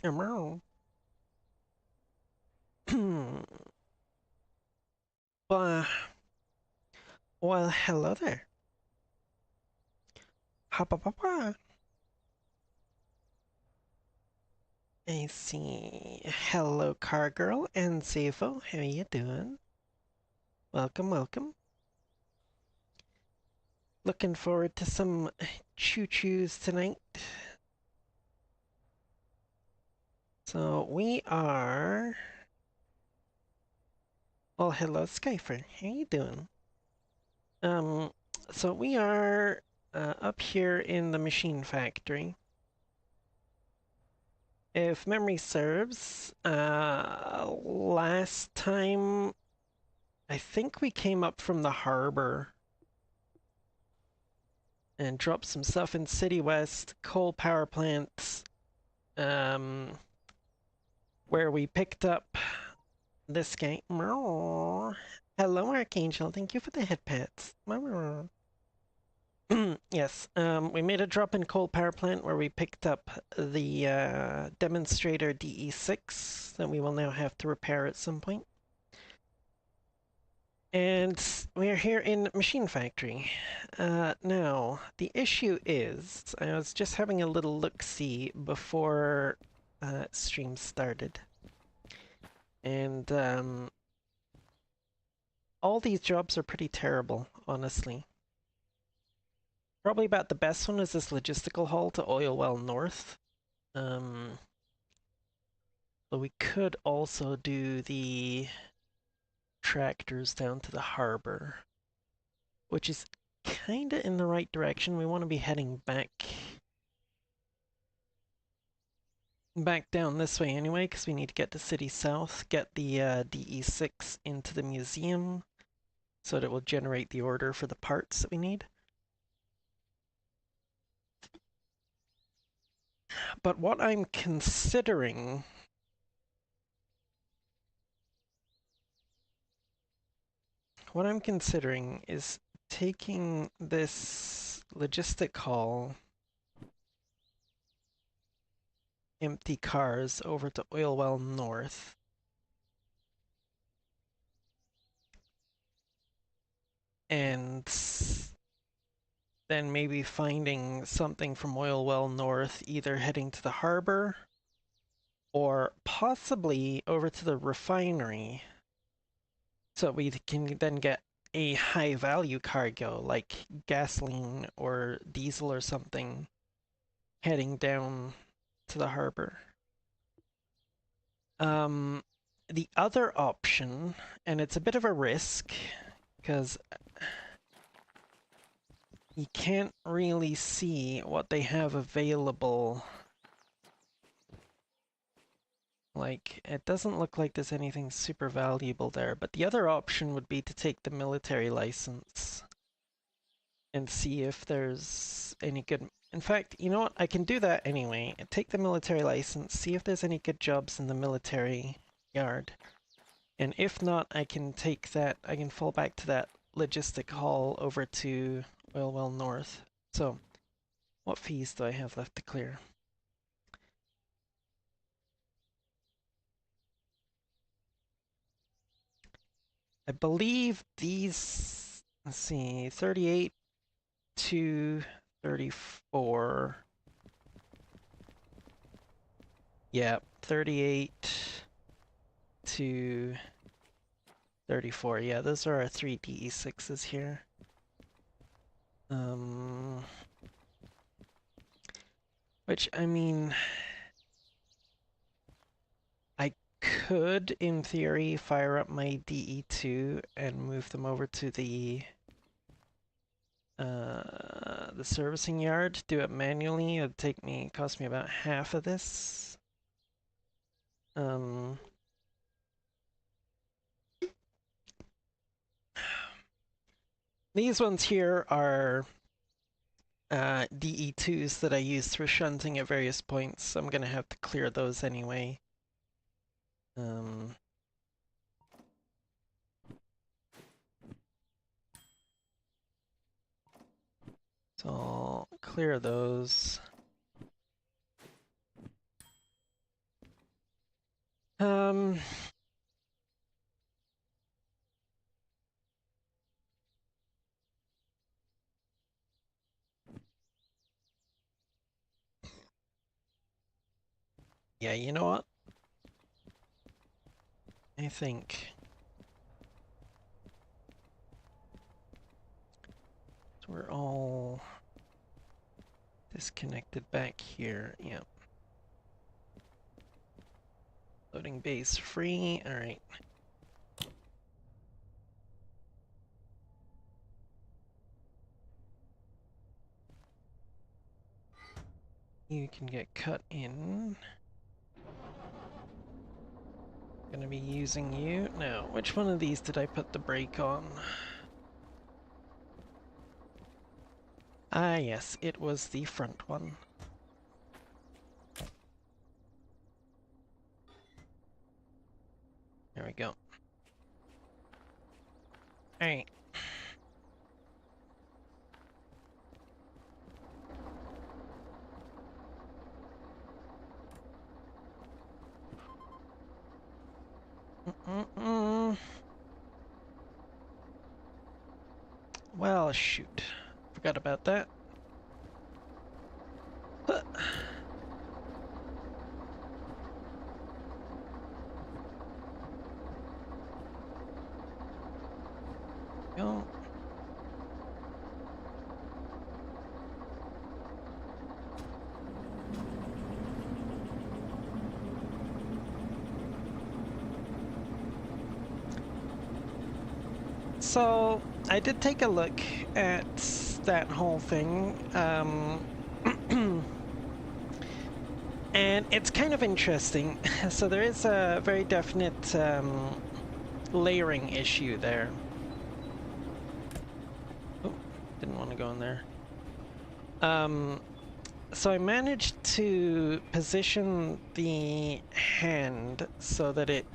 Well, uh, well, hello there. Hoppa papa. I see. Hello, car girl and Zafo. How you doing? Welcome, welcome. Looking forward to some choo-choos tonight. So we are. Well, hello, Skyfer. How you doing? Um, so we are up here in the machine factory. If memory serves, last time I think we came up from the harbor and dropped some stuff in City West, coal power plants, um, where we picked up this guy. Hello, Archangel. Thank you for the head pats. Yes, we made a drop in coal power plant where we picked up the demonstrator DE6 that we will now have to repair at some point. And we are here in Machine Factory. Now, the issue is, I was just having a little look-see before stream started. And all these jobs are pretty terrible, honestly. Probably about the best one is this logistical haul to Oil Well North. But we could also do the tractors down to the harbor, which is kinda in the right direction. We want to be heading back down this way anyway, because we need to get to City South, get the DE6 into the museum so that it will generate the order for the parts that we need. But what I'm considering is taking this logistic haul empty cars over to Oil Well North. And then maybe finding something from Oil Well North, either heading to the harbor or possibly over to the refinery. So we can then get a high value cargo like gasoline or diesel or something heading down to the harbor. The other option, and it's a bit of a risk because you can't really see what they have available. Like, it doesn't look like there's anything super valuable there, but the other option would be to take the military license and see if there's any good... In fact, you know what? I can do that anyway. Take the military license, see if there's any good jobs in the military yard. And if not, I can take that, I can fall back to that logistic haul over to Oil Well North. So, what fees do I have left to clear? I believe these, let's see, 38 to 34. Yeah, 38 to 34. Yeah, those are our 3 DE6s here. Which, I mean, I could, in theory, fire up my DE2 and move them over to the servicing yard, do it manually. It'd cost me about half of this. These ones here are DE2s that I used for shunting at various points, so I'm gonna have to clear those anyway. So I'll clear those. Um, yeah, you know what? I think we're all disconnected back here. Yeah. Loading base free. All right. You can get cut in. Gonna be using you. Now, which one of these did I put the brake on? Ah, yes, it was the front one. There we go. Alright. Well, shoot. Forgot about that. Go. So, I did take a look at that whole thing, and it's kind of interesting. So there is a very definite layering issue there. Oh, didn't want to go in there. So I managed to position the hand so that it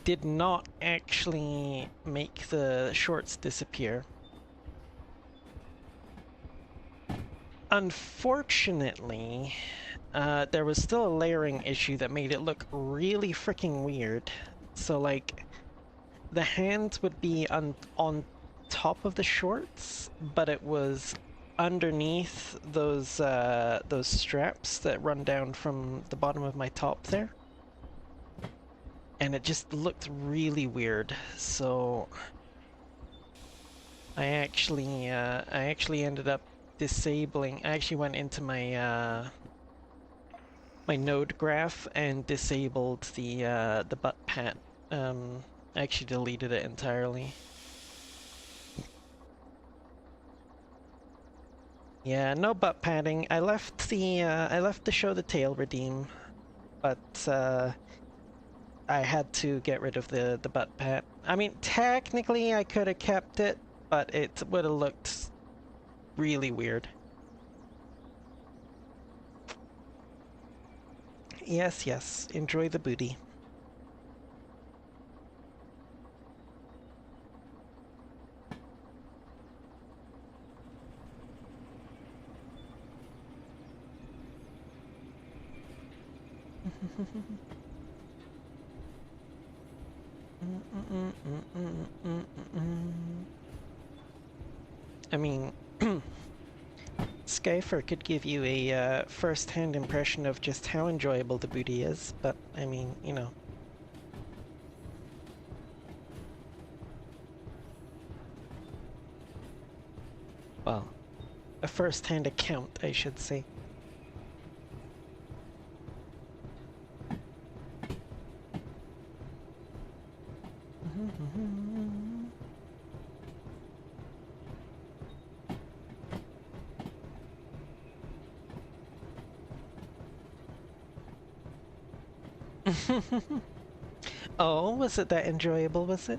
did not actually make the shorts disappear. Unfortunately, there was still a layering issue that made it look really freaking weird. So like, the hands would be on top of the shorts, but it was underneath those straps that run down from the bottom of my top there. And it just looked really weird, so I actually ended up disabling. I actually went into my my node graph and disabled the butt pat. I actually deleted it entirely. Yeah, no butt padding. I left the show the tail redeem, but I had to get rid of the butt pat. I mean, technically I could have kept it, but it would have looked really weird. Yes, yes. Enjoy the booty. I mean, Skyfer could give you a first-hand impression of just how enjoyable the booty is, but I mean, you know. Well, a first-hand account, I should say. Oh, was it that enjoyable, was it?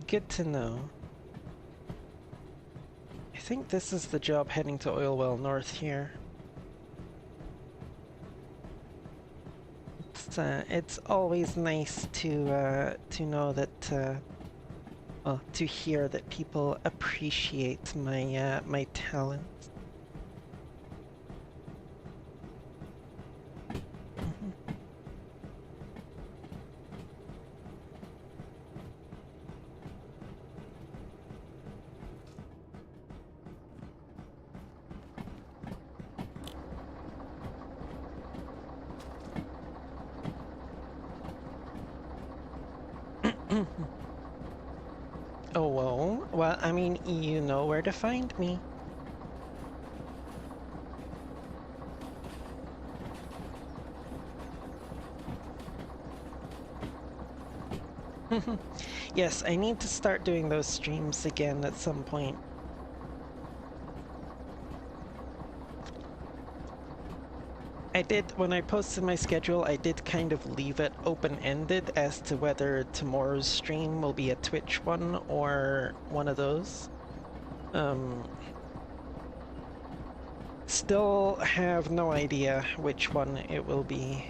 Good to know. I think this is the job heading to Oilwell North here. It's always nice to know that well, to hear that people appreciate my my talent. Oh, well, I mean, you know where to find me. Yes, I need to start doing those streams again at some point. I did, when I posted my schedule, I did kind of leave it open-ended as to whether tomorrow's stream will be a Twitch one or one of those. Still have no idea which one it will be.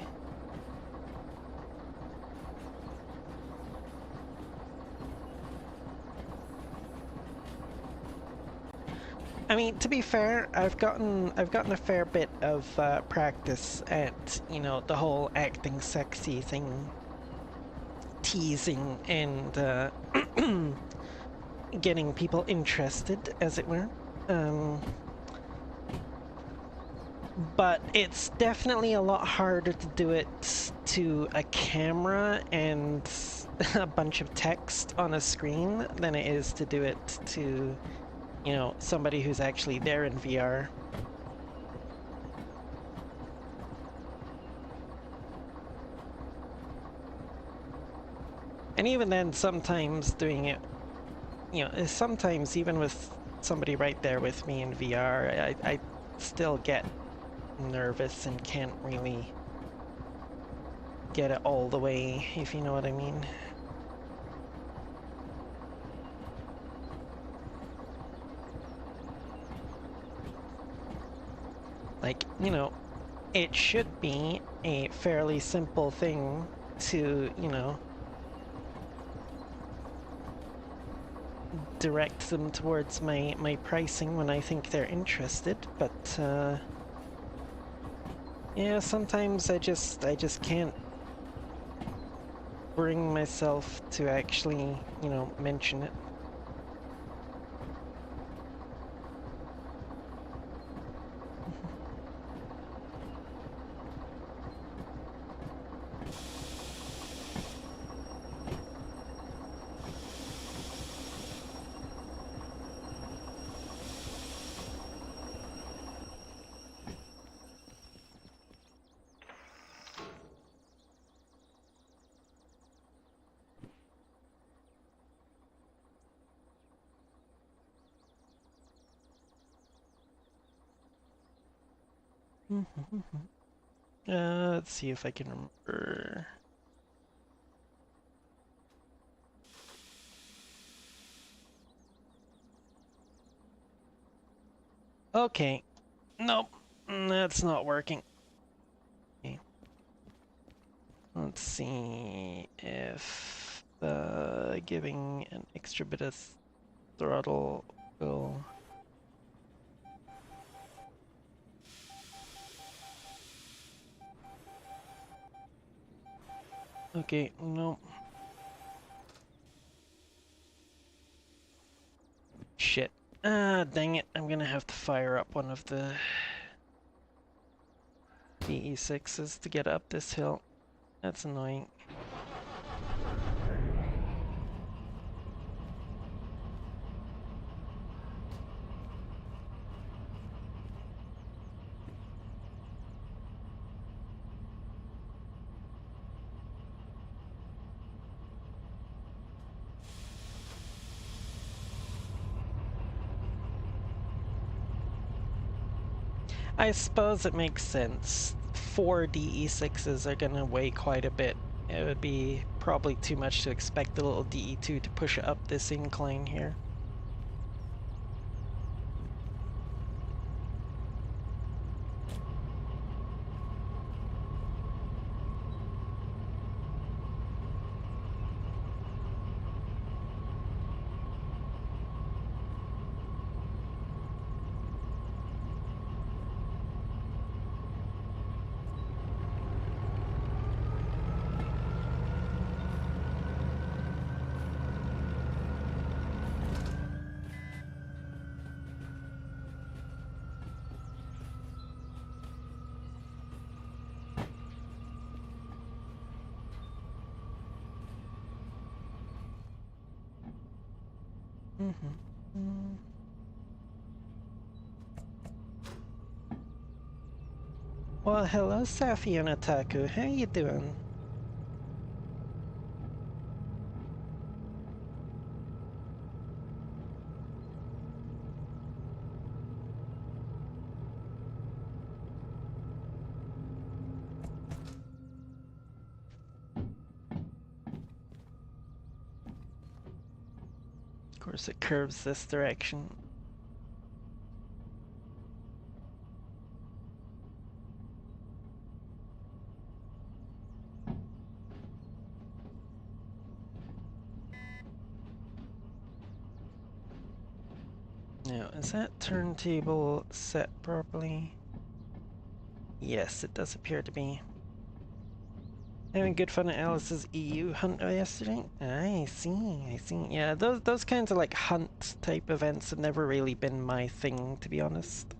I mean, to be fair, I've gotten a fair bit of practice at, you know, the whole acting sexy thing, teasing and getting people interested, as it were. But it's definitely a lot harder to do it to a camera and a bunch of text on a screen than it is to do it to, you know, somebody who's actually there in VR. And even then, sometimes doing it, you know, sometimes even with somebody right there with me in VR, I still get nervous and can't really get it all the way, if you know what I mean. Like, you know, it should be a fairly simple thing to, you know, direct them towards my pricing when I think they're interested, but yeah, sometimes I just can't bring myself to actually, you know, mention it. Let's see if I can remember. Okay. Nope. That's not working. Okay. Let's see if giving an extra bit of throttle will... Okay, no. Shit. Ah, dang it. I'm gonna have to fire up one of the DE6s to get up this hill. That's annoying. I suppose it makes sense. 4 DE6s are gonna weigh quite a bit. It would be probably too much to expect the little DE2 to push up this incline here. Mm-hmm. Well, hello, Safi and Otaku. How you doing? Of course, it curves this direction. Now, is that turntable set properly? Yes, it does appear to be. Having good fun at Alice's EU hunt yesterday? I see. Yeah, those kinds of like hunt type events have never really been my thing, to be honest.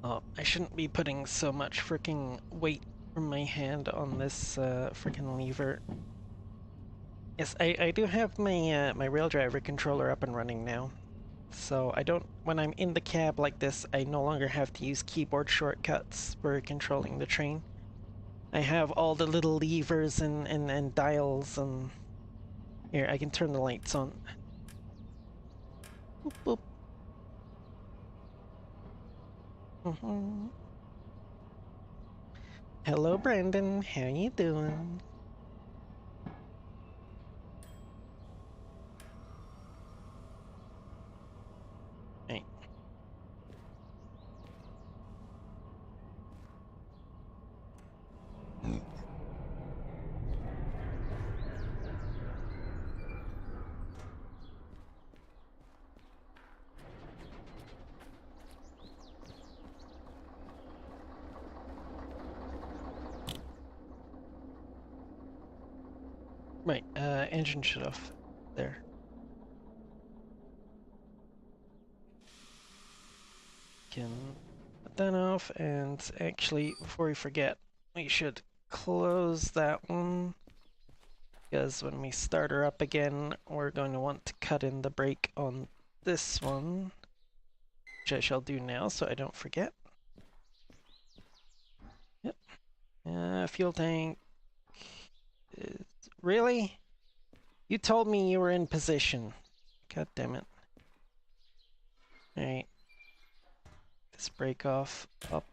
Oh, I shouldn't be putting so much freaking weight from my hand on this freaking lever. Yes, I do have my my rail driver controller up and running now. So I don't, when I'm in the cab like this, I no longer have to use keyboard shortcuts for controlling the train. I have all the little levers and dials and... Here, I can turn the lights on. Boop, boop. Mm-hmm. Hello, Brandon. How you doing? Right. Right, engine shut off. There. Can put that off, and actually, before we forget, we should close that one, because when we start her up again, we're going to want to cut in the brake on this one, which I shall do now so I don't forget. Yep. Fuel tank is... Really? You told me you were in position. God damn it. Alright. This brake off. Up.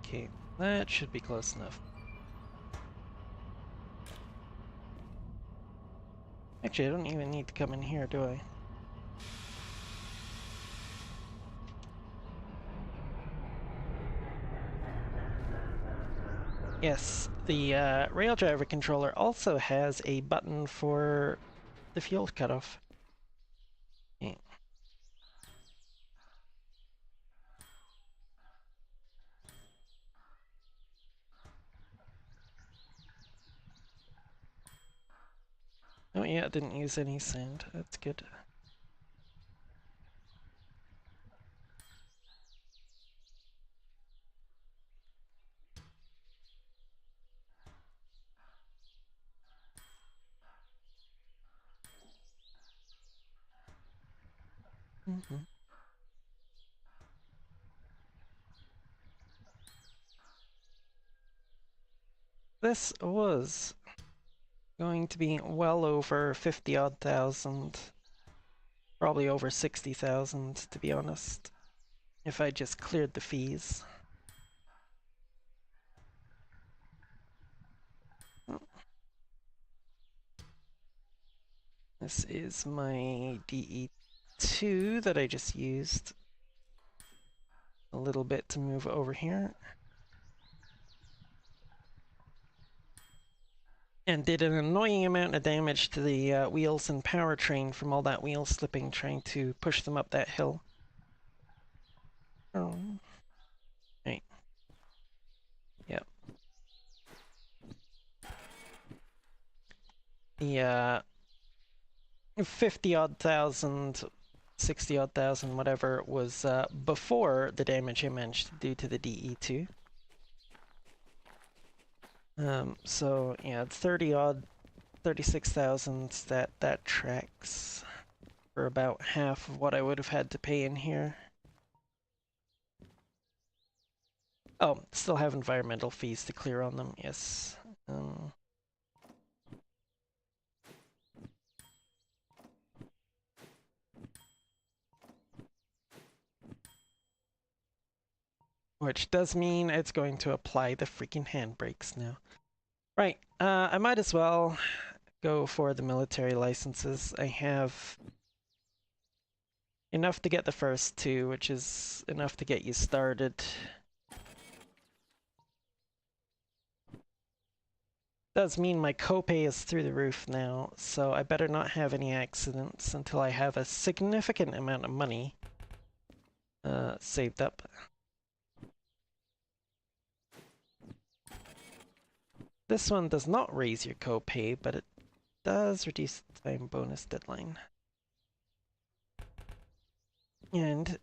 Okay, that should be close enough. Actually, I don't even need to come in here, do I? Yes, the rail driver controller also has a button for the fuel cutoff. Yeah. Oh yeah, it didn't use any sand. That's good. Mm-hmm. This was going to be well over 50 odd thousand, probably over 60,000 to be honest, if I just cleared the fees. This is my DE2 that I just used a little bit to move over here. And did an annoying amount of damage to the wheels and powertrain from all that wheel slipping trying to push them up that hill. Oh. Right. Yep. The 50 odd thousand, 60 odd thousand, whatever, was before the damage I mentioned due to the DE2. So yeah, 30 odd, 36,000, that tracks for about half of what I would have had to pay in here. Oh, still have environmental fees to clear on them, yes. Which does mean it's going to apply the freaking handbrakes now. Right, I might as well go for the military licenses. I have enough to get the first two, which is enough to get you started. Does mean my copay is through the roof now, so I better not have any accidents until I have a significant amount of money saved up. This one does not raise your copay, but it does reduce the time bonus deadline. And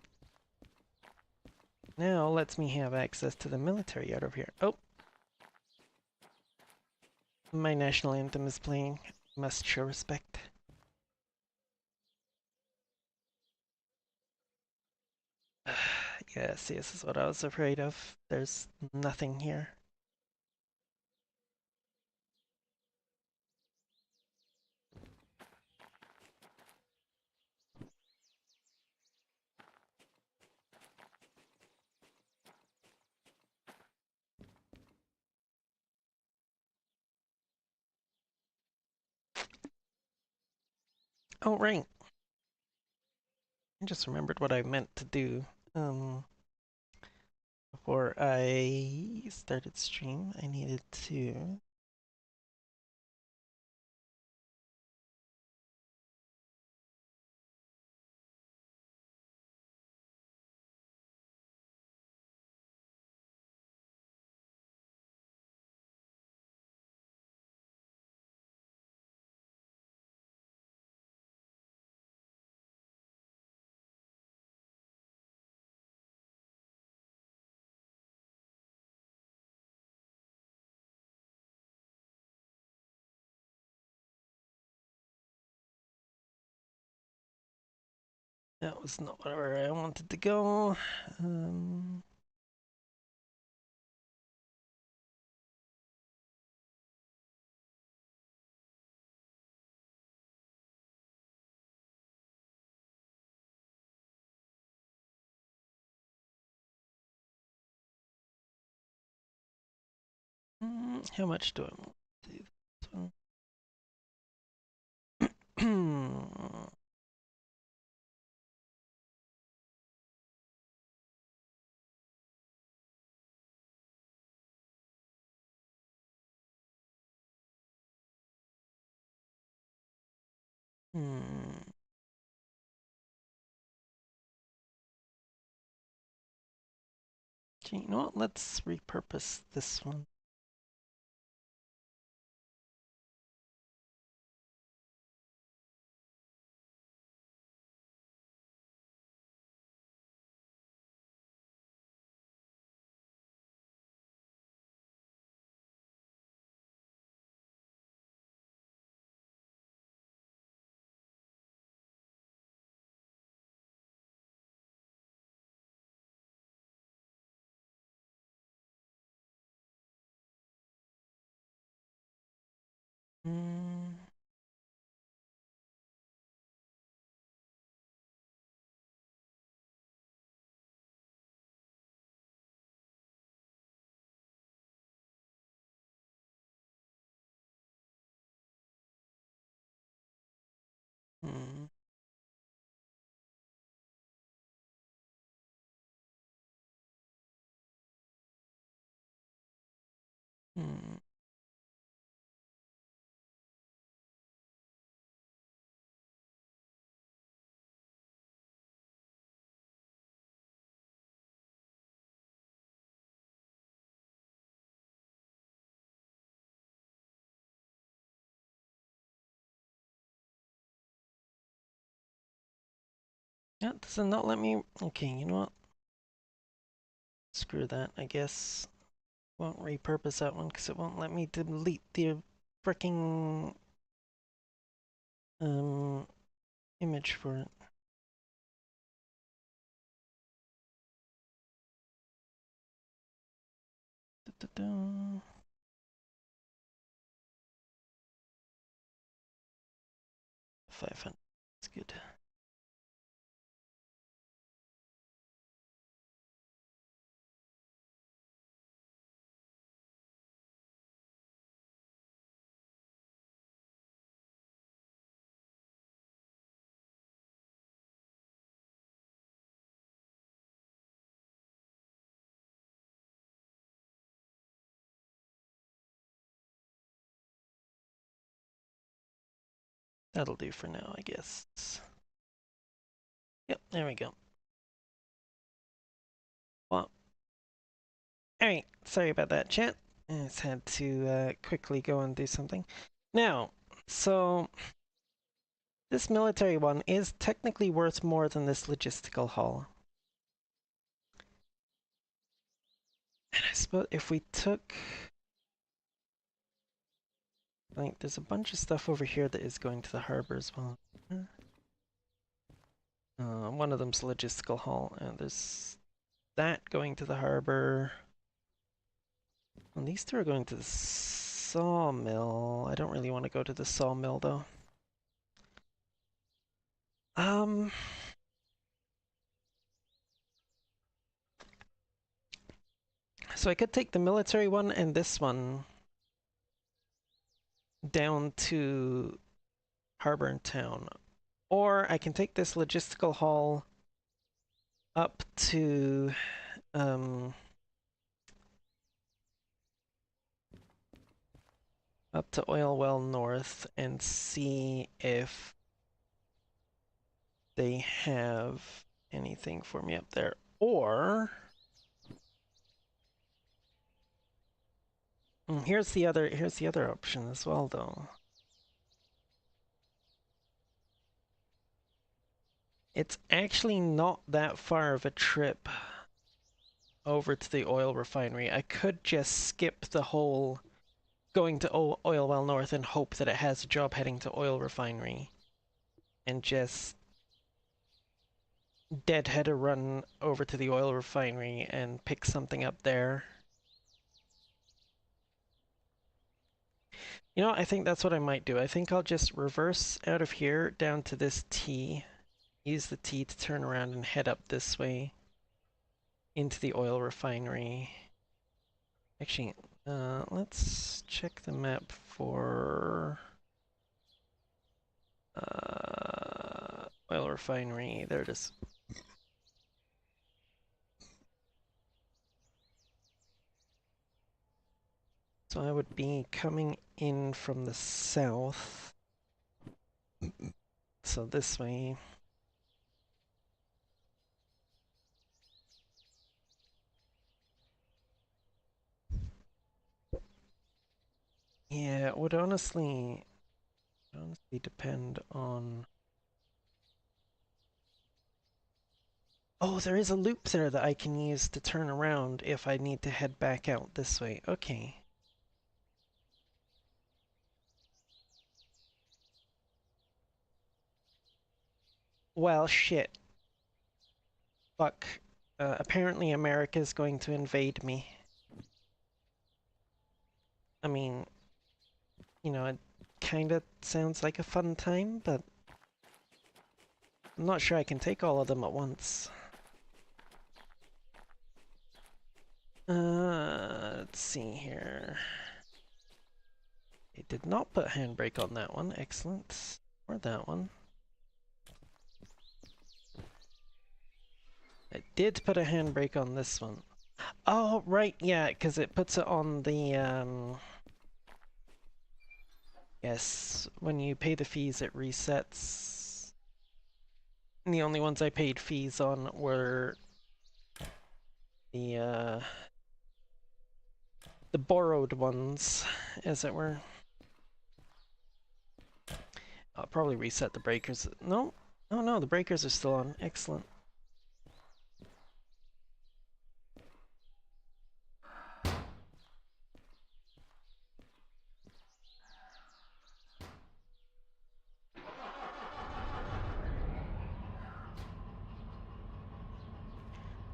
now lets me have access to the military out over here. Oh! My national anthem is playing. Must show respect. Yes, this is what I was afraid of. There's nothing here. Oh, right. I just remembered what I meant to do. Before I started stream, I needed to... That was not where I wanted to go. How much do I want to do this one? Okay, you know what? Let's repurpose this one. Mm. Hmm. Hmm. Yeah, does it not let me? Okay, you know what? Screw that, I guess. Won't repurpose that one because it won't let me delete the freaking um image for it. Da, da, da. 500. That's good. That'll do for now, I guess. Yep, there we go. Well, alright, sorry about that, chat. I just had to quickly go and do something. Now, so this military one is technically worth more than this logistical haul. And I suppose if we took... Like, there's a bunch of stuff over here that is going to the harbor as well. One of them's logistical haul, and there's that going to the harbor. And these two are going to the sawmill. I don't really want to go to the sawmill though. Um, so I could take the military one and this one down to harbor and town. Or I can take this logistical haul up to um up to Oil Well North and see if they have anything for me up there. Or here's the other option as well though. It's actually not that far of a trip over to the oil refinery. I could just skip the whole going to Oil Well North and hope that it has a job heading to oil refinery and just deadhead a run over to the oil refinery and pick something up there. You know, I think that's what I might do. I think I'll just reverse out of here down to this T, use the T to turn around and head up this way into the oil refinery. Actually, let's check the map for oil refinery. There it is. So I would be coming in from the south. So this way. Yeah, it would honestly depend on... Oh, there is a loop there that I can use to turn around if I need to head back out this way. Okay. Well, shit. Fuck. Apparently America's going to invade me. I mean, you know, kind of sounds like a fun time, but I'm not sure I can take all of them at once. Let's see here. It did not put handbrake on that one. Excellent. Or that one. It did put a handbrake on this one. Oh, right, yeah, because it puts it on the, yes, when you pay the fees, it resets. And the only ones I paid fees on were the borrowed ones, as it were. I'll probably reset the breakers. No, oh no, the breakers are still on. Excellent.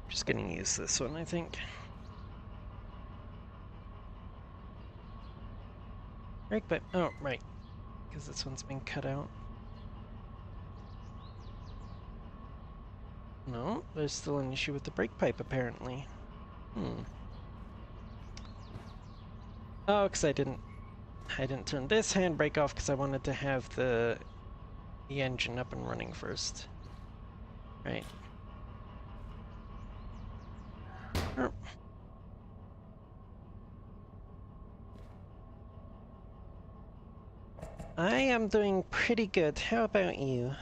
Just gonna use this one, I think. Brake pipe. Oh, right. Because this one's been cut out. No, there's still an issue with the brake pipe, apparently. Oh, because I didn't turn this handbrake off because I wanted to have the engine up and running first. Right. Oh. I am doing pretty good. How about you?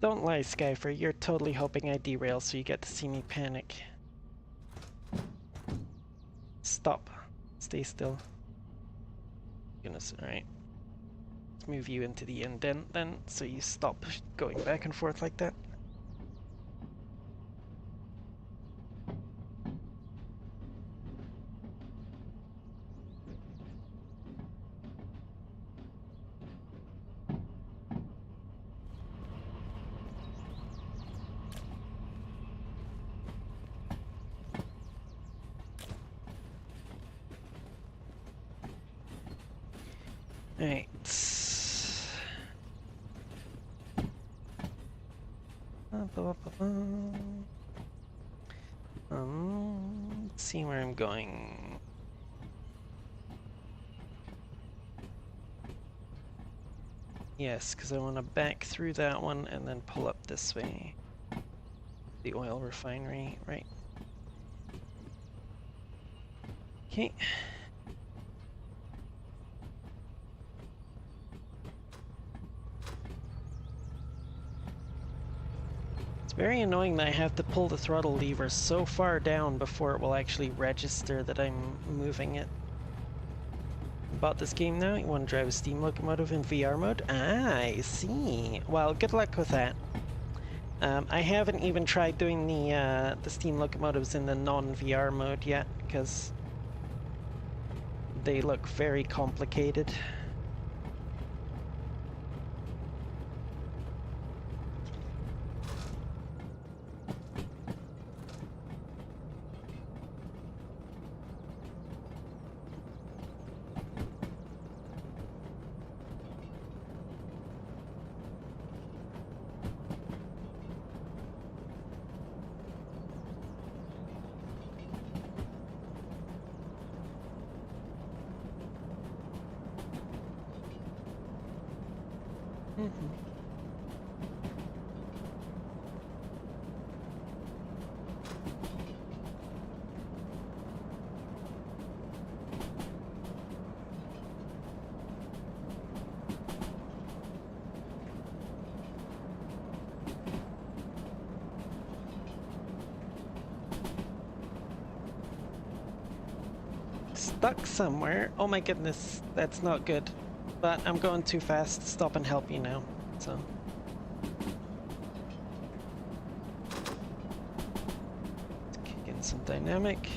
Don't lie, Skyfer. You're totally hoping I derail so you get to see me panic. Stop. Stay still. Goodness, alright. Let's move you into the indent then, so you stop going back and forth like that. Alright. Let's see where I'm going. Yes, because I want to back through that one and then pull up this way. The oil refinery, right? Okay. It's very annoying that I have to pull the throttle lever so far down before it will actually register that I'm moving it. Bought this game now? You want to drive a steam locomotive in VR mode? Ah, I see. Well, good luck with that. I haven't even tried doing the steam locomotives in the non-VR mode yet, because they look very complicated. Stuck somewhere. Oh my goodness, that's not good. But I'm going too fast to stop and help you now. So let's kick in some dynamic.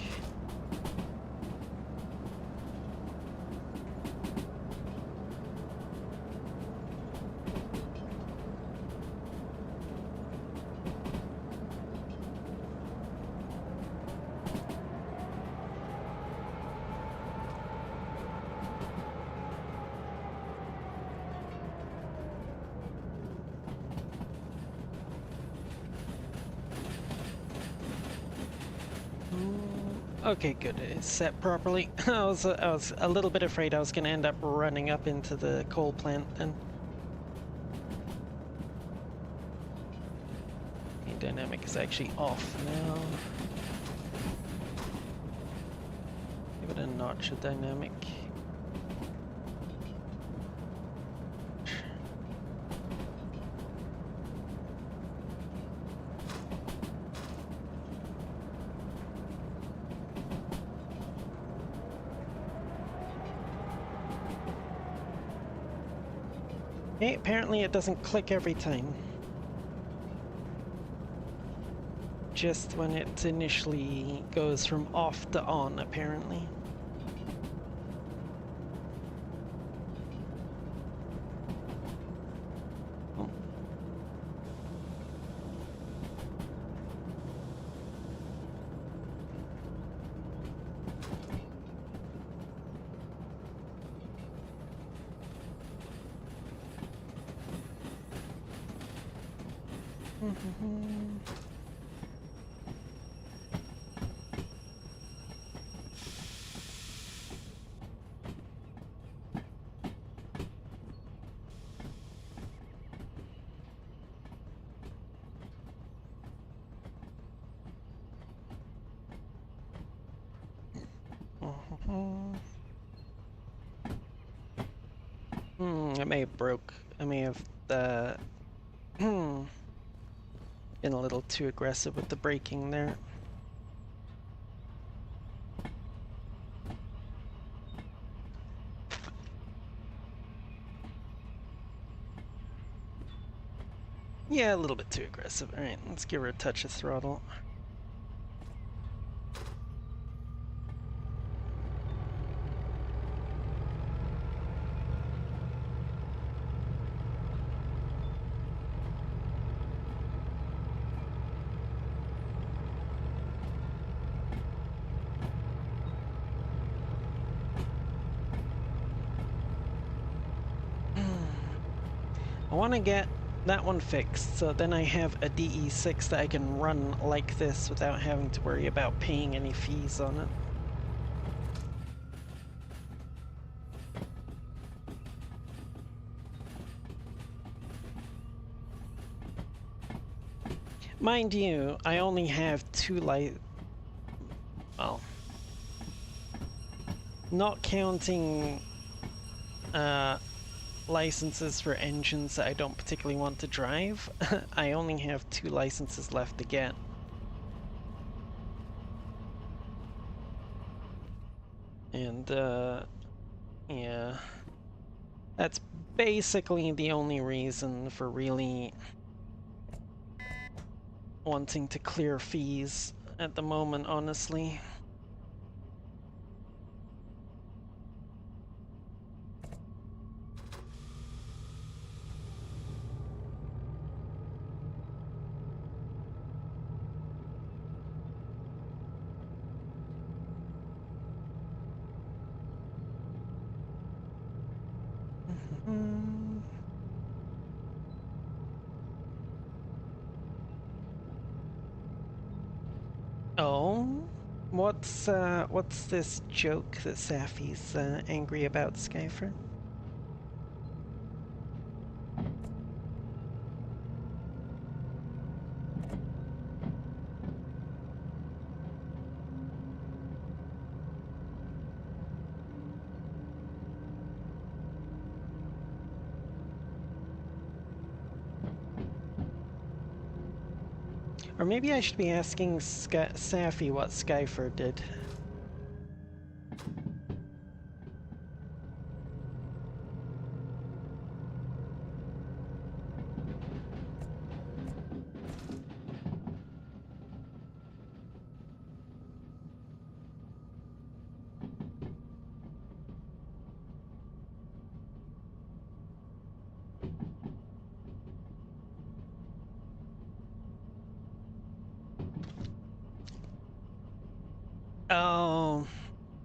Okay, good. It's set properly. I was a little bit afraid I was going to end up running up into the coal plant then. The dynamic is actually off now. Give it a notch of dynamic. Okay, apparently it doesn't click every time. Just when it initially goes from off to on, apparently. Oh. I may have I may have been a little too aggressive with the braking there. Yeah, a little bit too aggressive. Alright, let's give her a touch of throttle. I want to get that one fixed, so then I have a DE6 that I can run like this without having to worry about paying any fees on it. Mind you, I only have well, not counting licenses for engines that I don't particularly want to drive, I only have 2 licenses left to get. And, yeah. That's basically the only reason for really wanting to clear fees at the moment, honestly. Oh, what's this joke that Safi's angry about, Skyfer? Or maybe I should be asking Safi what Skyfer did.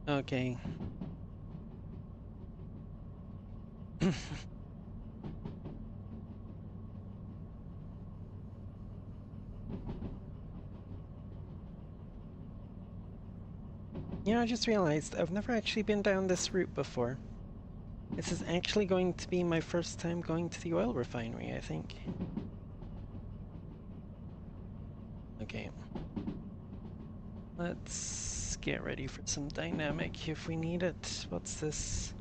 Okay. You know, I just realized I've never actually been down this route before. This is actually going to be my first time going to the oil refinery, I think. Okay. Let's get ready for some dynamic if we need it. What's this?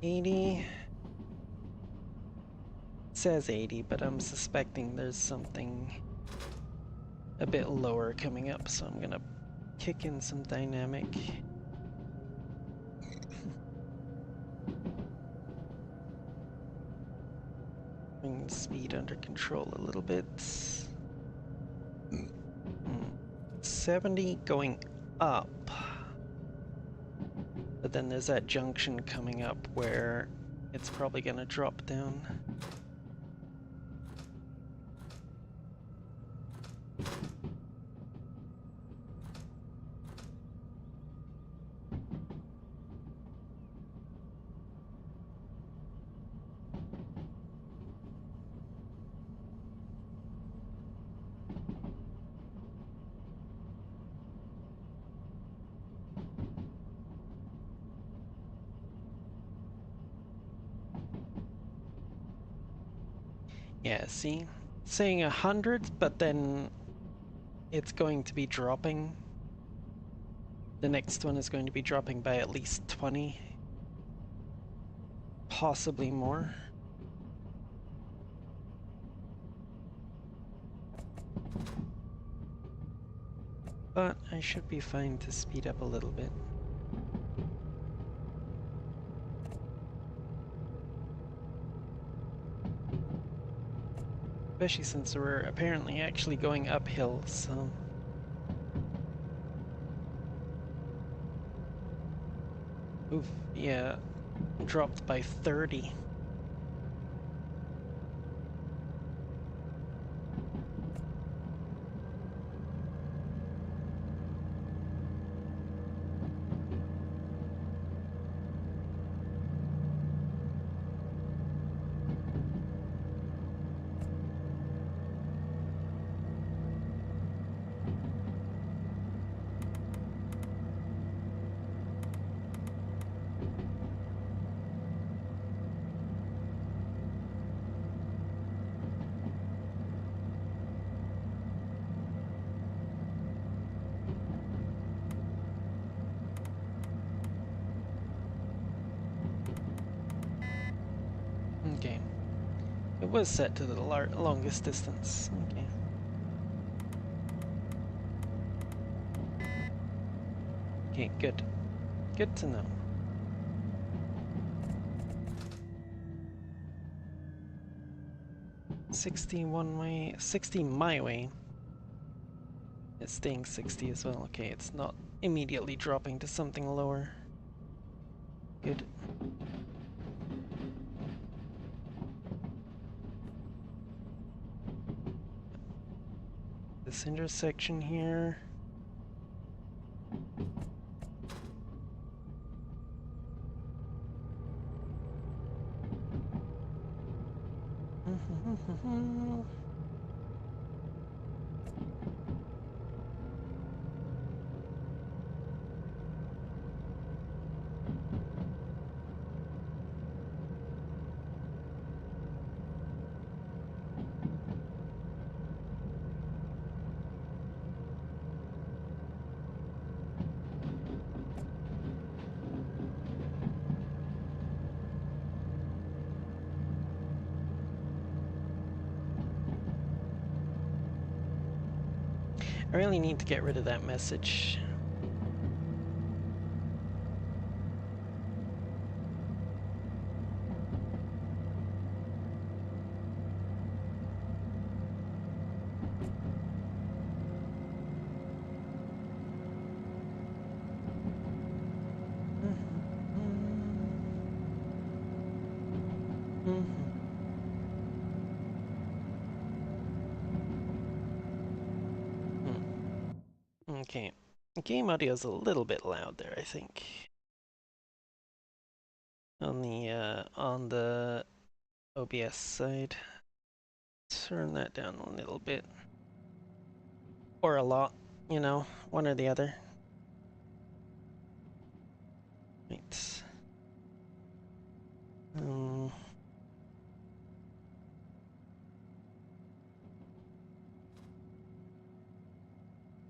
80? It says 80, but I'm suspecting there's something a bit lower coming up, so I'm gonna kick in some dynamic. Bring the speed under control a little bit. 70 going up. But then there's that junction coming up where it's probably gonna drop down. Yeah, see? Saying 100, but then it's going to be dropping. The next one is going to be dropping by at least 20. Possibly more. But I should be fine to speed up a little bit. Especially since we're apparently actually going uphill, so... Oof, yeah, dropped by 30. Okay. It was set to the longest distance. Okay. Okay, good. Good to know. $60 one way, 60 my way. It's staying 60 as well. Okay, it's not immediately dropping to something lower. Good. This intersection here. I really need to get rid of that message. Okay. The game audio is a little bit loud there, I think. On the OBS side. Turn that down a little bit. Or a lot, you know, one or the other. Right.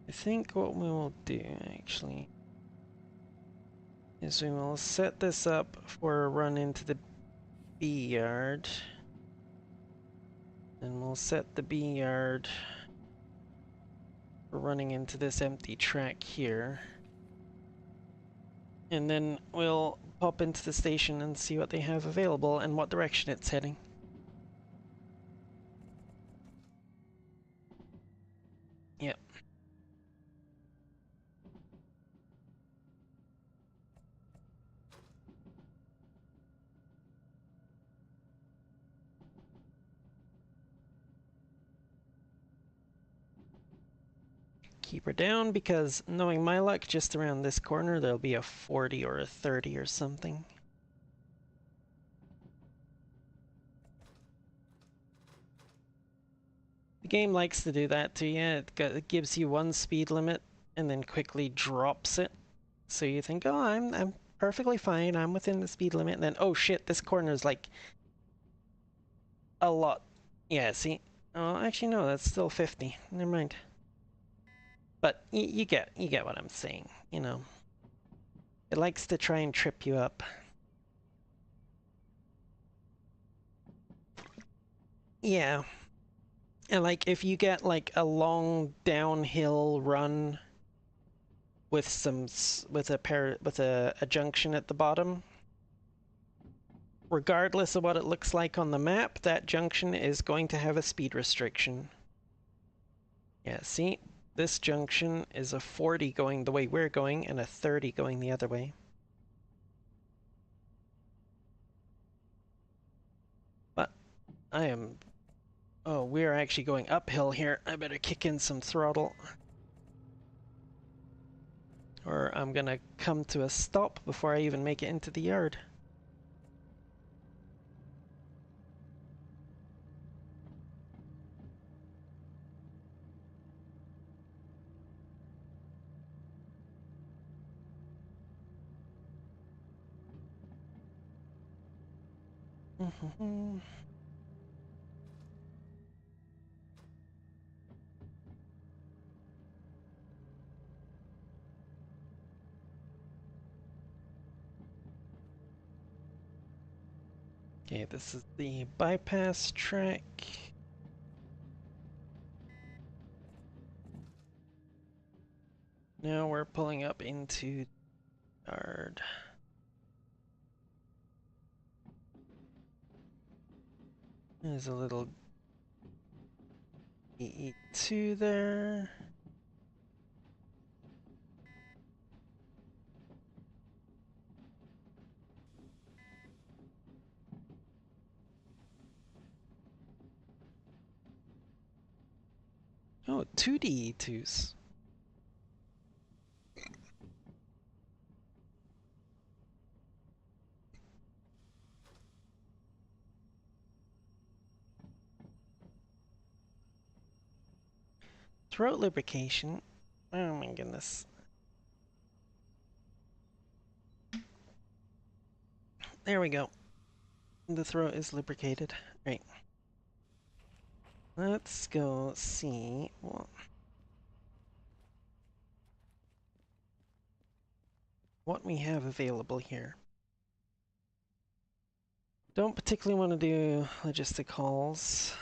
I think what we will do, actually, is we will set this up for a run into the B yard. And we'll set the B yard for running into this empty track here. And then we'll pop into the station and see what they have available and what direction it's heading. Yep. Keep her down because, knowing my luck, just around this corner there'll be a 40 or a 30 or something. The game likes to do that to you. It gives you one speed limit and then quickly drops it. So you think, oh, I'm perfectly fine. I'm within the speed limit. And then, oh shit, this corner is like a lot. Yeah, see? Oh, actually, no, that's still 50. Never mind. But you get what I'm saying, you know. It likes to try and trip you up. Yeah. And like if you get like a long downhill run with a junction at the bottom, regardless of what it looks like on the map, that junction is going to have a speed restriction. Yeah, see? This junction is a 40 going the way we're going and a 30 going the other way. But I am... Oh, we're actually going uphill here. I better kick in some throttle. Or I'm gonna come to a stop before I even make it into the yard. Okay, this is the bypass track. Now we're pulling up into yard. There's a little EE2 there. Oh, 2 DE2s. Throat lubrication. Oh my goodness. There we go. The throat is lubricated. Right. Let's go see what we have available here. Don't particularly want to do logistic hauls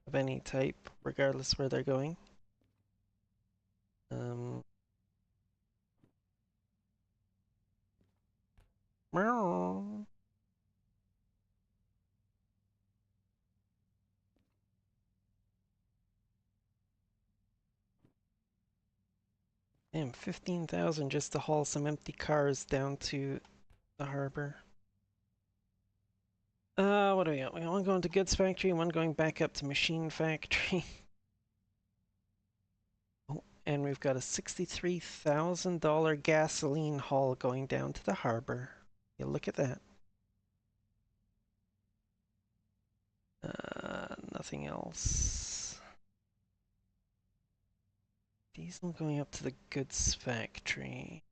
of any type, regardless where they're going. Meow. Damn, 15,000 just to haul some empty cars down to the harbor. What do we got? We got one going to goods factory, one going back up to machine factory. Oh, And we've got a $63,000 gasoline haul going down to the harbor. Yeah, look at that. Nothing else. Diesel going up to the goods factory.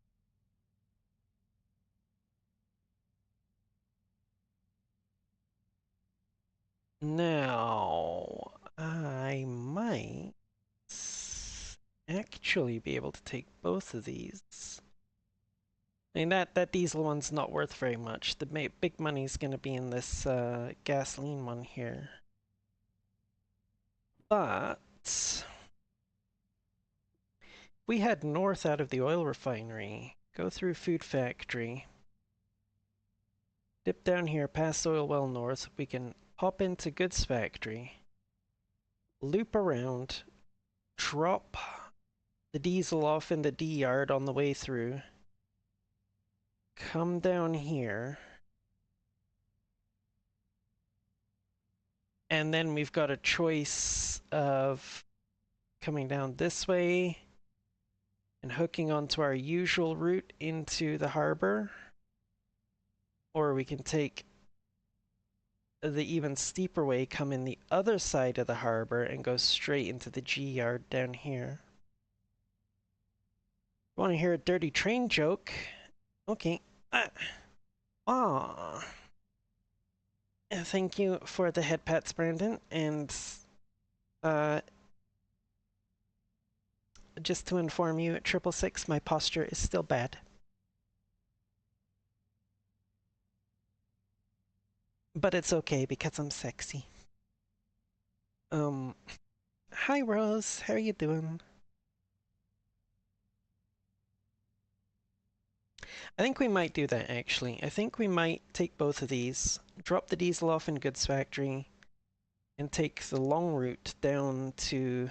Now, I might actually be able to take both of these. I mean, that diesel one's not worth very much. The big money's going to be in this gasoline one here. But we head north out of the oil refinery, go through food factory, dip down here past oil well north, we can pop into goods factory, loop around, drop the diesel off in the D yard on the way through, come down here, and then we've got a choice of coming down this way and hooking onto our usual route into the harbor, or we can take the even steeper way, come in the other side of the harbor and go straight into the G yard down here. Want to hear a dirty train joke? Okay. Thank you for the head pats, Brandon, and just to inform you, at 666, my posture is still bad. But it's okay because I'm sexy. Hi Rose, how are you doing? I think we might do that actually. I think we might take both of these, drop the diesel off in goods factory, and take the long route down to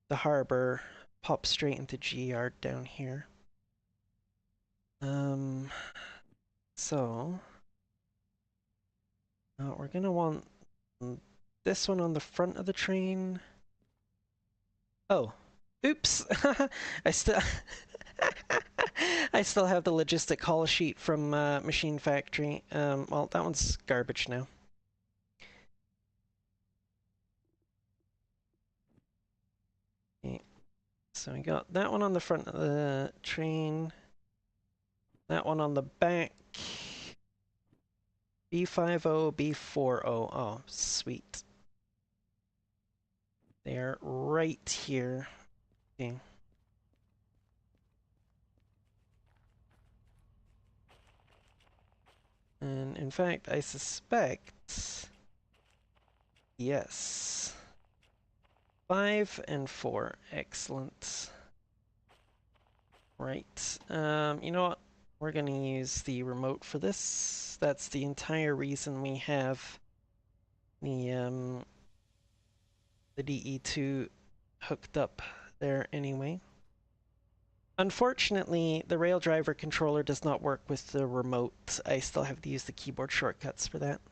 the harbor, pop straight into G yard down here. So we're gonna want this one on the front of the train. Oh, oops! I still I still have the logistic call sheet from Machine Factory. Well, that one's garbage now. Okay. So we got that one on the front of the train, that one on the back. B50, B40. Oh, sweet. They're right here. Okay. And in fact, I suspect, yes. 5 and 4, excellent. Right, you know what? We're gonna use the remote for this. That's the entire reason we have the DE2 hooked up there anyway. Unfortunately, the rail driver controller does not work with the remote. I still have to use the keyboard shortcuts for that.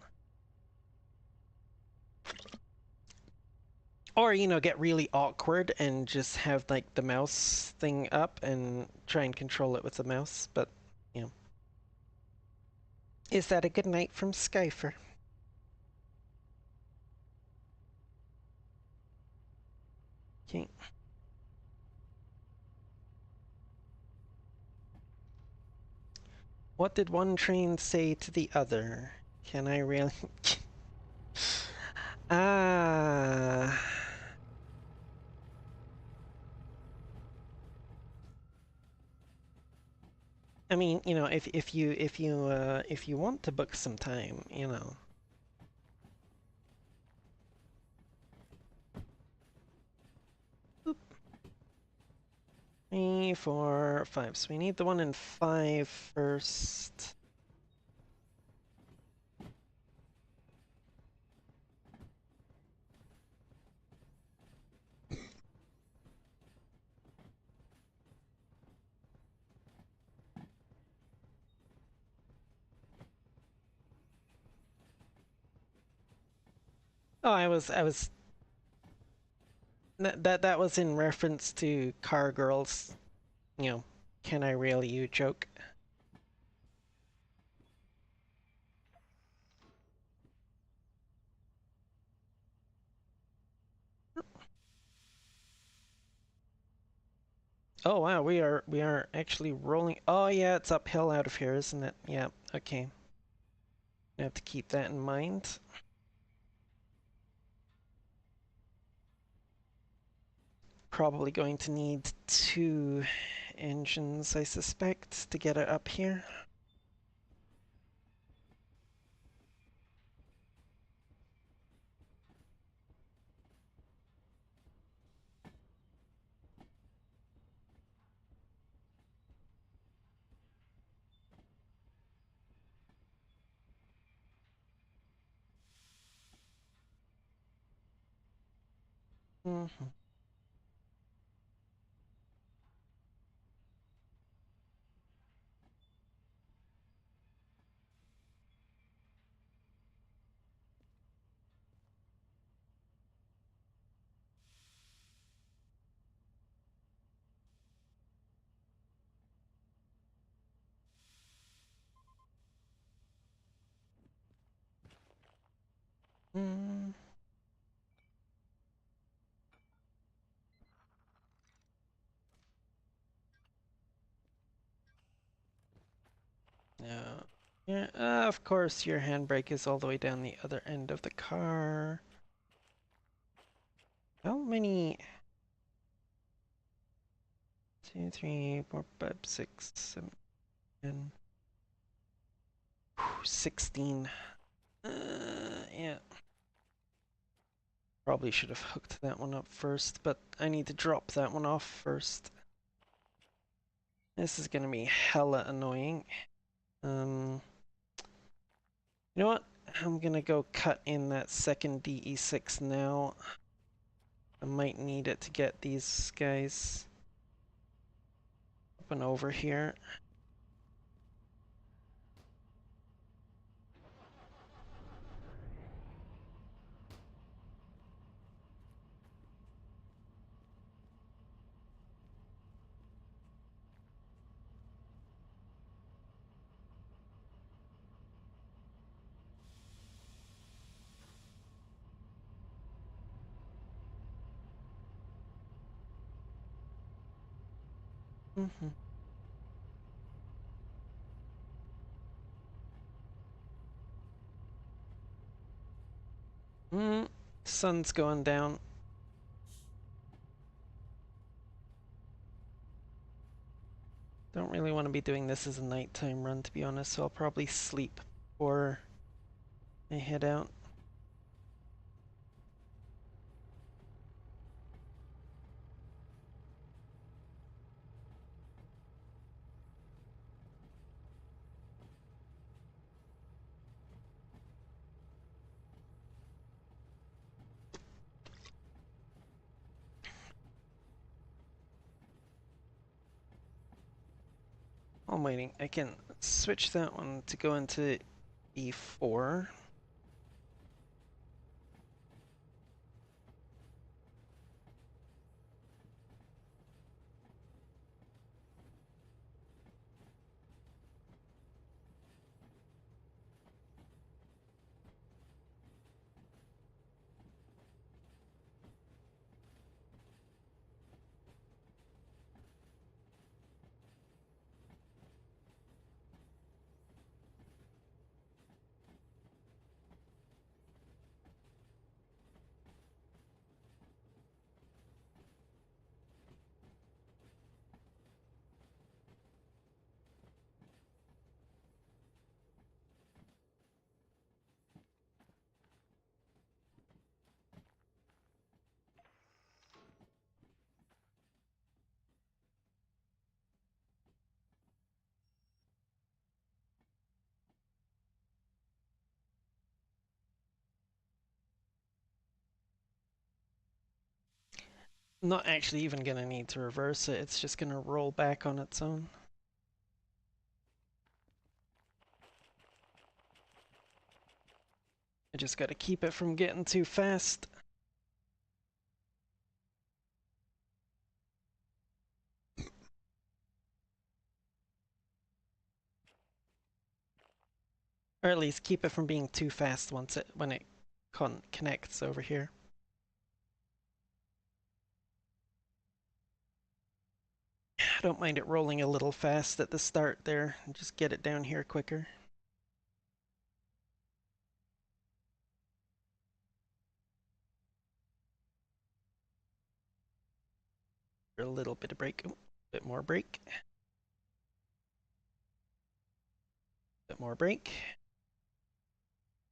Or, you know, get really awkward and just have, like, the mouse thing up and try and control it with the mouse, but, you know. Is that a good night from Skyfer? Okay. What did one train say to the other? Can I really... Ah... I mean, you know, if you want to book some time, you know. Boop. 3, 4, 5. So we need the one in 5 first. Oh, I was That was in reference to car girls, you know, can I rail you joke. Oh wow, we are actually rolling. Oh yeah, it's uphill out of here, isn't it? Yeah, okay. I have to keep that in mind. Probably going to need 2 engines, I suspect, to get it up here. Mm-hmm. Mm. Yeah. Yeah, of course your handbrake is all the way down the other end of the car. How many? 2, 3, 4, 5, 6, 7, 10. 16. Yeah. Probably should have hooked that one up first, but I need to drop that one off first. This is gonna be hella annoying. You know what? I'm gonna go cut in that second DE6 now. I might need it to get these guys up and over here. Mm-hmm. Sun's going down. Don't really want to be doing this as a nighttime run, to be honest, so I'll probably sleep before I head out. I'm waiting. I can switch that one to go into E4. Not actually even gonna need to reverse it, it's just gonna roll back on its own. I just gotta keep it from getting too fast. Or at least keep it from being too fast when it connects over here. I don't mind it rolling a little fast at the start there. Just get it down here quicker. A little bit of break. Ooh, bit more break. Bit more break.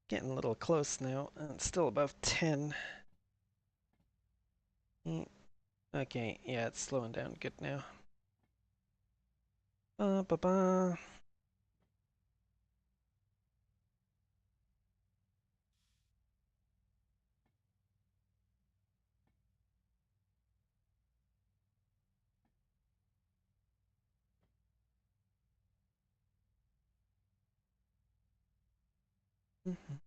Getting a little close now. It's still above 10. Okay, yeah, it's slowing down good now. Ba ba ba. Mhm.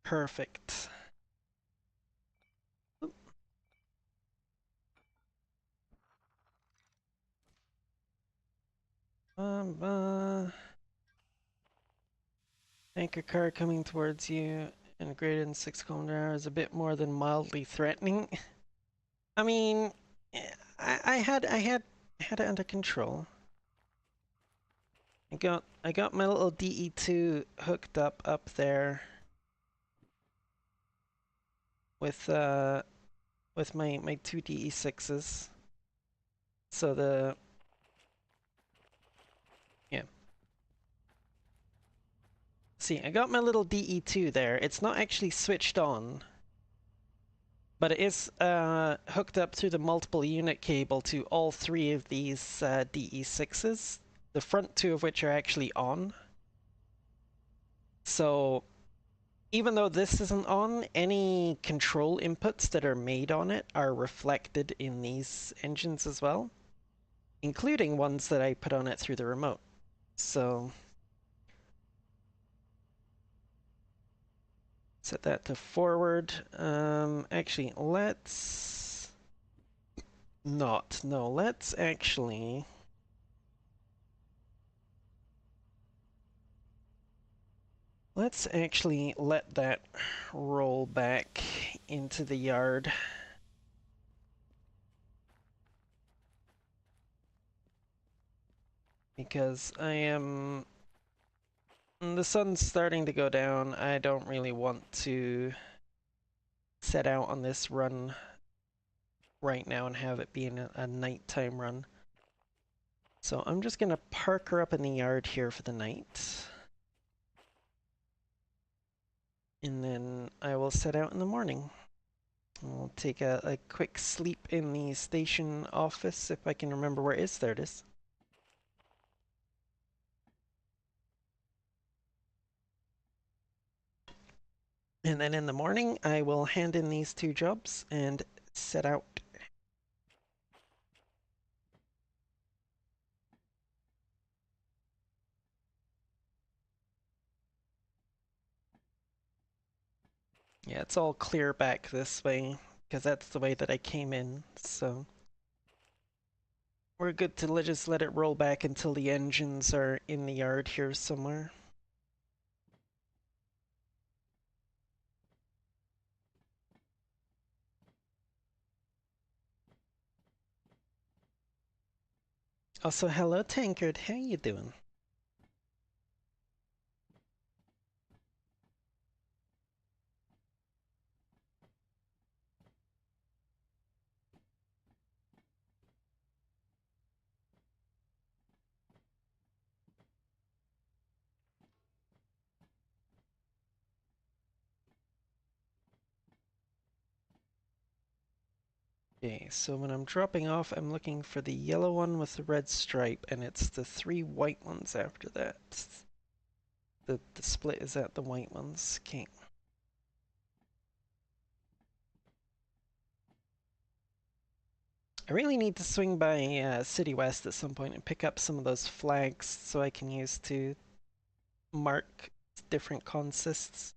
Perfect. Anchor car coming towards you and greater than 6 km/h is a bit more than mildly threatening. I mean, I had it under control. I got my little DE2 hooked up there with my two DE6s. So yeah. See, I got my little DE2 there. It's not actually switched on, but it is hooked up through the multiple unit cable to all three of these DE6s, the front two of which are actually on. So even though this isn't on, any control inputs that are made on it are reflected in these engines as well, including ones that I put on it through the remote. So set that to forward. Actually, let's not. No, let's actually let that roll back into the yard. Because the sun's starting to go down. I don't really want to set out on this run right now and have it be a nighttime run. So I'm just gonna park her up in the yard here for the night. And then I will set out in the morning. I'll take a quick sleep in the station office if I can remember where it is. There it is. And then in the morning, I will hand in these two jobs and set out. Yeah, it's all clear back this way, because that's the way that I came in, so we're good to just let it roll back until the engines are in the yard here somewhere. Also, hello Tankard, how you doing? Okay, so when I'm dropping off, I'm looking for the yellow one with the red stripe, and it's the three white ones after that. The split is at the white ones. Okay. I really need to swing by City West at some point and pick up some of those flags so I can use to mark different consists.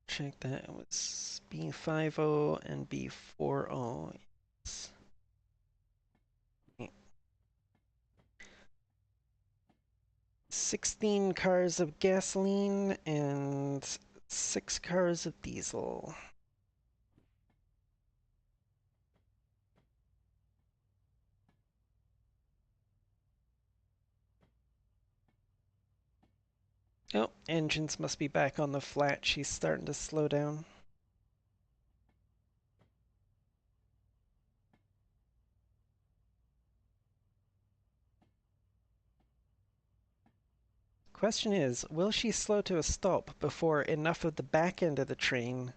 Check that. It was B50 and B40. Yes. 16 cars of gasoline and 6 cars of diesel. Oh, engines must be back on the flat. She's starting to slow down. Question is, will she slow to a stop before enough of the back end of the train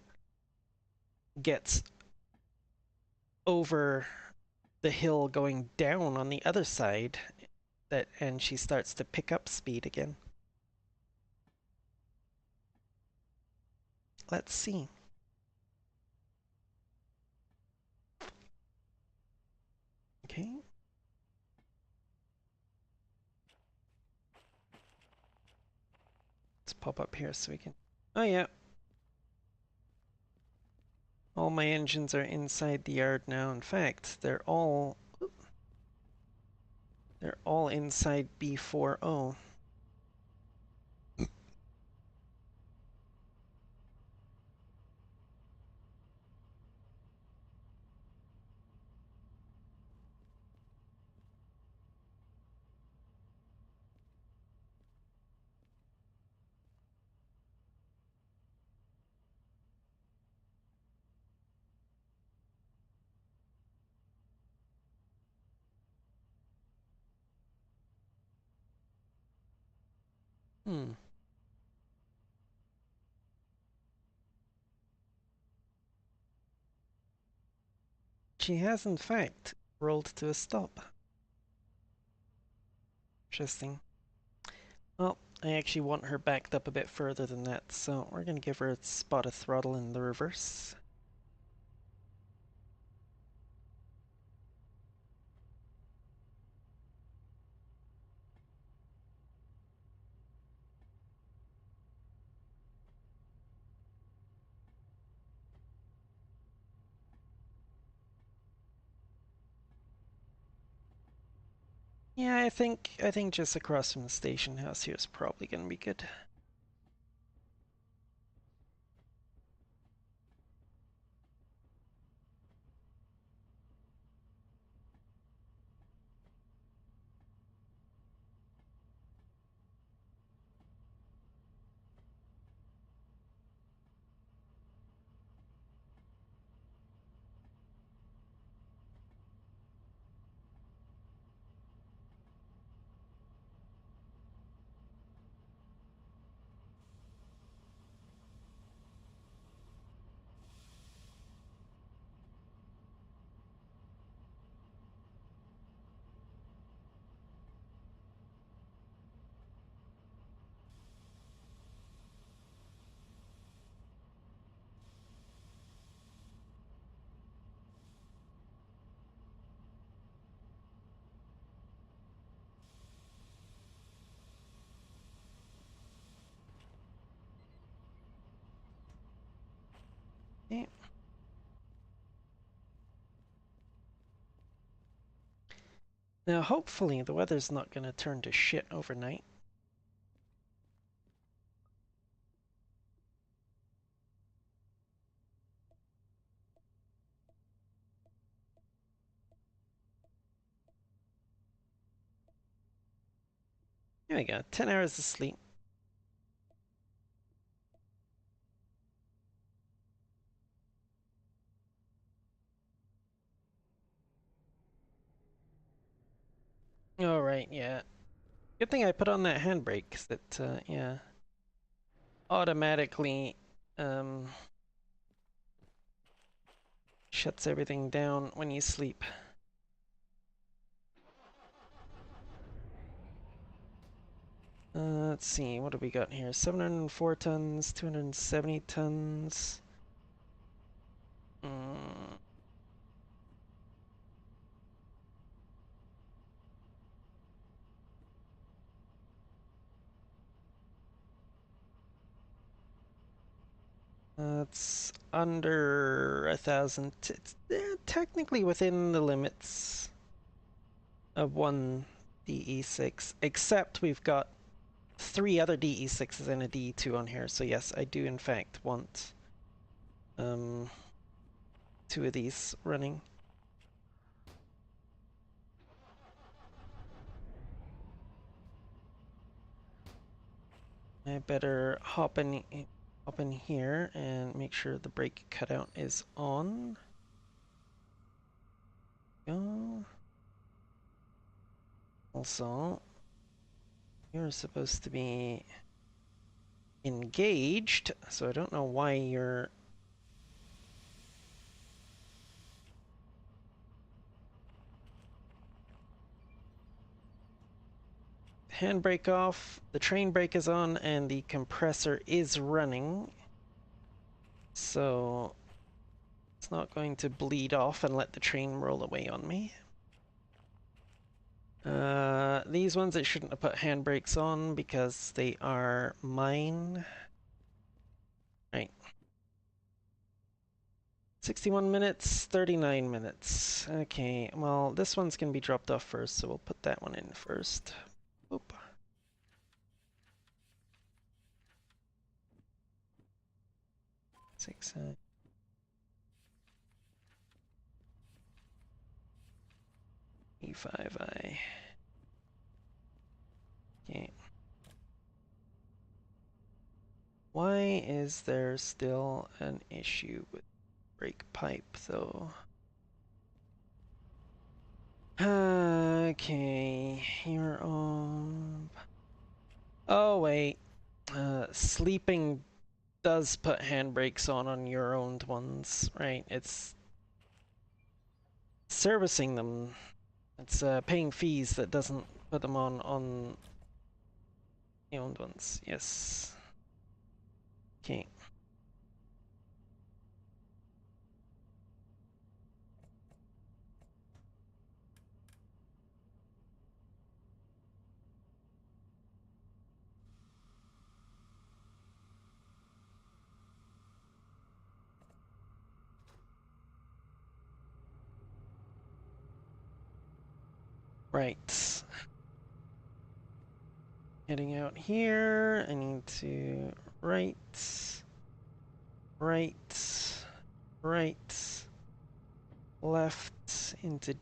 gets over the hill going down on the other side and she starts to pick up speed again? Let's see. Okay. Let's pop up here so we can... Oh yeah. All my engines are inside the yard now. In fact, they're all inside B40. Hmm. She has in fact rolled to a stop. Interesting. Well, I actually want her backed up a bit further than that, so we're gonna give her a spot of throttle in the reverse. Yeah, I think just across from the station house here is probably gonna be good. Yeah. Now hopefully the weather's not gonna turn to shit overnight. Here we go, 10 hours of sleep. Alright, yeah. Good thing I put on that handbrake, because it, yeah, automatically, shuts everything down when you sleep. Let's see, what have we got here? 704 tons, 270 tons. Mm. It's under 1,000. It's technically within the limits of one DE6, except we've got 3 other DE6s and a DE2 on here. So yes, I do in fact want 2 of these running. I better hop in here and make sure the brake cutout is on. Go. Also, you're supposed to be engaged, so I don't know why you're handbrake off, the train brake is on, and the compressor is running. So it's not going to bleed off and let the train roll away on me. These ones I shouldn't have put handbrakes on because they are mine. Right. 61 minutes, 39 minutes. Okay, well, this one's gonna be dropped off first, so we'll put that one in first. Oop. Six, E5I. Okay. Why is there still an issue with brake pipe, though? Okay, you're on. Oh, wait. Sleeping does put handbrakes on your owned ones, right? It's servicing them. It's paying fees that doesn't put them on the owned ones. Yes. Okay. Right. Heading out here, I need to right, left into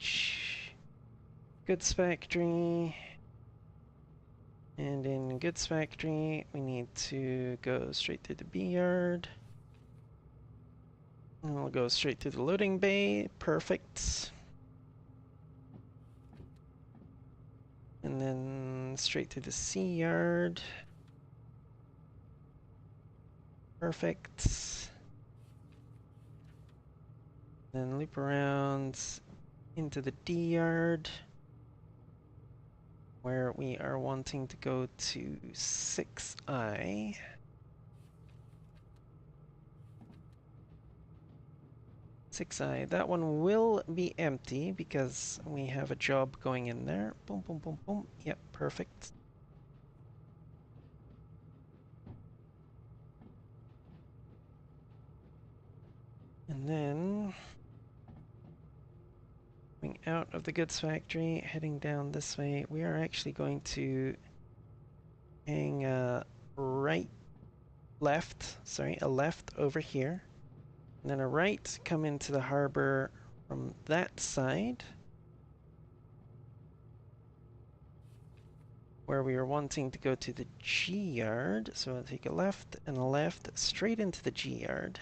goods factory. And in goods factory, we need to go straight through the B yard. And we'll go straight through the loading bay. Perfect. And then straight through the C yard. Perfect. Then loop around into the D yard, where we are wanting to go to 6I. 6I. That one will be empty because we have a job going in there. Boom, boom, boom, boom. Yep, perfect. And then coming out of the goods factory, heading down this way, we are actually going to hang a left over here. And then a right, come into the harbor from that side, where we are wanting to go to the G yard. So I'll take a left and a left straight into the G yard.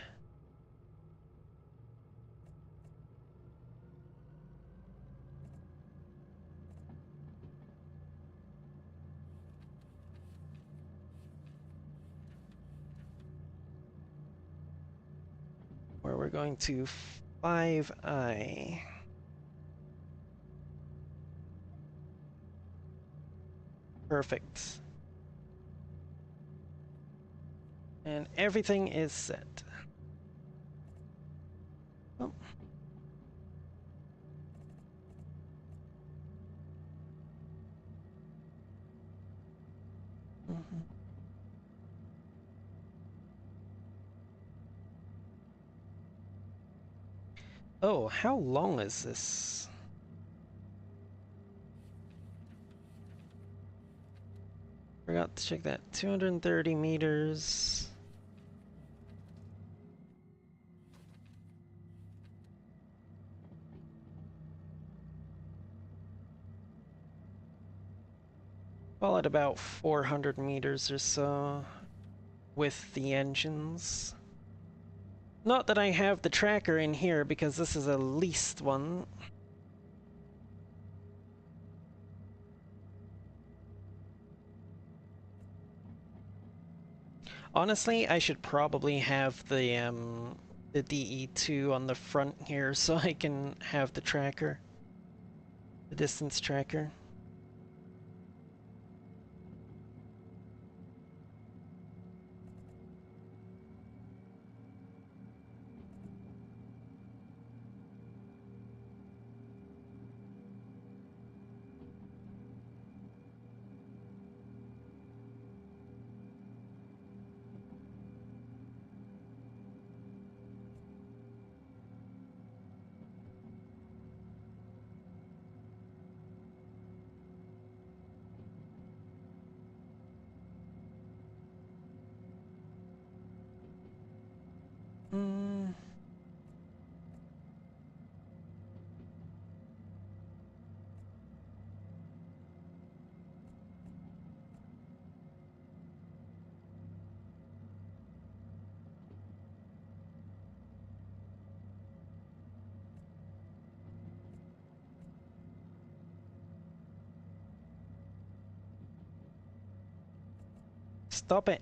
Where we're going to 5i. Perfect. And everything is set. Oh. Mhm. Oh, how long is this? Forgot to check that. 230 meters. Well, at about 400 meters or so with the engines. Not that I have the tracker in here because this is a leased one. Honestly, I should probably have the DE2 on the front here so I can have the tracker. The distance tracker. Hmm. Stop it.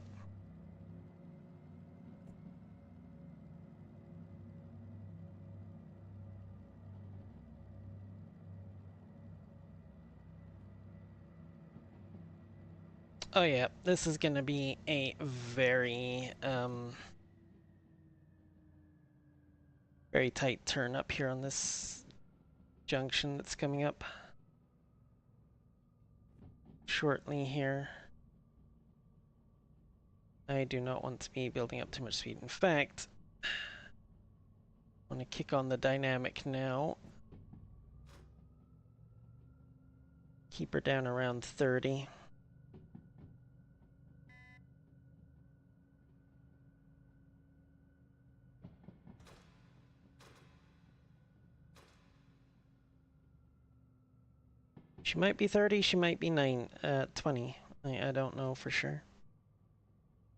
Oh yeah, this is gonna be a very tight turn up here on this junction that's coming up shortly here. I do not want to be building up too much speed. In fact, I want to kick on the dynamic now. Keep her down around 30. She might be 30, she might be 20. I don't know for sure.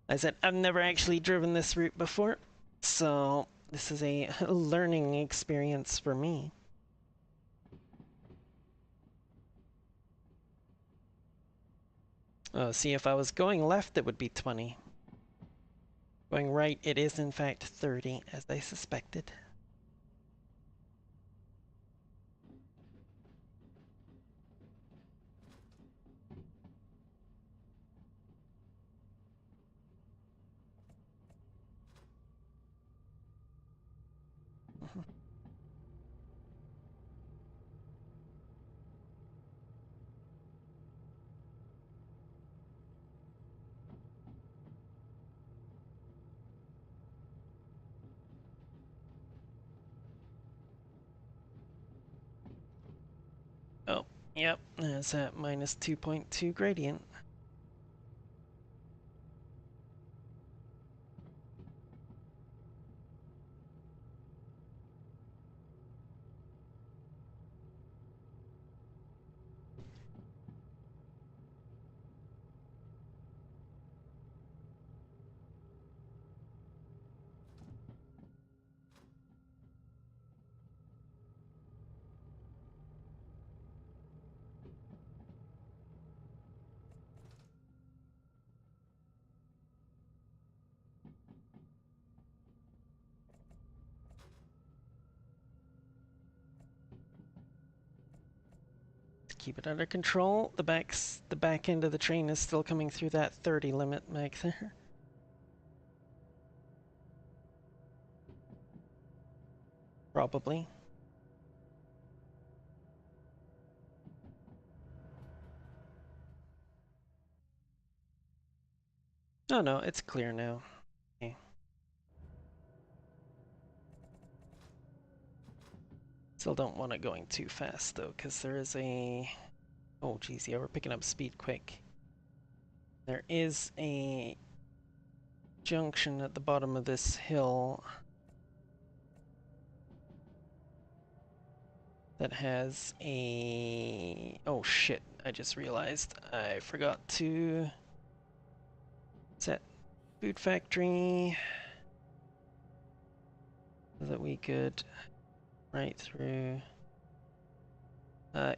I said, I've never actually driven this route before, so this is a learning experience for me. Oh, see, if I was going left, it would be 20. Going right, it is in fact 30, as I suspected. Oh, yep, there's that minus 2.2 gradient. keep it under control. The back end of the train is still coming through that 30 limit back there. Probably. Oh no, it's clear now. Okay. Still don't want it going too fast though, because there is a... Oh geez, yeah, we're picking up speed quick. There is a junction at the bottom of this hill that has a... Oh shit, I just realized I forgot to set food factory so that we could right through.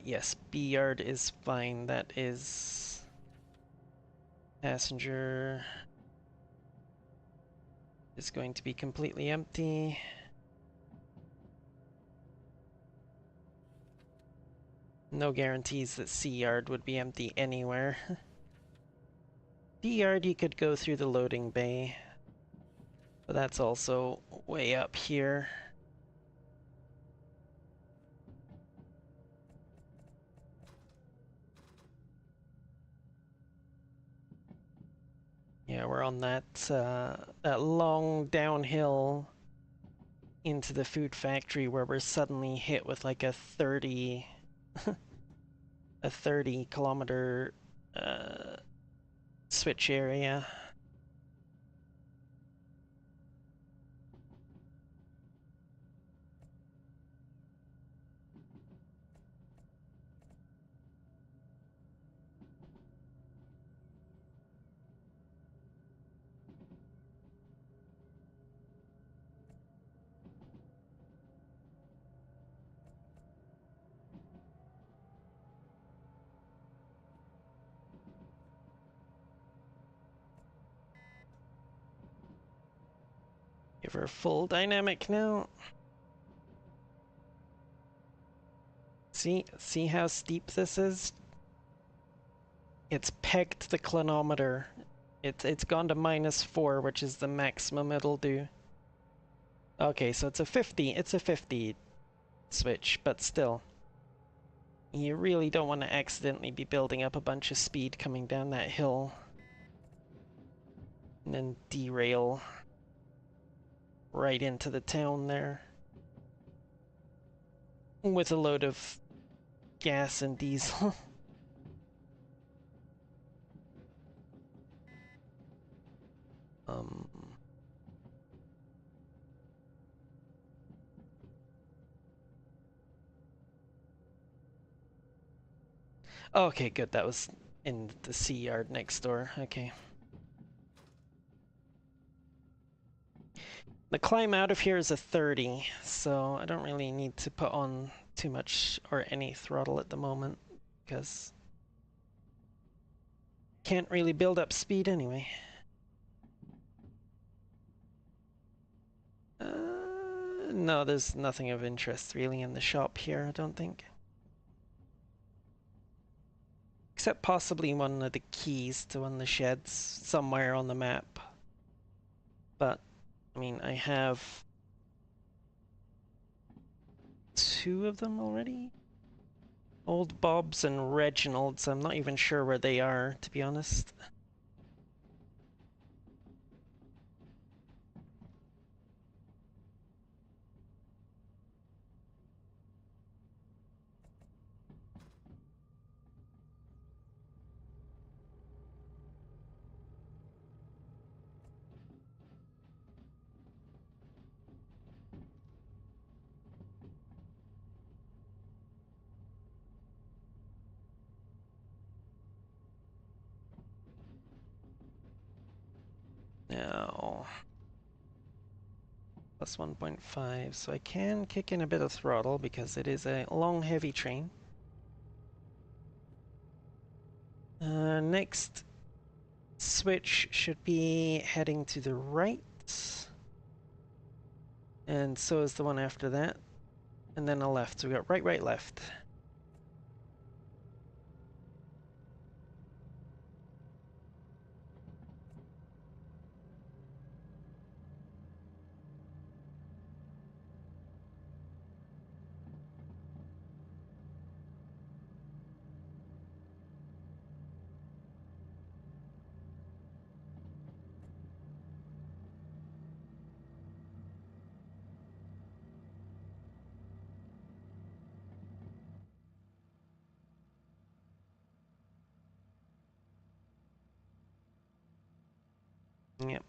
Yes, B yard is fine. That is passenger is going to be completely empty. No guarantees that C yard would be empty anywhere. D yard you could go through the loading bay, but that's also way up here. Yeah, we're on that that long downhill into the food factory where we're suddenly hit with like a 30 a 30-kilometer switch area. Give her full dynamic now. See how steep this is? It's pegged the clinometer. It's gone to -4, which is the maximum it'll do. Okay, so it's a 50 switch, but still. You really don't want to accidentally be building up a bunch of speed coming down that hill. And then derail right into the town there. With a load of gas and diesel. um... Okay, good. That was in the C yard next door. Okay. The climb out of here is a 30, so I don't really need to put on too much or any throttle at the moment, because can't really build up speed anyway. No, there's nothing of interest really in the shop here, I don't think. Except possibly one of the keys to one of the sheds somewhere on the map. But, I mean, I have 2 of them already? Old Bob's and Reginald's, I'm not even sure where they are, to be honest. Now, plus 1.5, so I can kick in a bit of throttle because it is a long, heavy train. Next switch should be heading to the right, and so is the one after that, and then a left. So we got right, right, left. Yep.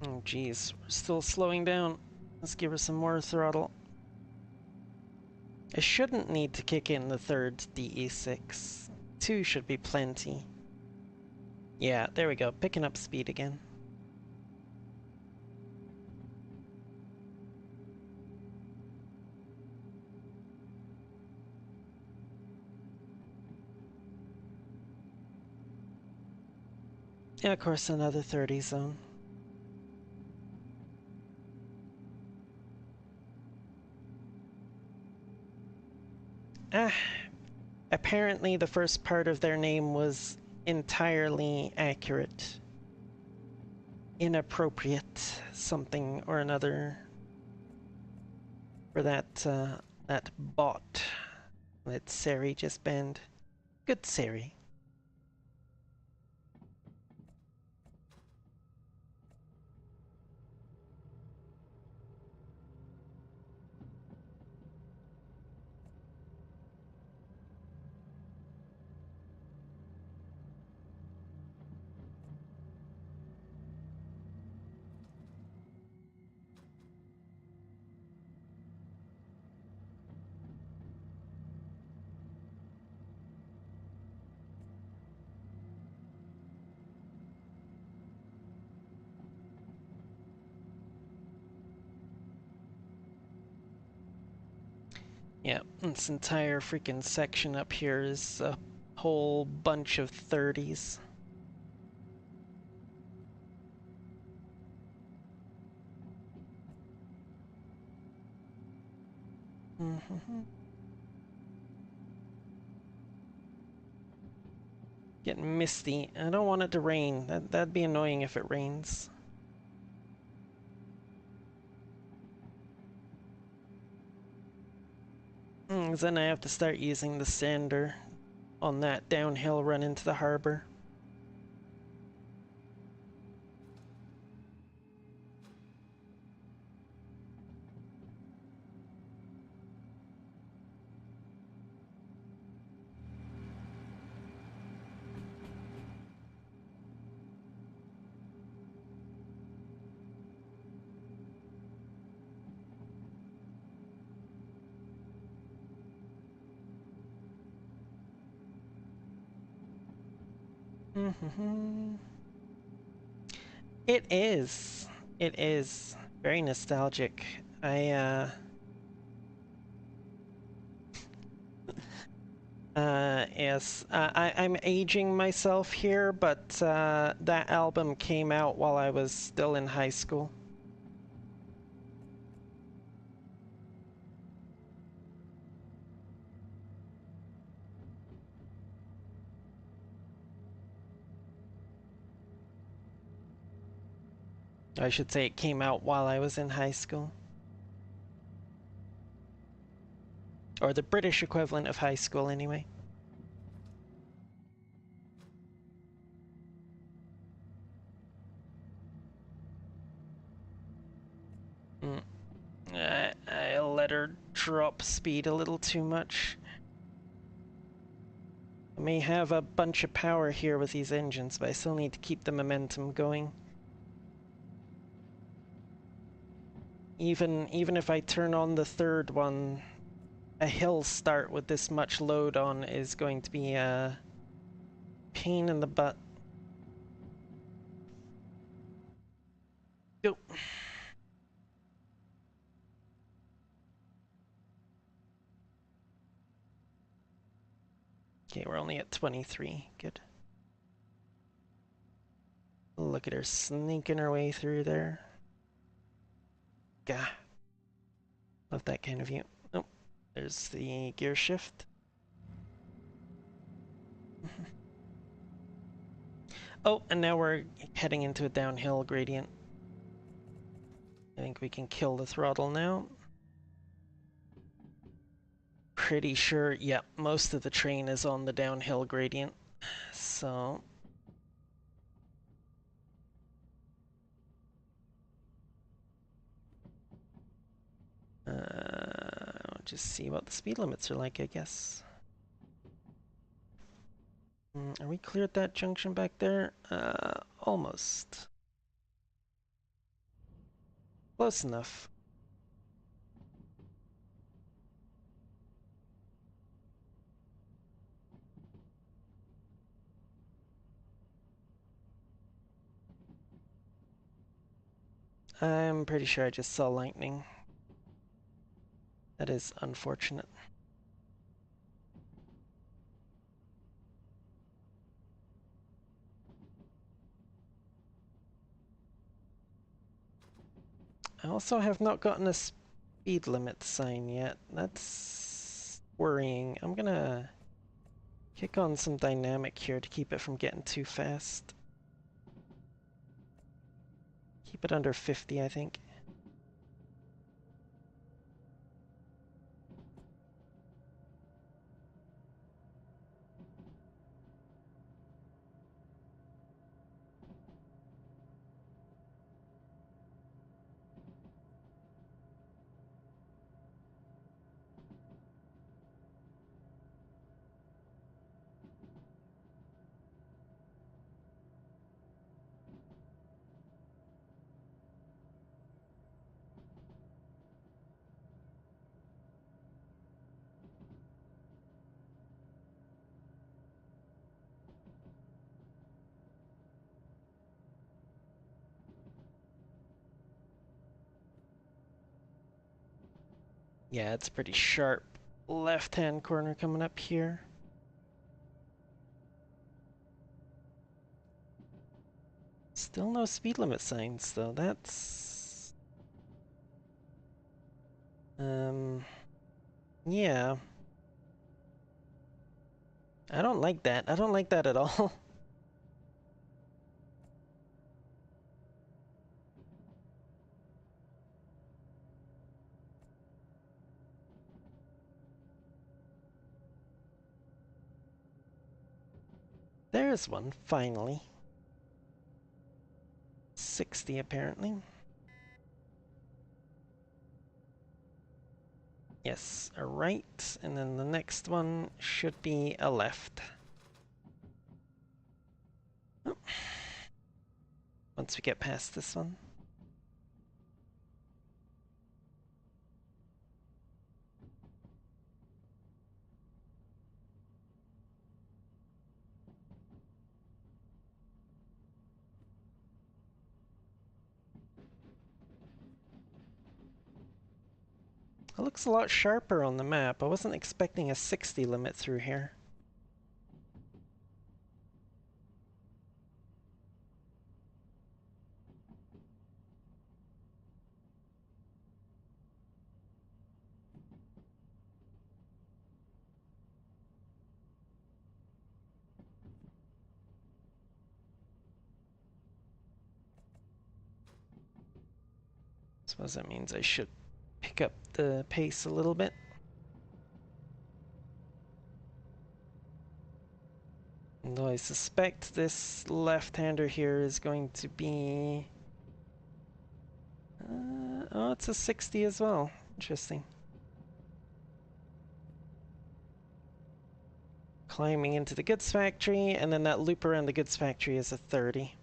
Oh, geez. We're still slowing down. Let's give her some more throttle. I shouldn't need to kick in the third DE6. 2 should be plenty. Yeah, there we go. Picking up speed again. Yeah, of course, another 30 zone. Ah, apparently the first part of their name was entirely accurate. Inappropriate something or another for that bot that Sari just banned. Good Sari. Yeah, this entire freaking section up here is a whole bunch of 30s. Getting misty. I don't want it to rain. That'd be annoying if it rains. Then I have to start using the sander on that downhill run into the harbor. It is. It is. Very nostalgic. Yes. I'm aging myself here, but that album came out while I was still in high school. I should say it came out while I was in high school. Or the British equivalent of high school, anyway. I let her drop speed a little too much. I may have a bunch of power here with these engines, but I still need to keep the momentum going. Even if I turn on the third one, a hill start with this much load on is going to be a pain in the butt. Go. Okay, we're only at 23. Good. Look at her sneaking her way through there. Gah. Love that kind of view. Oh, there's the gear shift. Oh, and now we're heading into a downhill gradient. I think we can kill the throttle now. Pretty sure, yeah, most of the train is on the downhill gradient. So... just see what the speed limits are like, I guess. Are we cleared that junction back there? Almost. Close enough. I'm pretty sure I just saw lightning. That is unfortunate. I also have not gotten a speed limit sign yet. That's worrying. I'm gonna kick on some dynamic here to keep it from getting too fast. Keep it under 50, I think. Yeah, it's pretty sharp left-hand corner coming up here. Still no speed limit signs, though. That's... Yeah. I don't like that. I don't like that at all. There's one, finally. 60, apparently. Yes, a right, and then the next one should be a left. Oh. Once we get past this one. It looks a lot sharper on the map. I wasn't expecting a 60 limit through here. Suppose that means I should pick up the pace a little bit. Though I suspect this left-hander here is going to be... oh, it's a 60 as well. Interesting. Climbing into the goods factory, and then that loop around the goods factory is a 30.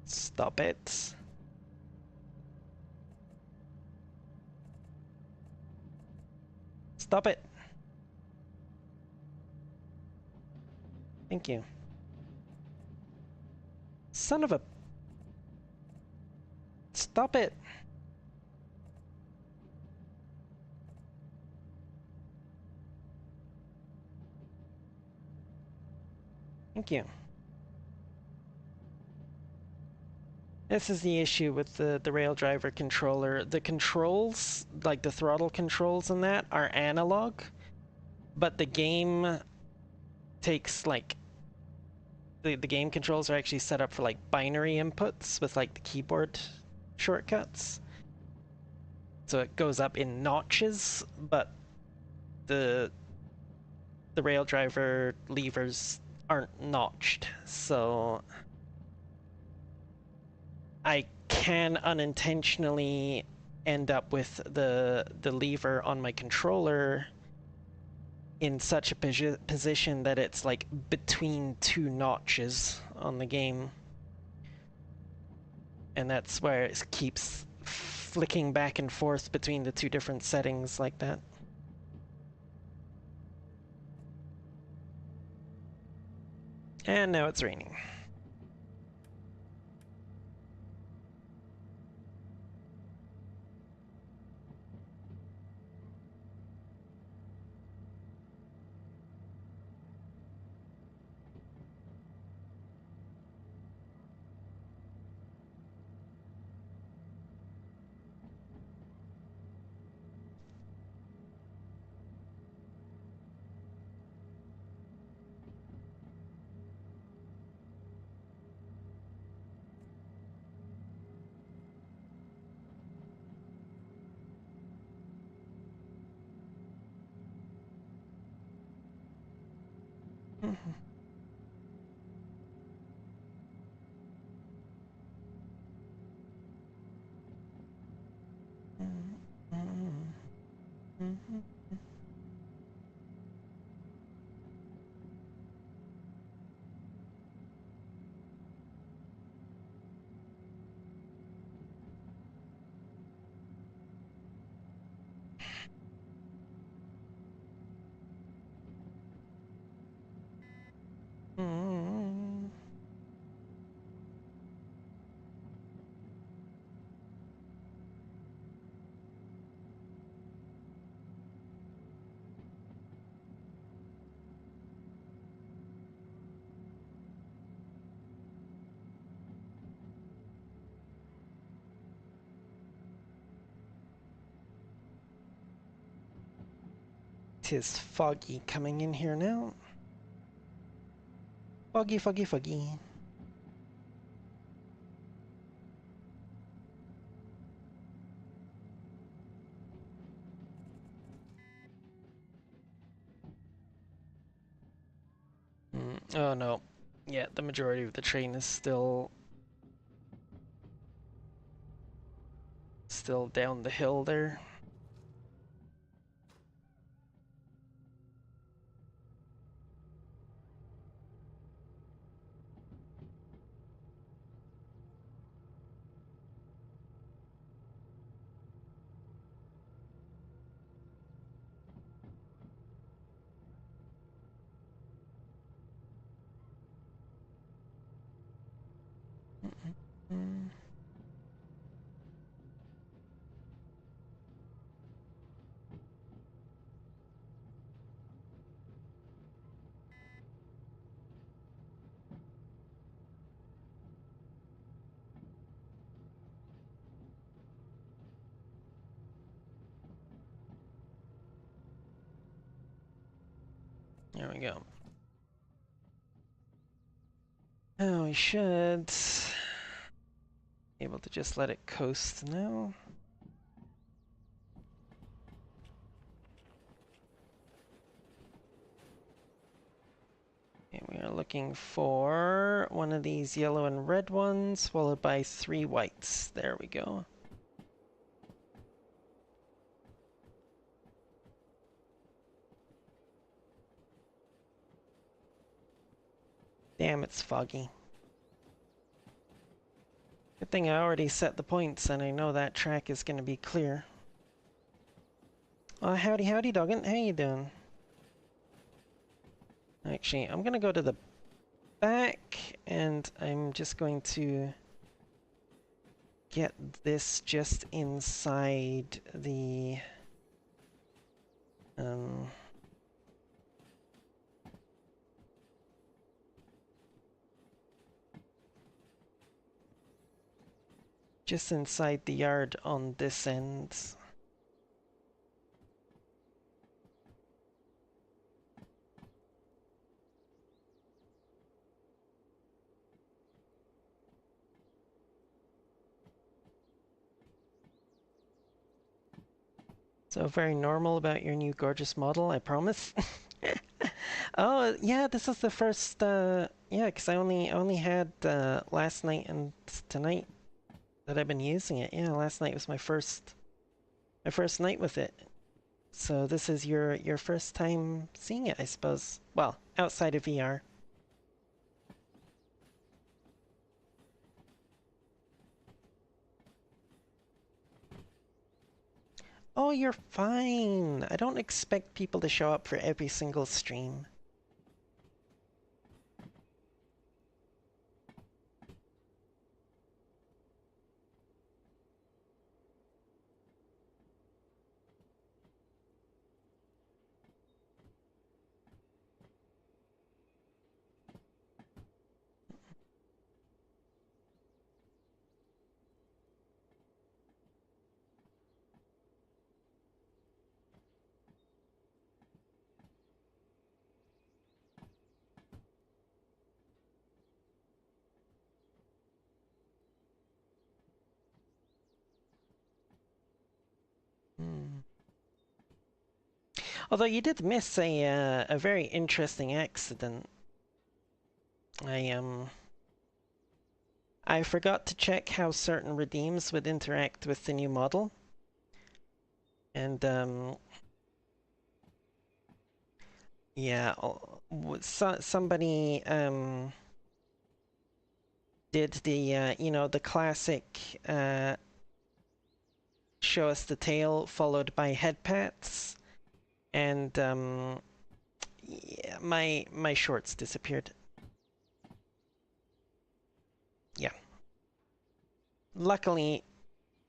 Stop it. Stop it. Thank you. Son of a... Stop it. Thank you. This is the issue with the rail driver controller. The controls, like the throttle controls and that, are analog, but the game takes like... The game controls are actually set up for like binary inputs with like the keyboard shortcuts. So it goes up in notches, but the rail driver levers aren't notched, so I can unintentionally end up with the lever on my controller in such a position that it's like between two notches on the game. And that's where it keeps flicking back and forth between the two different settings like that. And now it's raining. Tis foggy coming in here now. Foggy, foggy, foggy. Oh no. Yeah, the majority of the train is still down the hill there. There we go. Now we should be able to just let it coast now. Okay, we are looking for one of these yellow and red ones, followed by 3 whites. There we go. Damn, it's foggy. Good thing I already set the points and I know that track is going to be clear. Oh, howdy, howdy, Doggin. How you doing? Actually, I'm going to go to the back and I'm just going to get this just inside the just inside the yard on this end. So very normal about your new gorgeous model, I promise. Oh, yeah, this is the first, yeah, because I only had last night and tonight that I've been using it. Yeah, last night was my first night with it. So this is your first time seeing it, I suppose. Well, outside of VR. Oh, you're fine. I don't expect people to show up for every single stream. Hmm. Although you did miss a very interesting accident. I I forgot to check how certain redeems would interact with the new model, and yeah, somebody did the the classic show us the tail followed by head pats, and yeah, my shorts disappeared. Yeah, luckily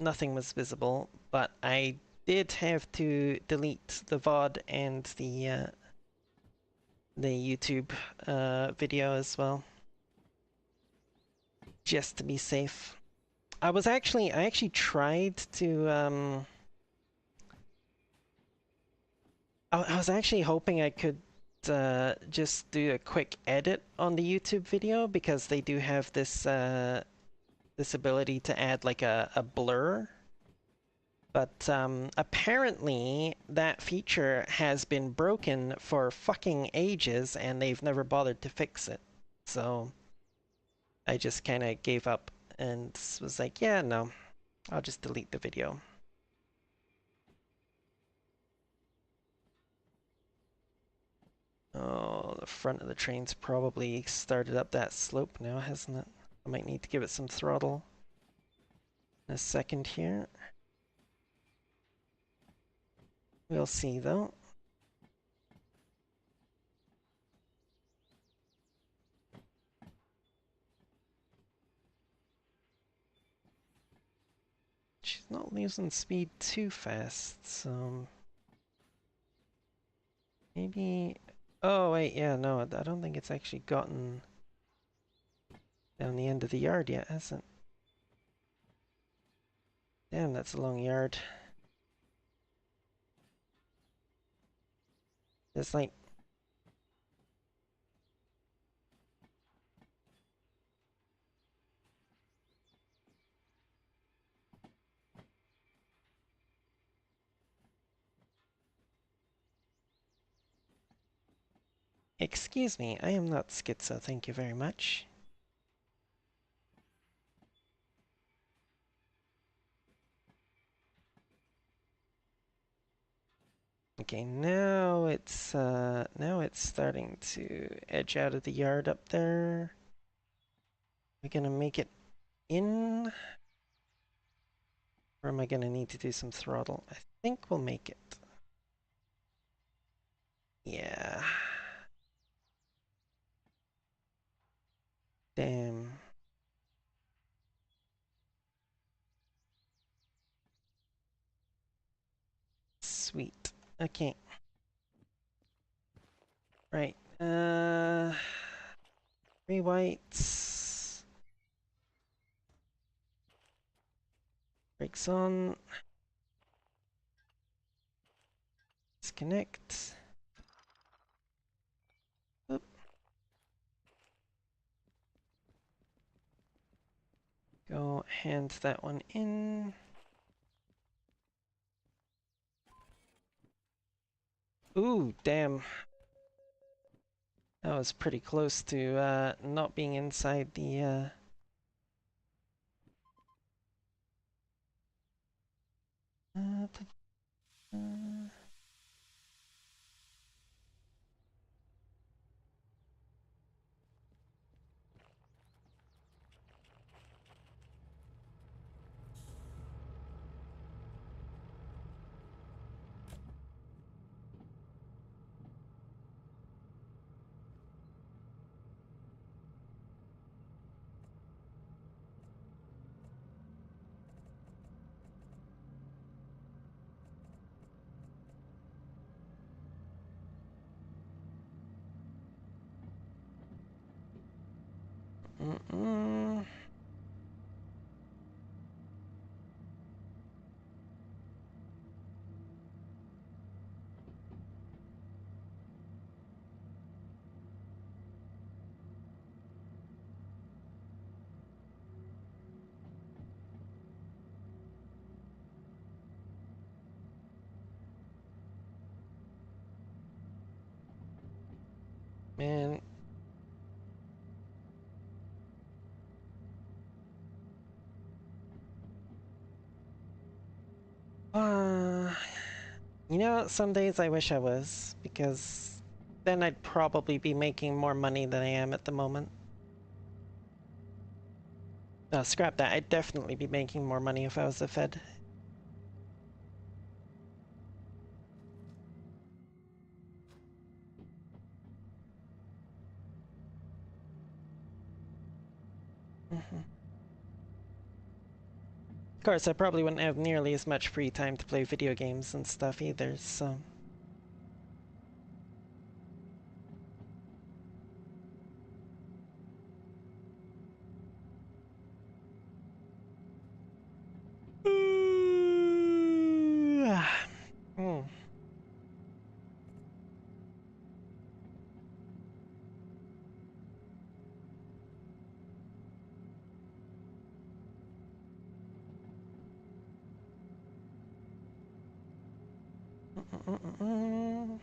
nothing was visible, but I did have to delete the VOD and the YouTube video as well, just to be safe. I actually tried to I was actually hoping I could just do a quick edit on the YouTube video because they do have this ability to add like a blur. But apparently that feature has been broken for fucking ages and they've never bothered to fix it. So I just kind of gave up and was like, yeah, no, I'll just delete the video. Oh, the front of the train's probably started up that slope now, hasn't it? I might need to give it some throttle in a second here. We'll see though. She's not losing speed too fast, so maybe. Oh wait, yeah, no, I don't think it's actually gotten down the end of the yard yet, has it? Damn, that's a long yard. It's like, excuse me, I am not schizo, thank you very much. Okay, now it's starting to edge out of the yard up there. We're gonna make it in, or am I gonna need to do some throttle? I think we'll make it. Yeah. Damn. Sweet. Okay. Right. 3 whites. Brakes on. Disconnect. Oop. Go hand that one in. Ooh, damn. That was pretty close to not being inside the uh, mm-mm. Man. Uh, you know, some days I wish I was, because then I'd probably be making more money than I am at the moment. No, scrap that. I'd definitely be making more money if I was the Fed. Of course, I probably wouldn't have nearly as much free time to play video games and stuff either, so... Mm. Mm.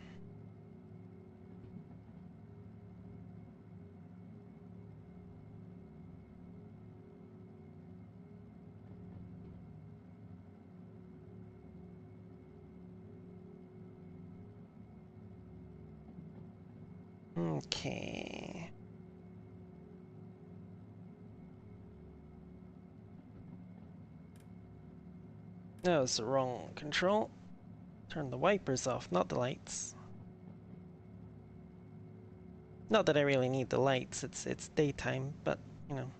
Okay. That was the wrong control. Turn the wipers off, not the lights. Not that I really need the lights, it's daytime, but, you know.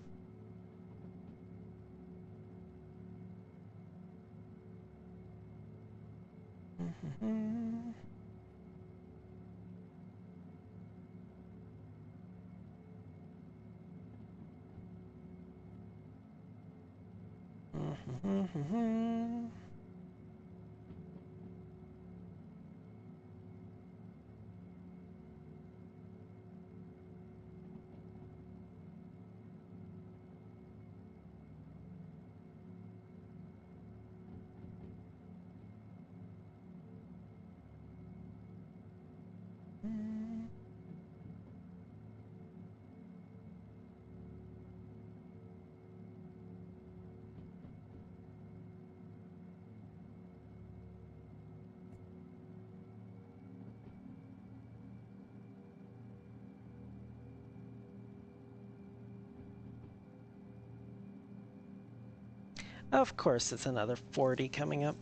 Of course, it's another 40 coming up.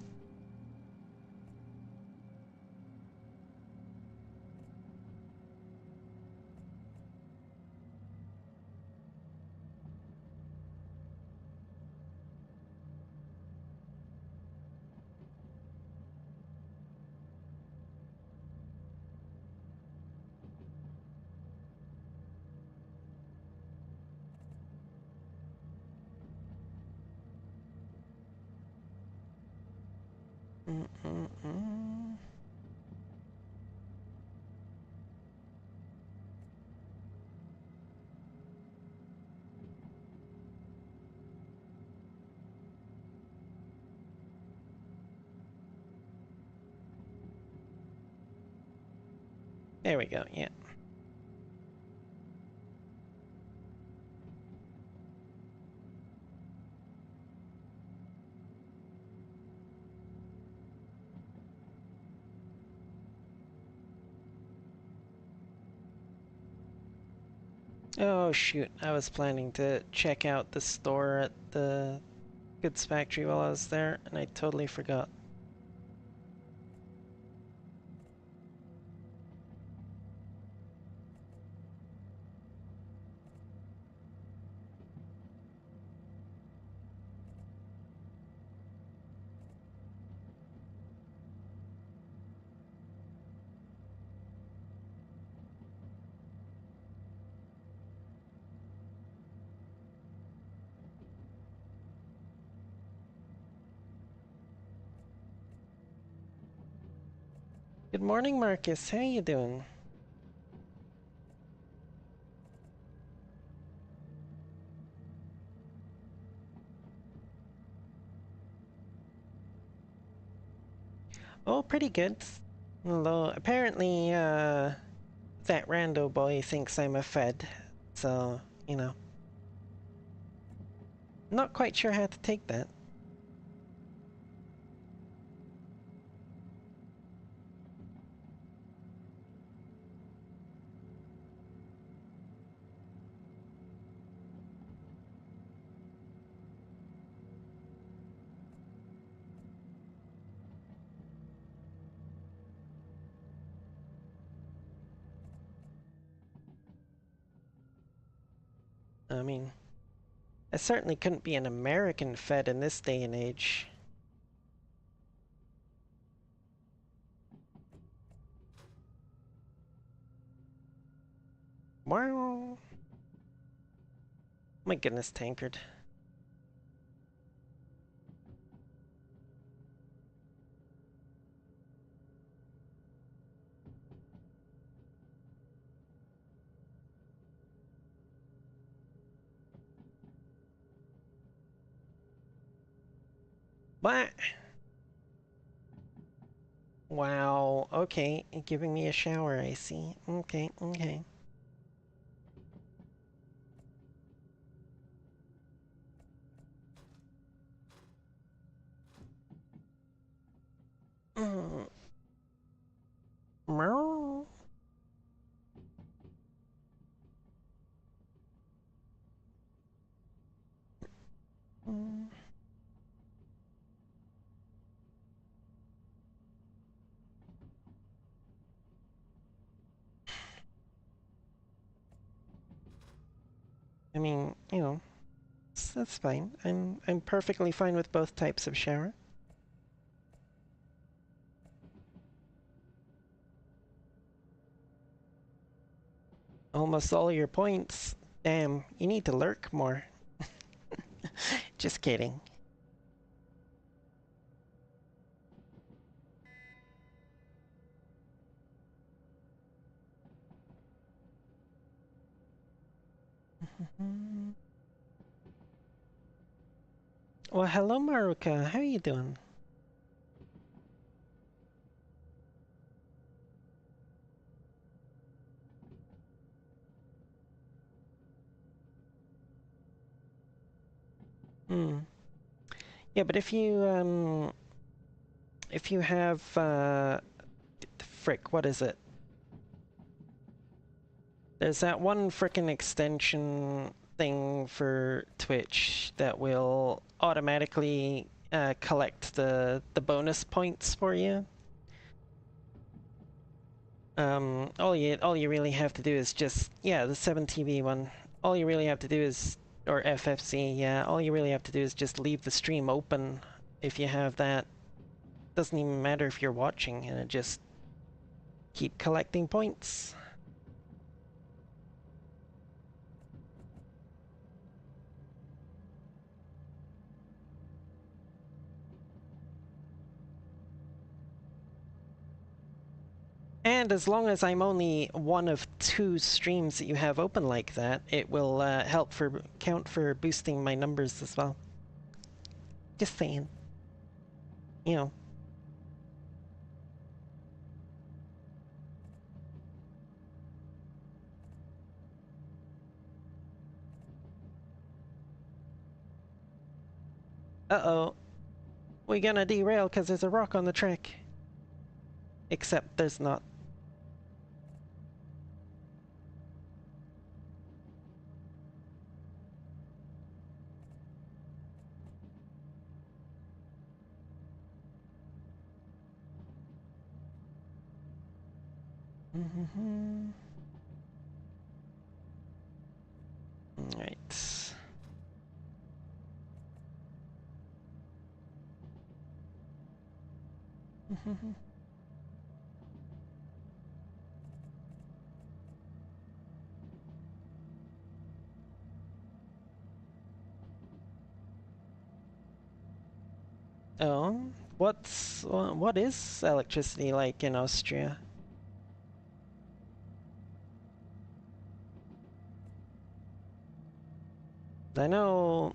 There we go, yeah. Oh shoot, I was planning to check out the store at the goods factory while I was there, and I totally forgot. Good morning, Marcus. How you doing? Oh, pretty good. Although, apparently, that rando boy thinks I'm a Fed, so, you know. Not quite sure how to take that. I mean, I certainly couldn't be an American Fed in this day and age. Wow. My goodness, Tankard. What? Wow, okay, giving me a shower, I see. Okay, okay. Mm. Meow. Mm. I mean, you know, that's fine. I'm perfectly fine with both types of shower. Almost all your points. Damn, you need to lurk more. Just kidding. Well, hello, Maruka. How are you doing? Hmm. Yeah, but if you have frick, what is it? There's that one frickin' extension thing for Twitch that will automatically collect the bonus points for you. All you really have to do is just, yeah, the 7TV one. All you really have to do is, or FFC, yeah, all you really have to do is just leave the stream open if you have that. Doesn't even matter if you're watching, and it just keep collecting points. And as long as I'm only one of 2 streams that you have open like that, it will help count for boosting my numbers as well. Just saying. You know. Uh-oh. We're gonna derail because there's a rock on the track. Except there's not. Alright. Oh, what is electricity like in Austria? I know,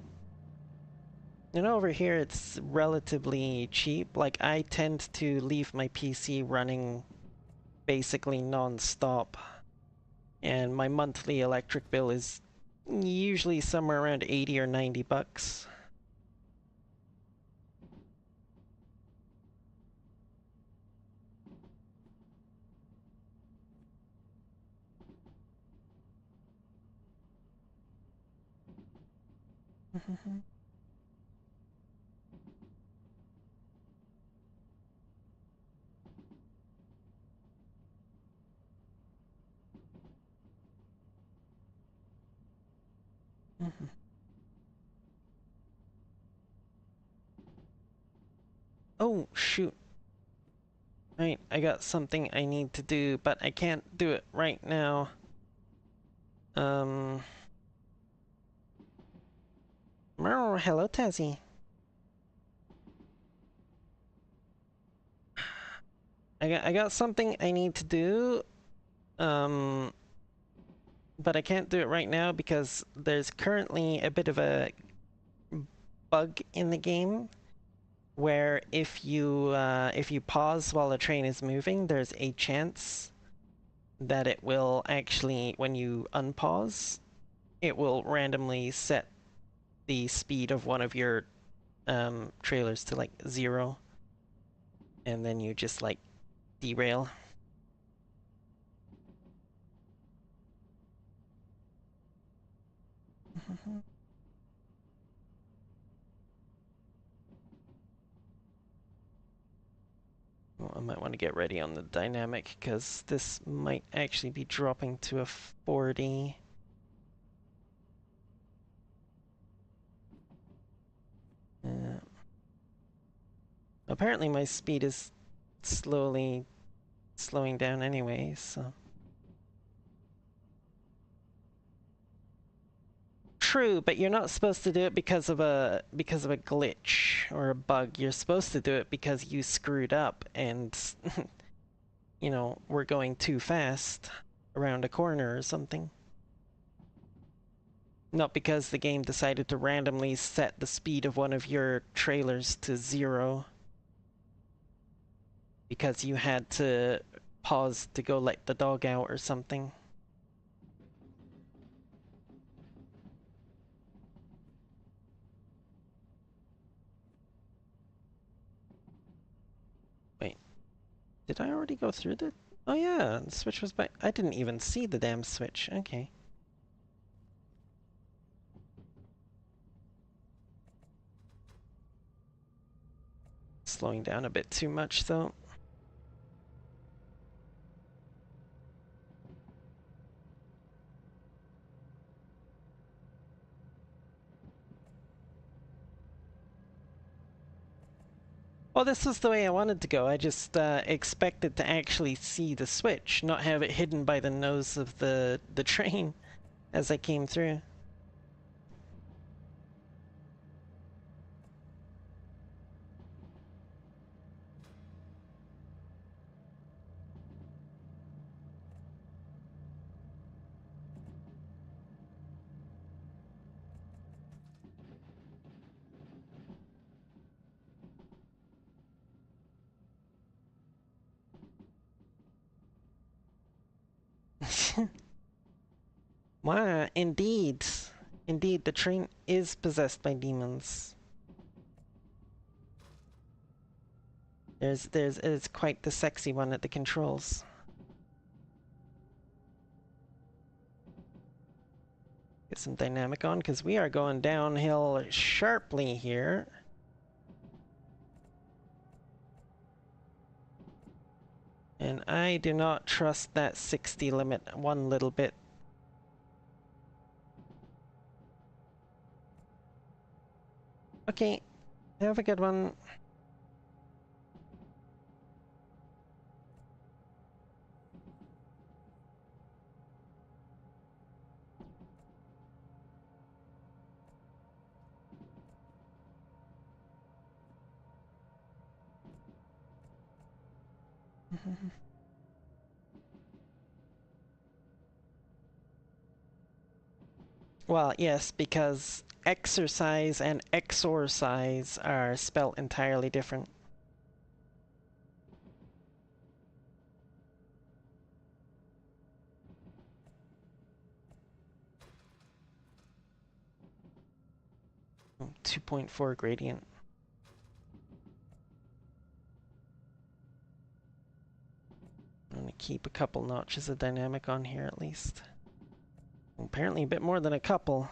over here it's relatively cheap. Like I tend to leave my PC running basically non-stop, and my monthly electric bill is usually somewhere around 80 or 90 bucks. Oh, shoot. Right, I got something I need to do, but I can't do it right now. Oh, hello, Tazzy. I got something I need to do, but I can't do it right now because there's currently a bit of a bug in the game where if you pause while a train is moving, there's a chance that it will actually, when you unpause, it will randomly set the speed of one of your trailers to like 0, and then you just like derail. Well, I might want to get ready on the dynamic because this might actually be dropping to a 40. Apparently my speed is slowly slowing down anyway, so. True, but you're not supposed to do it because of a glitch or a bug. You're supposed to do it because you screwed up and you know, we're going too fast around a corner or something. Not because the game decided to randomly set the speed of one of your trailers to 0 because you had to pause to go let the dog out or something. Wait, did I already go through the... Oh yeah, the switch was back. I didn't even see the damn switch. Okay. Slowing down a bit too much though. Well, this was the way I wanted to go. I just expected to actually see the switch, not have it hidden by the nose of the train as I came through. Wow, indeed. Indeed, the train is possessed by demons. It's quite the sexy one at the controls. Get some dynamic on, because we are going downhill sharply here. And I do not trust that 60 limit one little bit. Okay, have a good one. Well, yes, because exercise and exorcise are spelt entirely different. Oh, 2.4 gradient. I'm gonna keep a couple notches of dynamic on here at least. Apparently a bit more than a couple.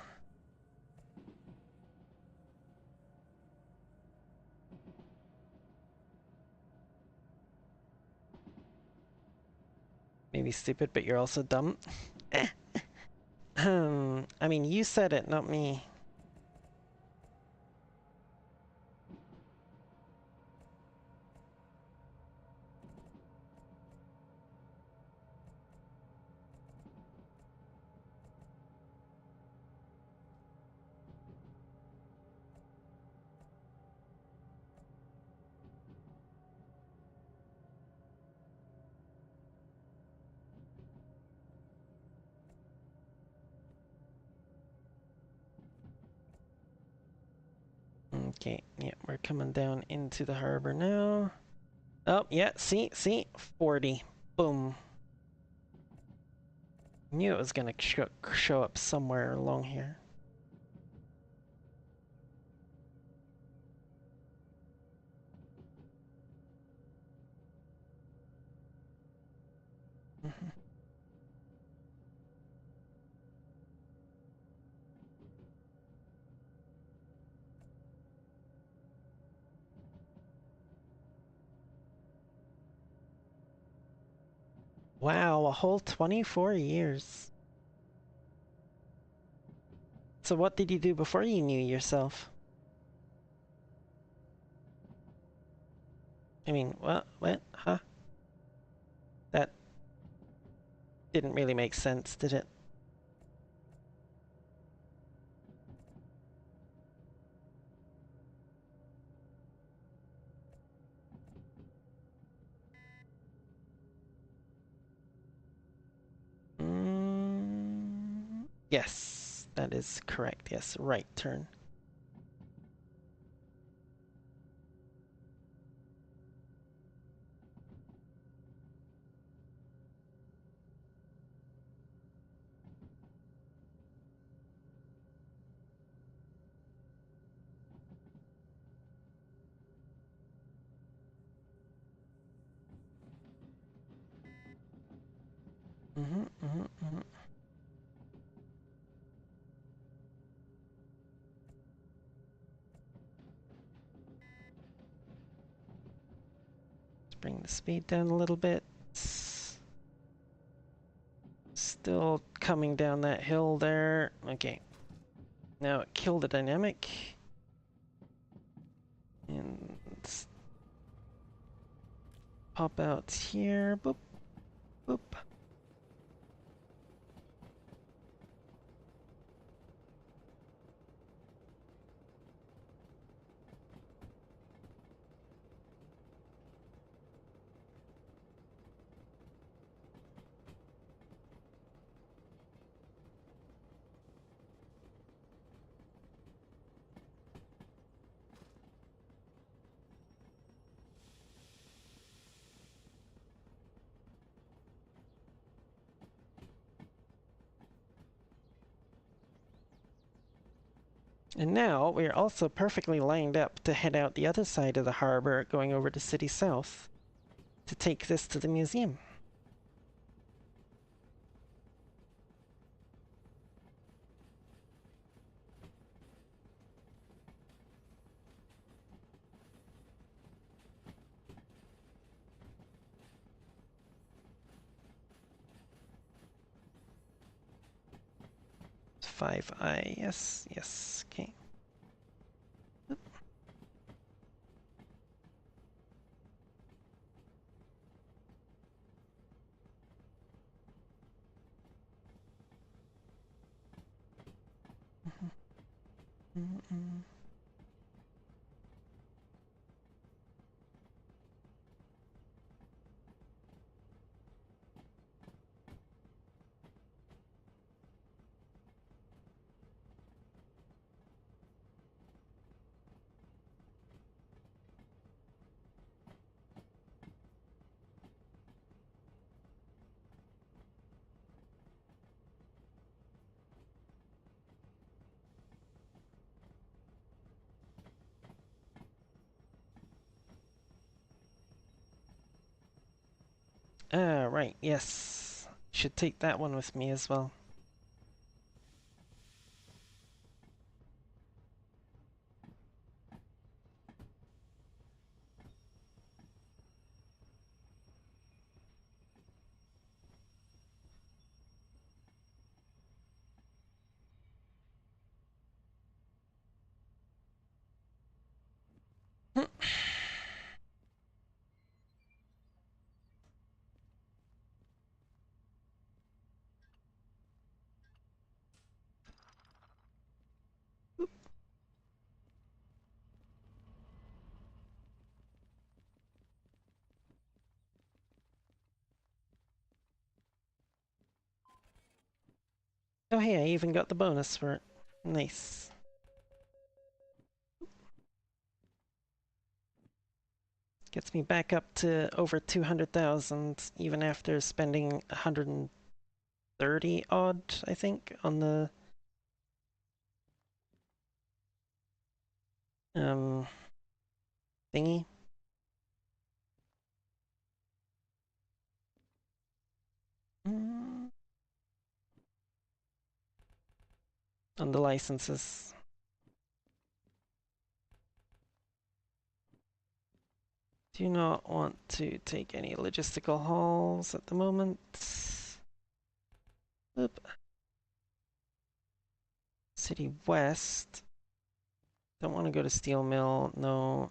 Maybe stupid, but you're also dumb. I mean, you said it, not me. Okay, yeah, we're coming down into the harbor now. Oh, yeah, see, 40. Boom. Knew it was gonna show up somewhere along here. Wow, a whole 24 years. So what did you do before you knew yourself? I mean, what? Huh? That didn't really make sense, did it? Yes, that is correct. Yes, right turn. Let's bring the speed down a little bit. Still coming down that hill there. Okay. Now kill the dynamic. And pop out here. Boop. Boop. And now we're also perfectly lined up to head out the other side of the harbor, going over to City South to take this to the museum. It's 5i, yes, yes, okay. Ah, right, yes. Should take that one with me as well. Oh hey, I even got the bonus for it. Nice. Gets me back up to over 200,000 even after spending 130 odd, I think, on the thingy. On the licenses. Do not want to take any logistical hauls at the moment. Oop. City West. Don't want to go to Steel Mill, no.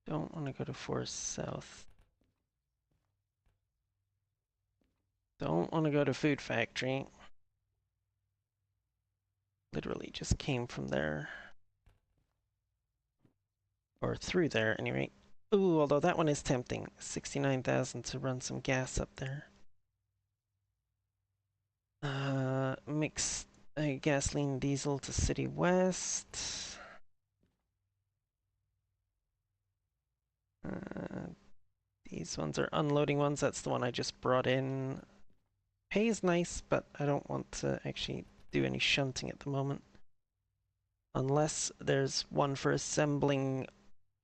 Don't want to go to Forest South. Don't want to go to Food Factory. Literally just came from there. Or through there, anyway. Ooh, although that one is tempting. 69,000 to run some gas up there. Mix gasoline diesel to City West. These ones are unloading ones. That's the one I just brought in. Pay is nice, but I don't want to actually do any shunting at the moment. Unless there's one for assembling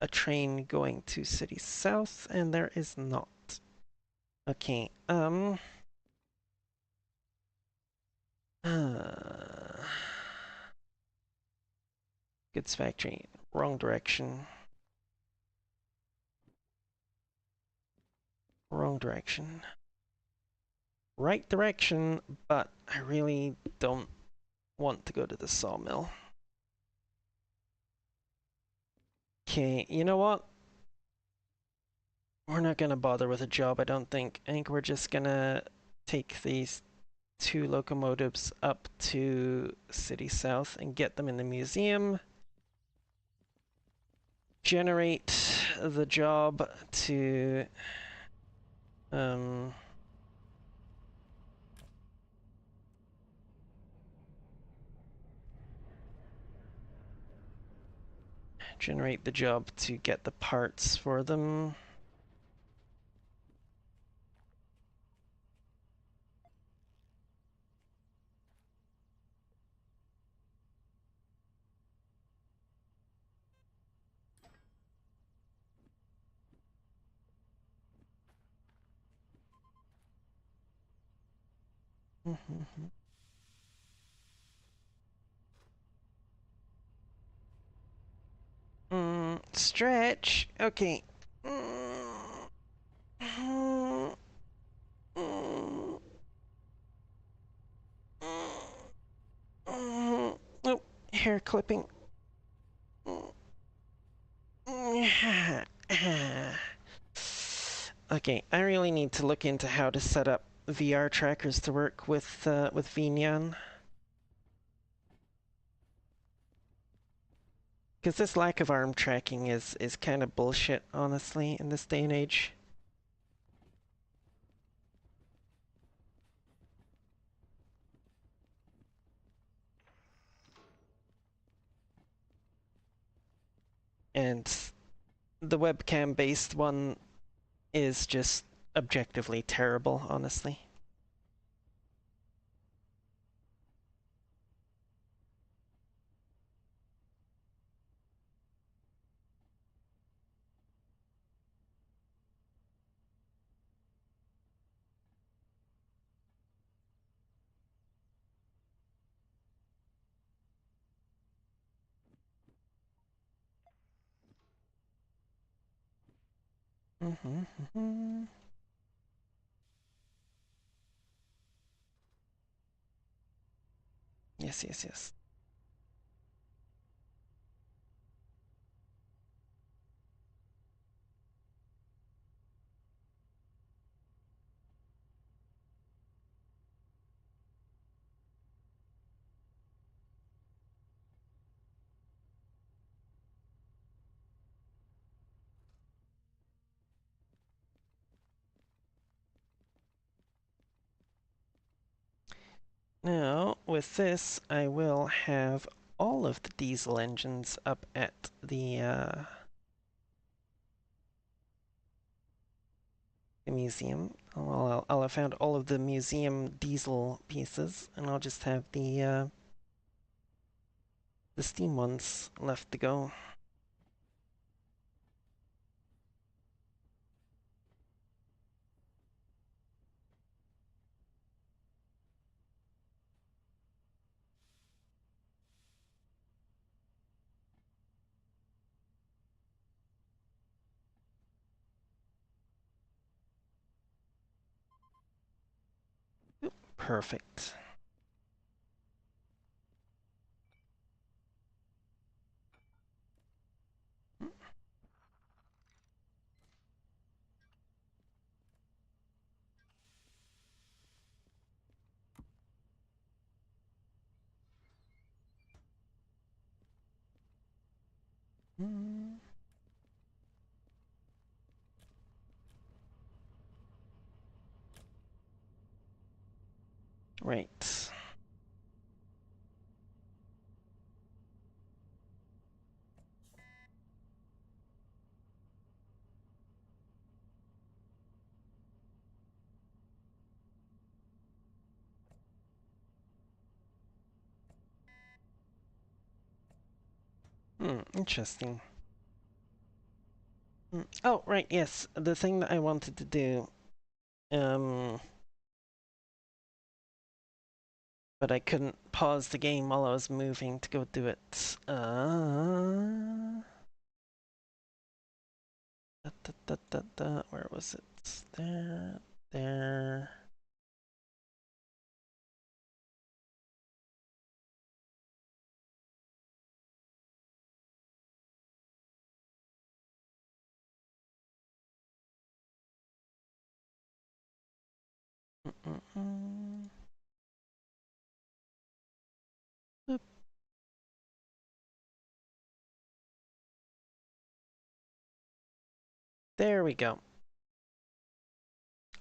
a train going to City South, and there is not. Okay, goods factory, wrong direction. Wrong direction. Right direction, but I really don't want to go to the sawmill. Okay, you know what? We're not gonna bother with a job, I don't think. I think we're just gonna take these two locomotives up to City South and get them in the museum. Generate the job to generate the job to get the parts for them. Stretch. Okay. Oh, hair clipping. Okay, I really need to look into how to set up VR trackers to work with VNyan. Because this lack of arm tracking is kind of bullshit, honestly, in this day and age. And the webcam-based one is just objectively terrible, honestly. Yes, yes, yes. Now, with this, I will have all of the diesel engines up at the museum. I'll have found all of the museum diesel pieces, and I'll just have the steam ones left to go. Perfect. Right. Interesting. Oh, right, yes. The thing that I wanted to do, but I couldn't pause the game while I was moving to go do it. Where was it? There, there. Boop. There we go.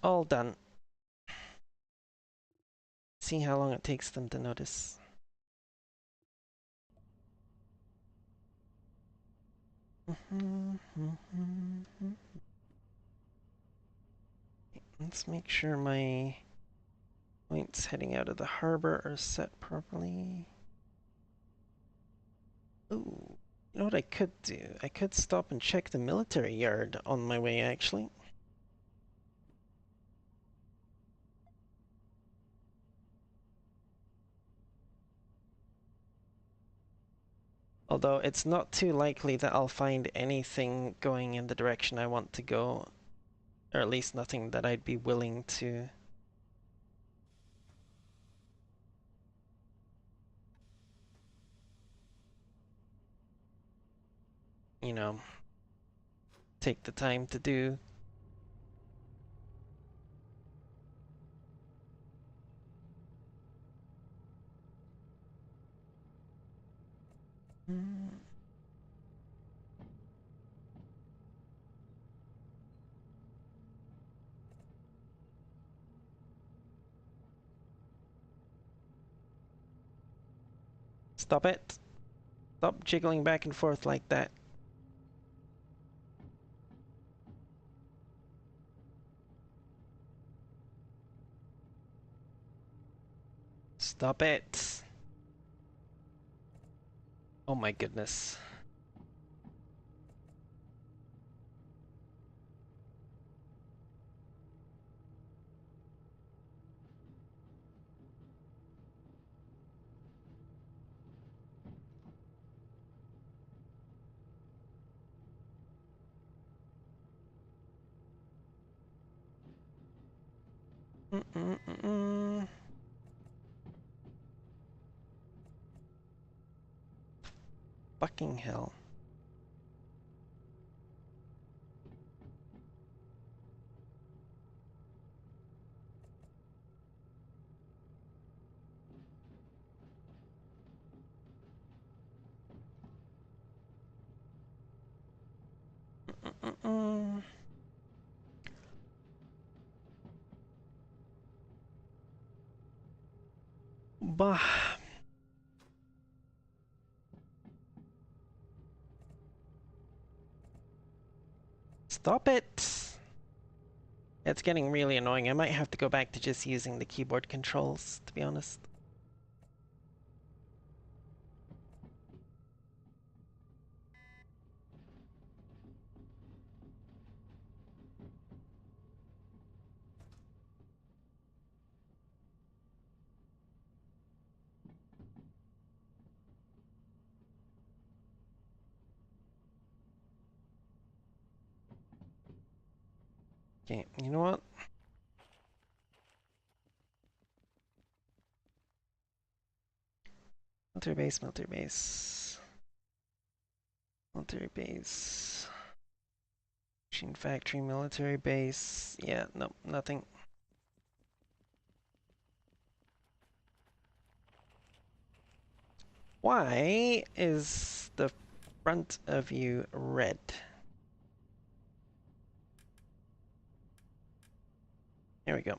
All done. See how long it takes them to notice. Let's make sure my points heading out of the harbor are set properly. Ooh, you know what I could do? I could stop and check the military yard on my way, actually. Although it's not too likely that I'll find anything going in the direction I want to go, or at least nothing that I'd be willing to, you know, take the time to do. Stop it. Stop jiggling back and forth like that. Stop it. Oh my goodness. Fucking hell. Bah. Stop it. It's getting really annoying. I might have to go back to just using the keyboard controls, to be honest. Okay, you know what? Military base, military base. Military base. Machine factory, military base. Yeah, no, nothing. Why is the front of you red? There we go.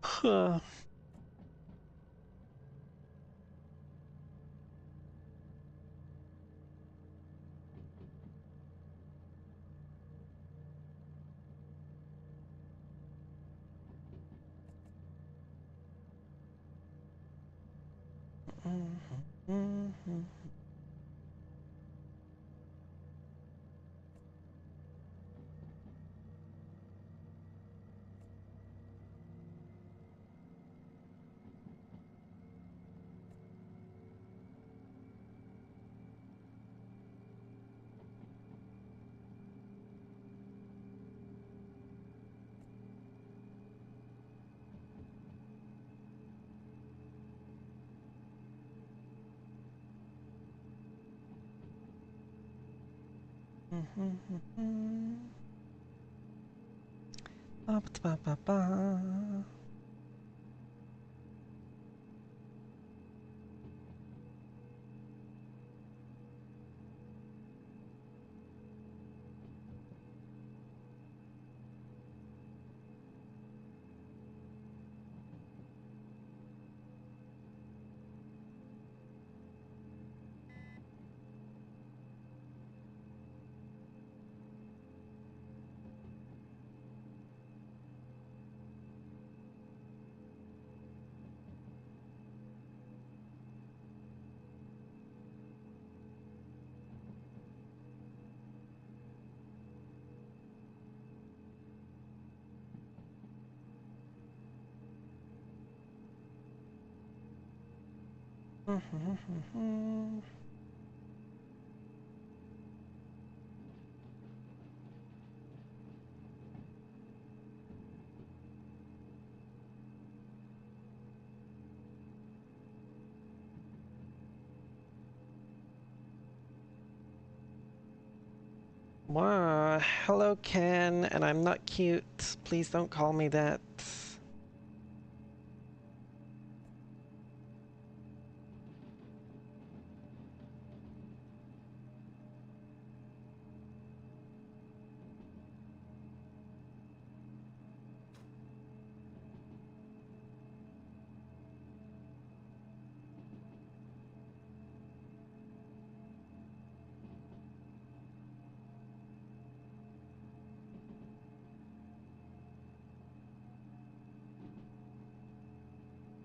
Huh. Ba-ba-ba-ba. Wow, hello Ken, and I'm not cute. Please don't call me that.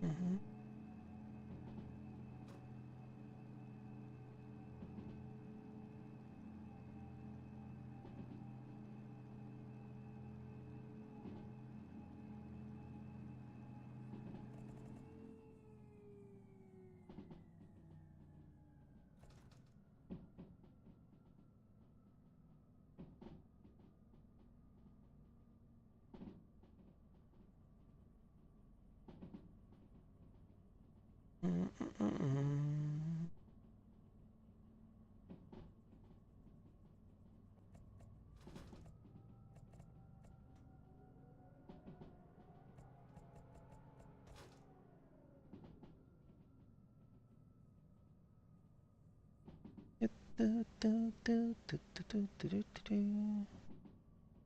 Mhm. Mm-mm-mm.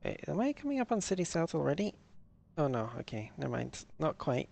Wait, am I coming up on City South already? Oh no, okay, never mind. Not quite.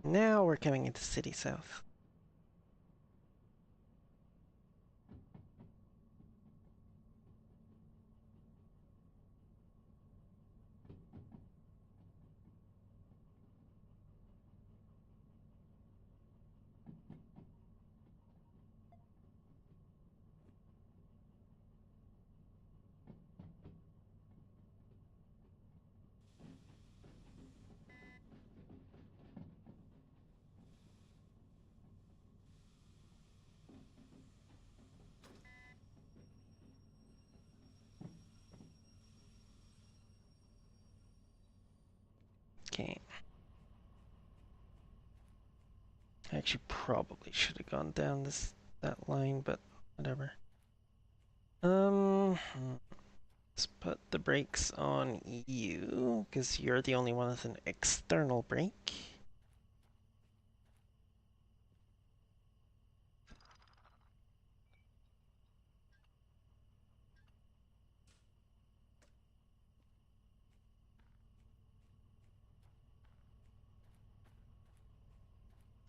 Now we're coming into City South. Okay. I actually probably should have gone down that line, but whatever. Let's put the brakes on you, because you're the only one with an external brake.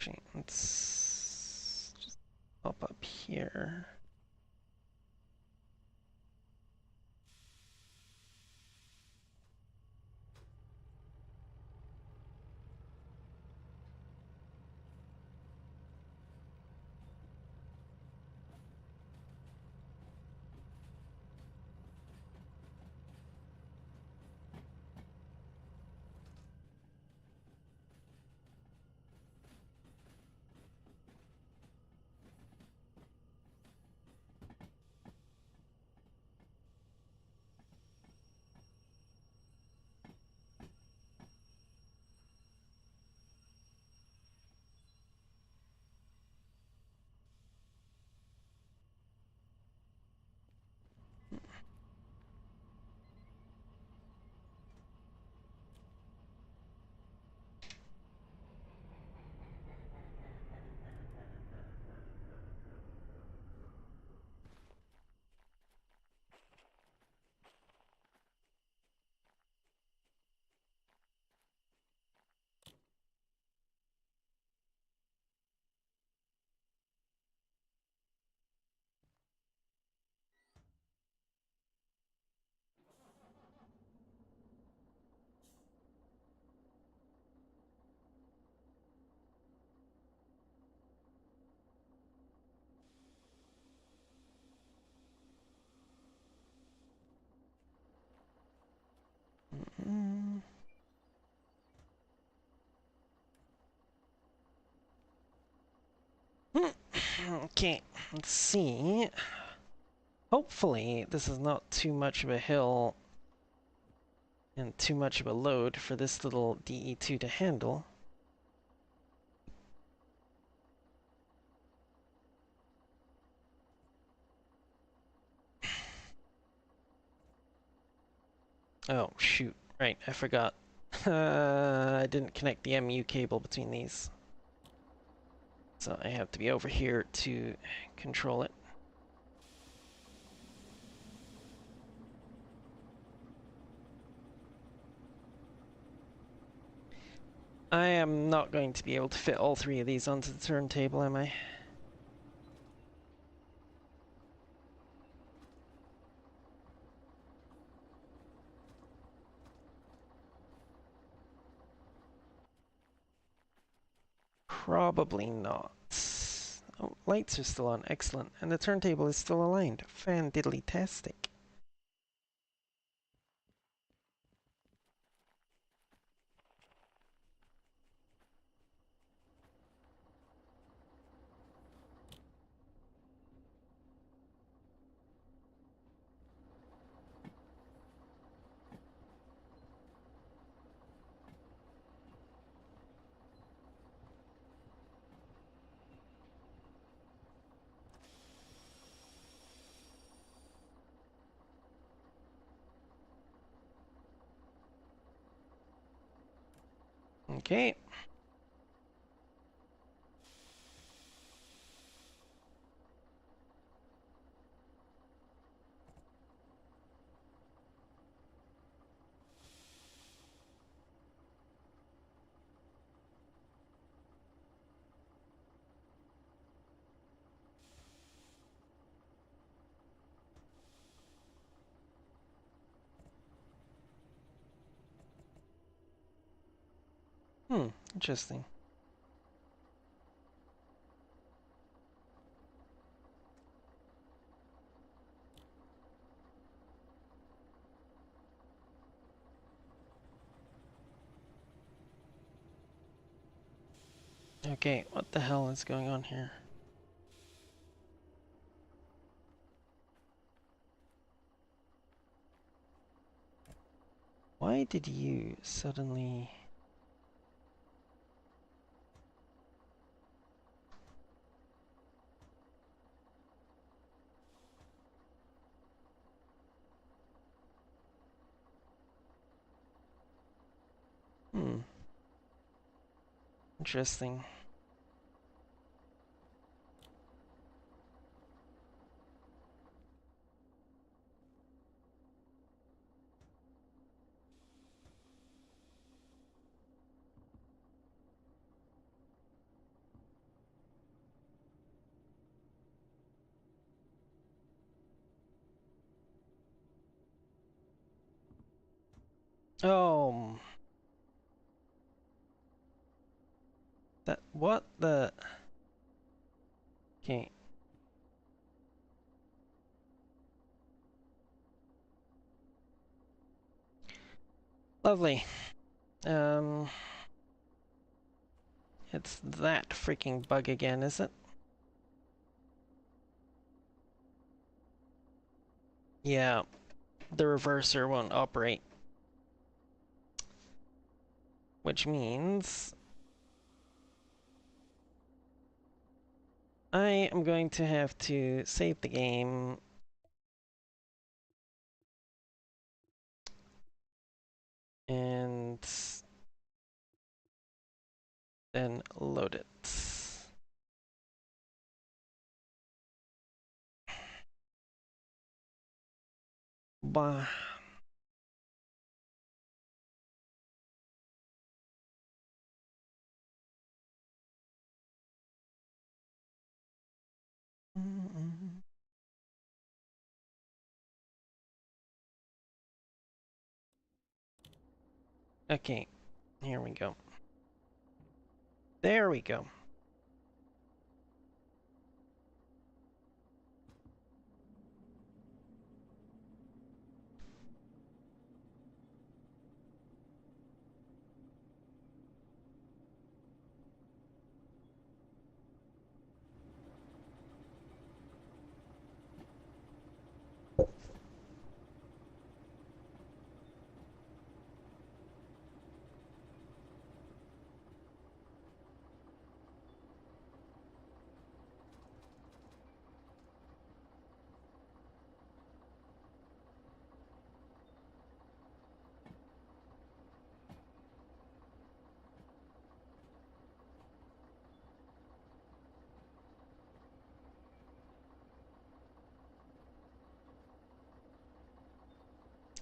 Actually, let's just pop up here. Mm. Okay, let's see. Hopefully, this is not too much of a hill and too much of a load for this little DE2 to handle. Oh, shoot. Right, I forgot. I didn't connect the MU cable between these. So I have to be over here to control it. I am not going to be able to fit all three of these onto the turntable, am I? Probably not. Oh, lights are still on. Excellent. And the turntable is still aligned. Fan-diddly-tastic. Okay. Interesting. Okay, what the hell is going on here? Why did you suddenly... Hmm, interesting. Oh, that... what the... Okay. Lovely. Um... It's that freaking bug again, is it? Yeah, the reverser won't operate. Which means... I am going to have to save the game and then load it. Bah. Okay, here we go. There we go.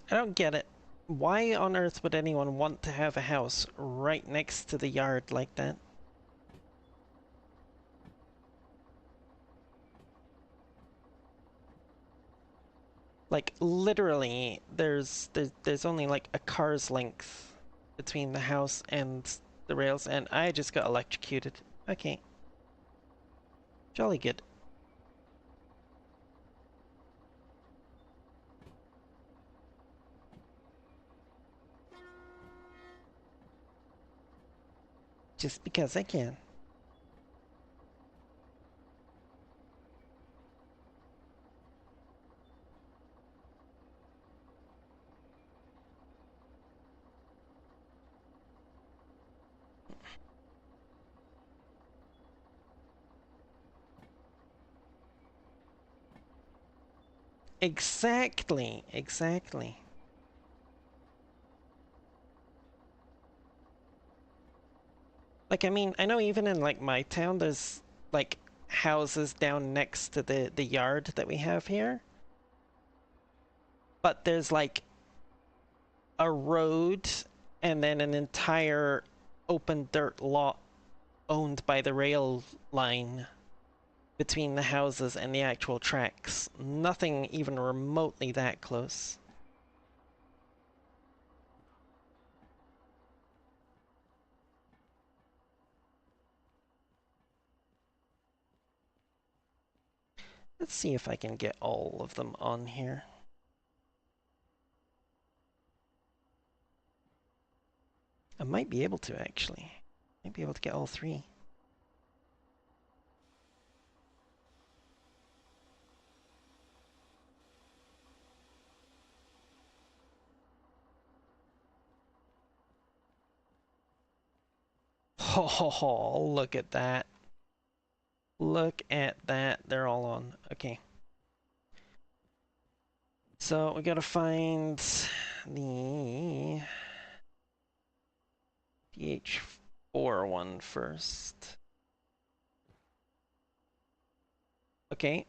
I don't get it. Why on earth would anyone want to have a house right next to the yard like that? Like, literally, there's only like a car's length between the house and the rails, and I just got electrocuted. Okay. Jolly good. Just because I can. Exactly, exactly. Like, I mean, I know even in like my town, there's like houses down next to the yard that we have here, but there's like a road and then an entire open dirt lot owned by the rail line between the houses and the actual tracks. Nothing even remotely that close. Let's see if I can get all of them on here. I might be able to, actually. Might be able to get all three. Oh, look at that. Look at that. They're all on. Okay. So we gotta find the DH4 one first. Okay.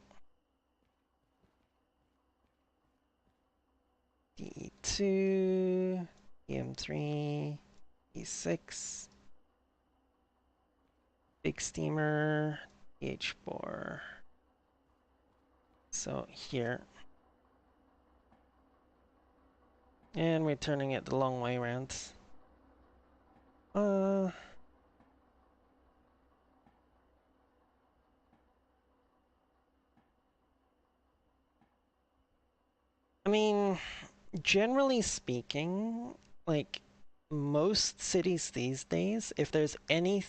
D2, DM3, D6, big steamer, DH4. So here. And we're turning it the long way around. I mean, generally speaking, like most cities these days, if there's any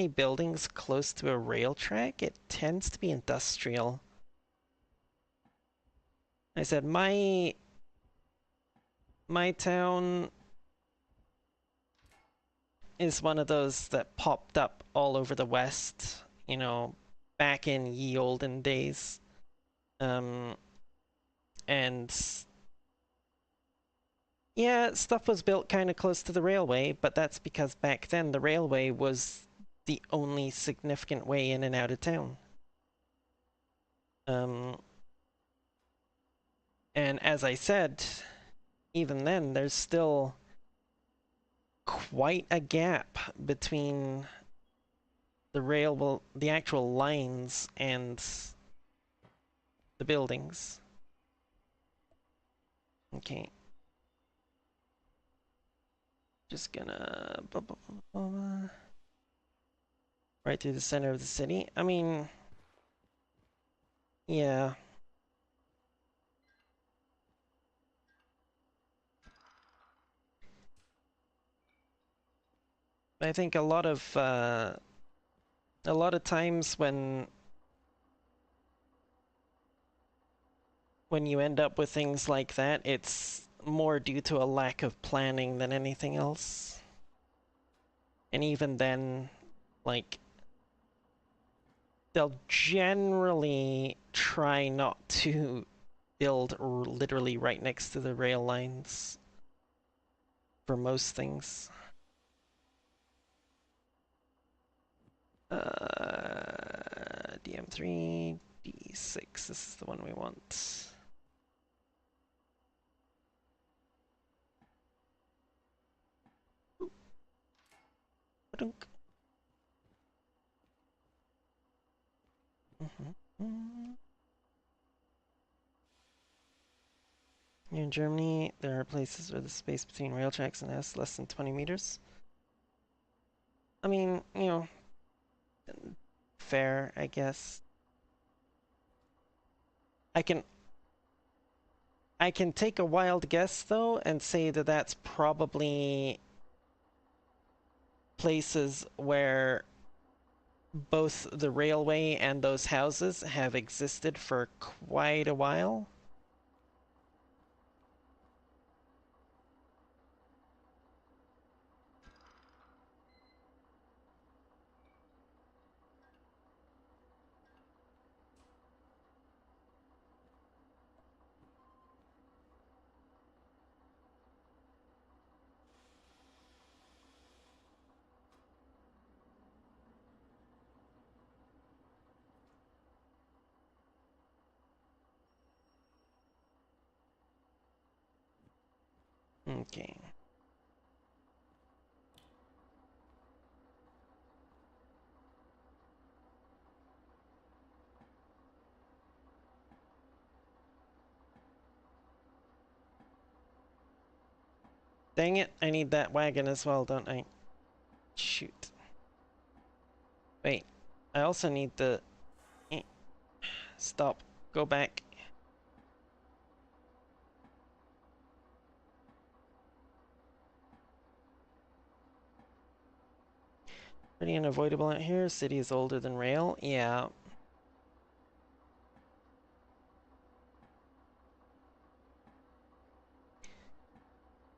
buildings close to a rail track, it tends to be industrial. I said my town is one of those that popped up all over the West, you know, back in ye olden days. And yeah, stuff was built kind of close to the railway, but that's because back then the railway was the only significant way in and out of town. And as I said, even then, there's still quite a gap between the actual lines and the buildings. Okay. Just gonna right through the center of the city. I mean, yeah. I think a lot of times when you end up with things like that, it's more due to a lack of planning than anything else. And even then, like, they'll generally try not to build literally right next to the rail lines for most things. DM3, D6, this is the one we want. Here in Germany, there are places where the space between rail tracks and us less than 20 meters. I mean, you know, fair, I guess. I can take a wild guess though and say that that's probably places where both the railway and those houses have existed for quite a while. Okay. Dang it, I need that wagon as well, don't I? Shoot. Wait, I also need the... Stop. Go back. Pretty unavoidable out here. City is older than rail. Yeah.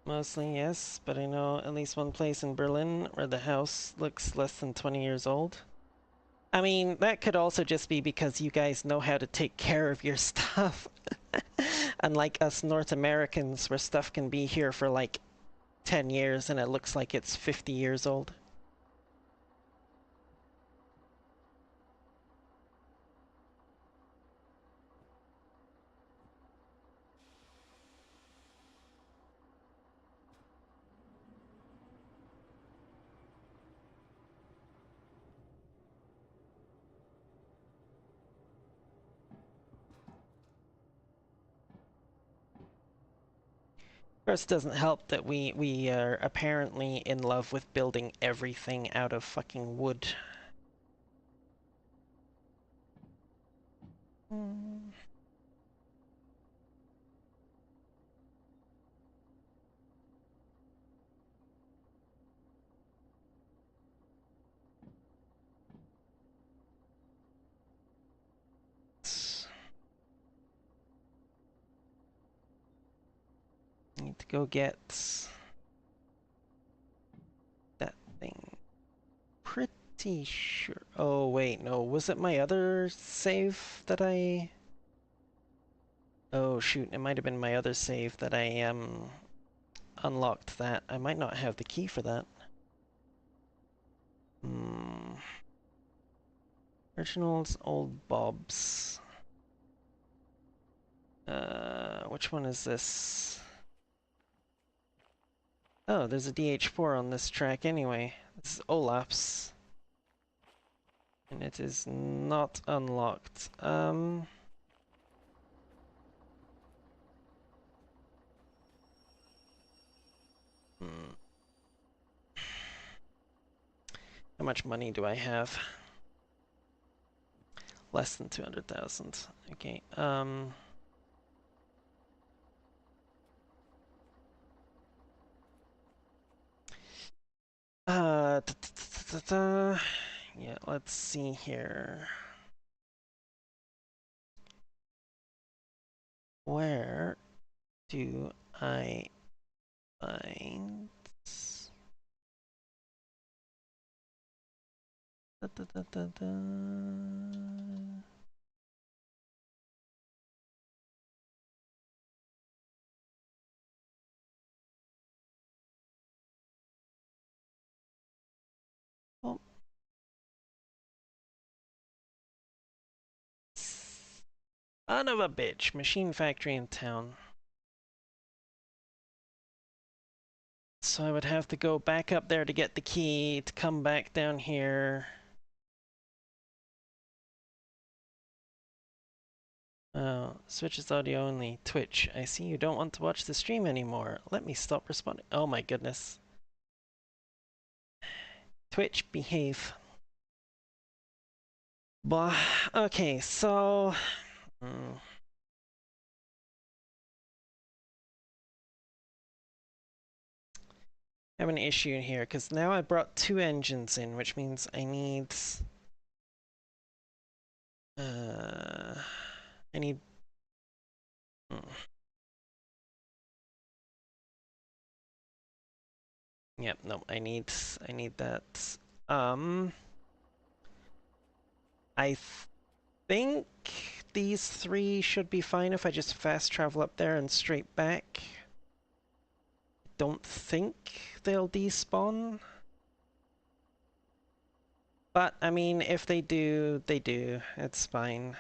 Mostly, yes, but I know at least one place in Berlin where the house looks less than 20 years old. I mean, that could also just be because you guys know how to take care of your stuff. Unlike us North Americans, where stuff can be here for like 10 years and it looks like it's 50 years old. Of course, it doesn't help that we are apparently in love with building everything out of fucking wood. Hmm. Need to go get that thing. Pretty sure. Oh, wait, no. Was it my other save that I. Oh, shoot. It might have been my other save that I unlocked that. I might not have the key for that. Hmm. Originals, old Bob's. Which one is this? Oh, there's a DH4 on this track anyway. This is Olaf's. And it is not unlocked. Hmm. How much money do I have? Less than 200,000. Okay. Yeah, let's see here. Where do I find... Da, da, da, da, da. Oh. Son of a bitch. Machine factory in town. So I would have to go back up there to get the key, to come back down here. Oh, switches audio only. Twitch, I see you don't want to watch the stream anymore. Let me stop responding. Oh my goodness. Twitch, behave. Blah. Okay, so... I have an issue here, because now I brought two engines in, which means I need... I need... Yep, no, I need that. I think these three should be fine if I just fast travel up there and straight back. Don't think they'll despawn. But, I mean, if they do, they do. It's fine.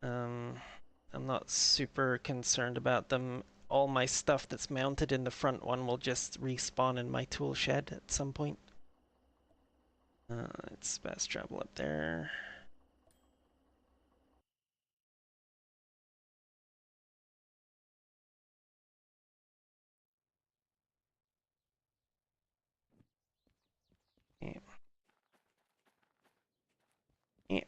I'm not super concerned about them. All my stuff that's mounted in the front one will just respawn in my tool shed at some point. It's fast travel up there. Yeah. Yeah.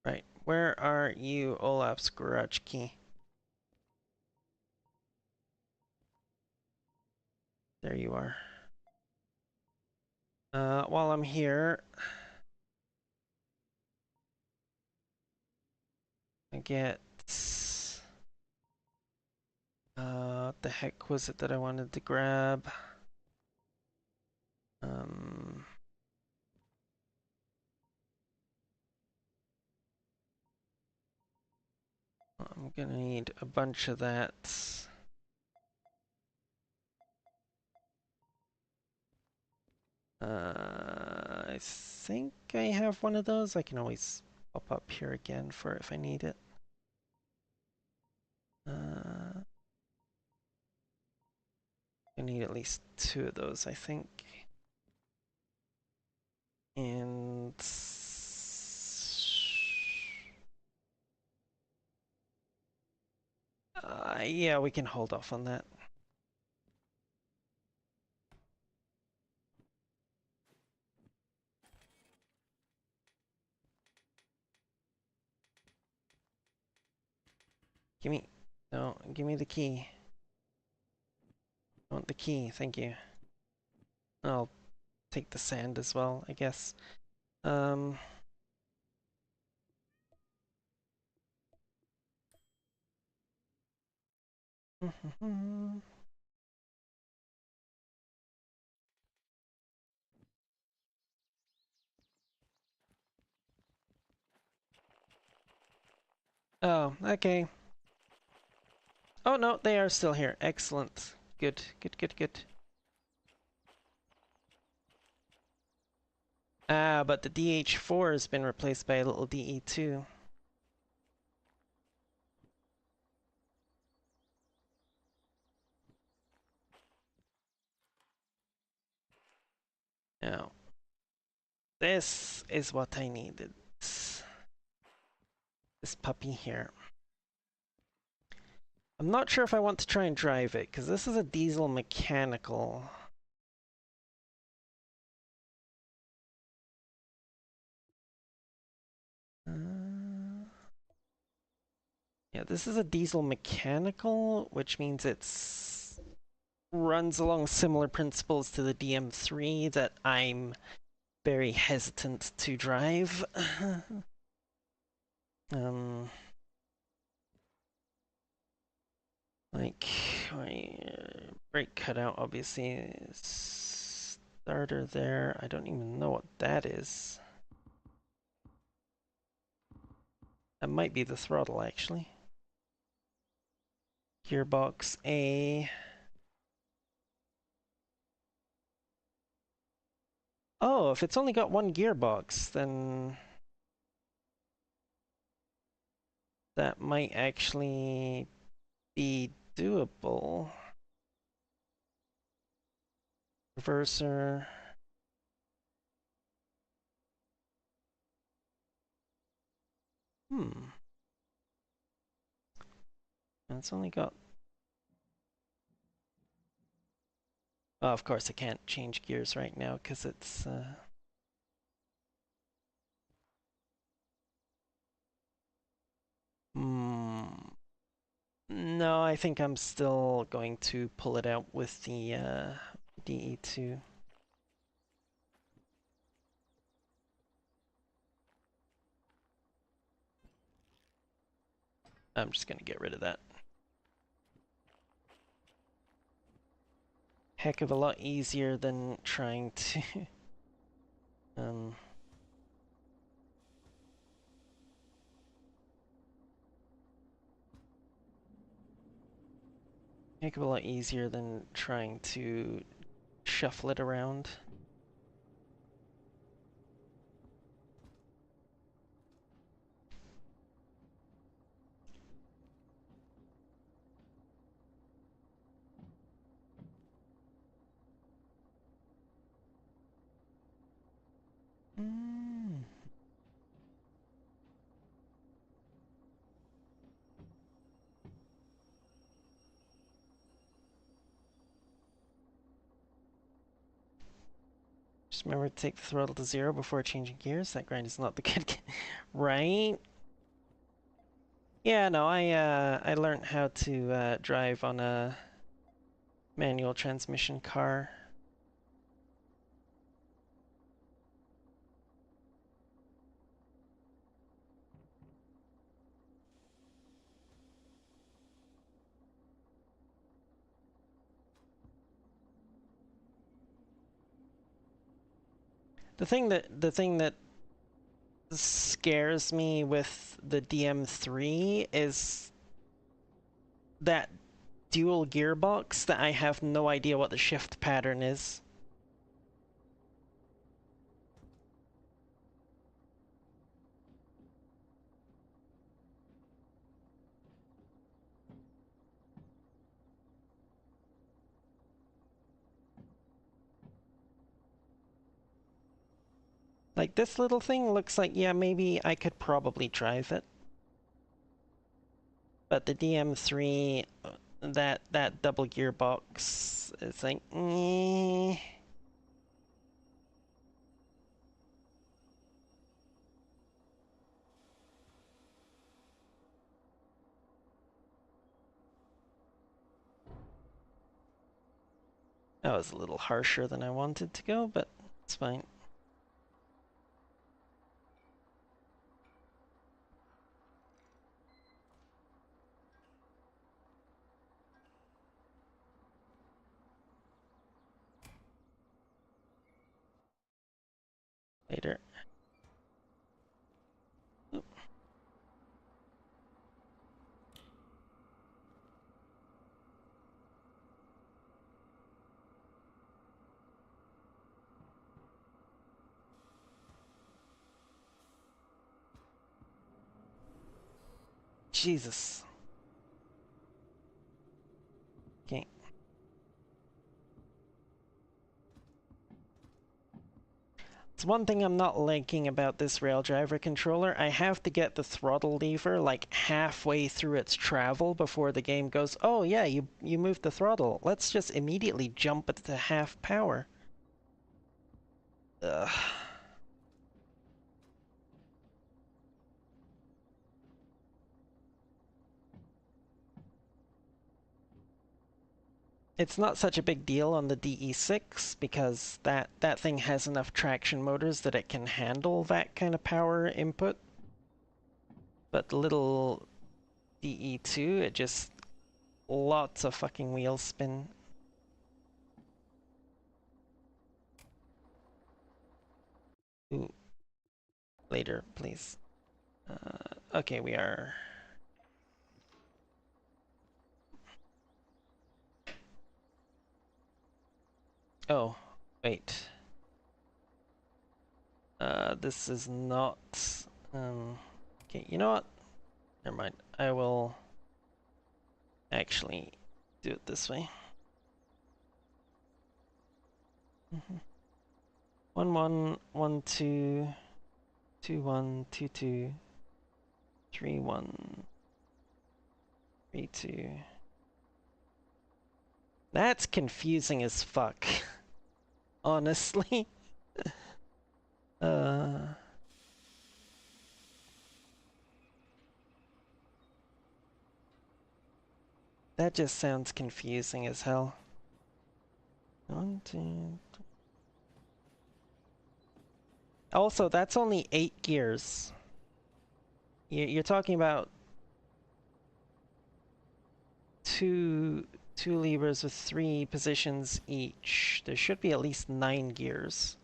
Right, where are you, Olaf's garage key? There you are. While I'm here, I get... what the heck was it that I wanted to grab? Um... I'm gonna need a bunch of that. I think I have one of those. I can always pop up here again for if I need it. I need at least 2 of those, I think. And... yeah, we can hold off on that. Give me... No, give me the key. I want the key, thank you. I'll take the sand as well, I guess. Oh, okay. Oh no, they are still here. Excellent. Good, good, good, good. Ah, but the DH4 has been replaced by a little DE2. Now, this is what I needed. This puppy here. I'm not sure if I want to try and drive it, because this is a diesel mechanical. Yeah, this is a diesel mechanical, which means it's runs along similar principles to the DM3 that I'm very hesitant to drive. Like, my brake cutout, obviously. Starter there. I don't even know what that is. That might be the throttle, actually. Gearbox A. Oh, if it's only got 1 gearbox, then that might actually be doable. Reverser. And it's only got... Oh, of course I can't change gears right now because it's... No, I think I'm still going to pull it out with the DE2. I'm just gonna get rid of that. Heck of a lot easier than trying to heck of a lot easier than trying to shuffle it around. remember to take the throttle to 0 before changing gears. That grind is not the good right? Yeah, no, I learned how to drive on a manual transmission car. The thing that scares me with the DM3 is that dual gearbox that I have no idea what the shift pattern is. Like, this little thing looks like, yeah, maybe I could probably drive it. But the DM3, that double gearbox, is like, eh. That was a little harsher than I wanted to go, but it's fine. Later. Jesus. Okay. It's one thing I'm not liking about this Raildriver controller. I have to get the throttle lever like halfway through its travel before the game goes, oh yeah, you moved the throttle. Let's just immediately jump it to half power. Ugh. It's not such a big deal on the DE6 because that thing has enough traction motors that it can handle that kind of power input. But the little DE2, it just lots of fucking wheel spin. Ooh. Later, please. Okay, we are. Oh, wait. This is not. Okay, you know what? Never mind. I will actually do it this way. 1 1 1 2 2 1 2 2 3 1 3 2. That's confusing as fuck. Honestly. That just sounds confusing as hell. 1 2. Also, that's only 8 gears. You're talking about two levers with 3 positions each. There should be at least 9 gears.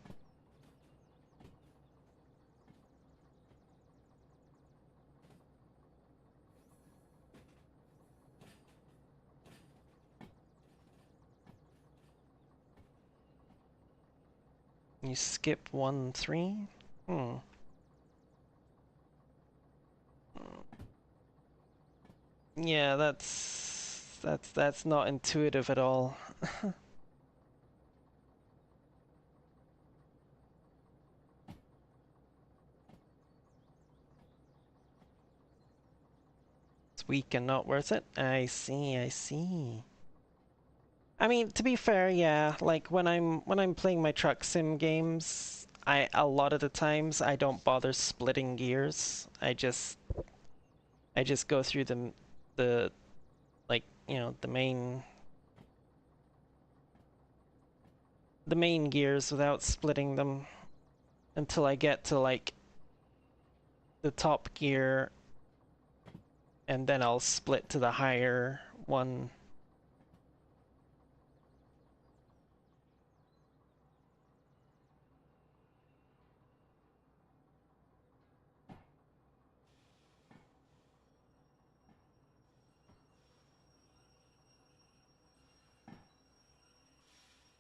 You skip 1 3? Hmm. Yeah, that's not intuitive at all. It's weak and not worth it. I see, I see. I mean, to be fair, yeah, like when I'm playing my truck sim games, a lot of the times I don't bother splitting gears. I just go through the like, the main gears without splitting them until I get to like the top gear, and then I'll split to the higher one.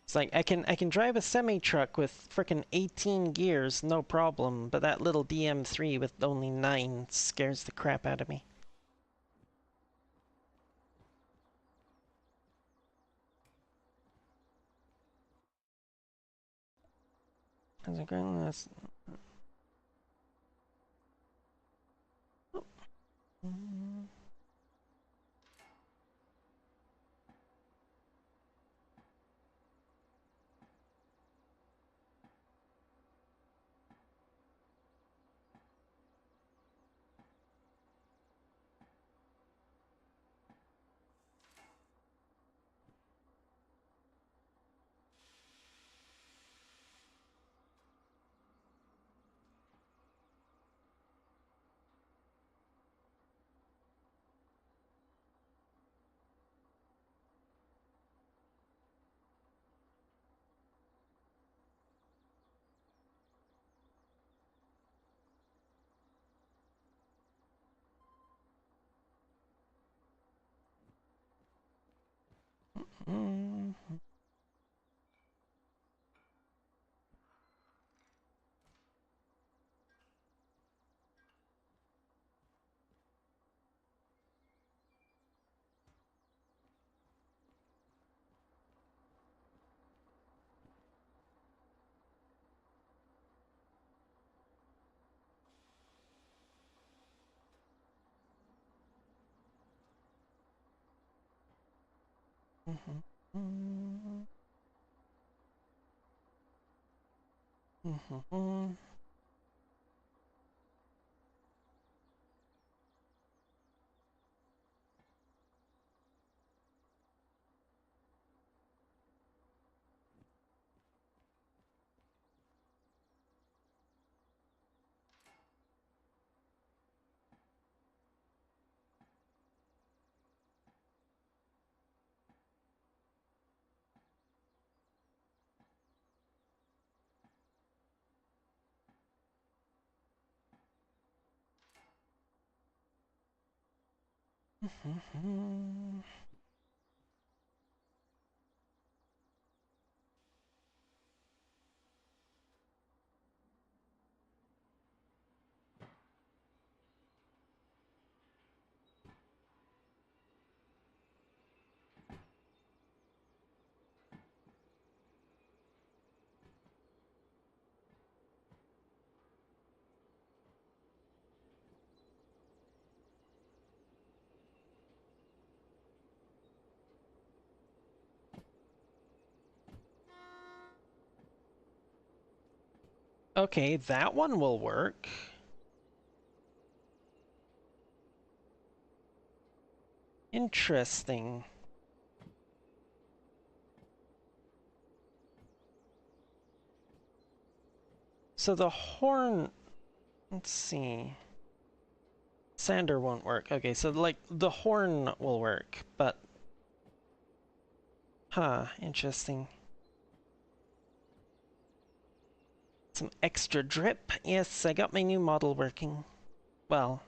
It's like I can drive a semi truck with frickin' 18 gears, no problem, but that little DM3 with only 9 scares the crap out of me. How's it going? That's... Okay, that one will work. Interesting. So the horn... Let's see. Sander won't work. Okay, so like the horn will work, but... Huh, interesting. Some extra drip. Yes, I got my new model working. Well,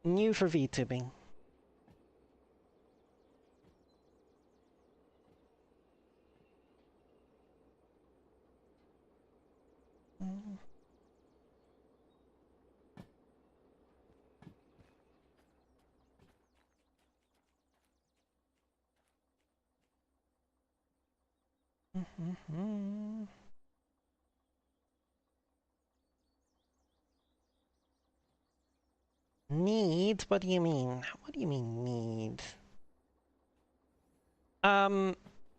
new for VTubing. Need? What do you mean? What do you mean need? Um,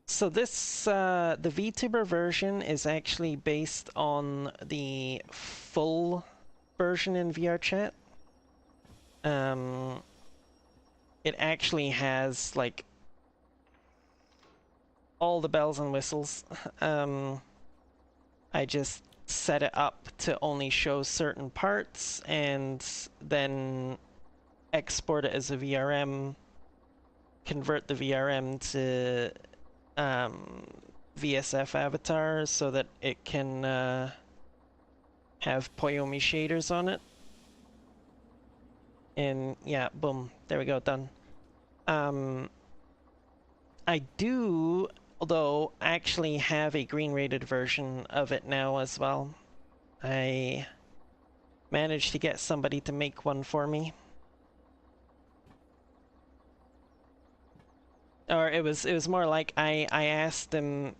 so this the VTuber version is actually based on the full version in VRChat. Um, it actually has like all the bells and whistles. I just set it up to only show certain parts and then export it as a VRM, convert the VRM to um, VSF avatar so that it can have Poyomi shaders on it. And yeah, boom, there we go, done. I do, although, actually have a green rated version of it now as well. I managed to get somebody to make one for me. Or it was more like I asked him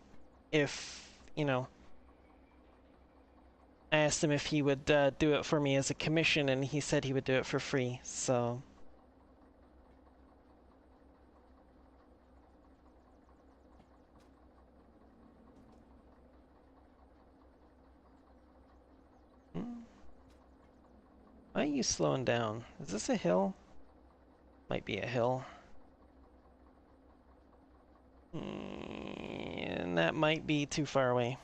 if, you know, I asked him if he would do it for me as a commission, and he said he would do it for free, so. Hmm. Why are you slowing down? Is this a hill? Might be a hill. And that might be too far away.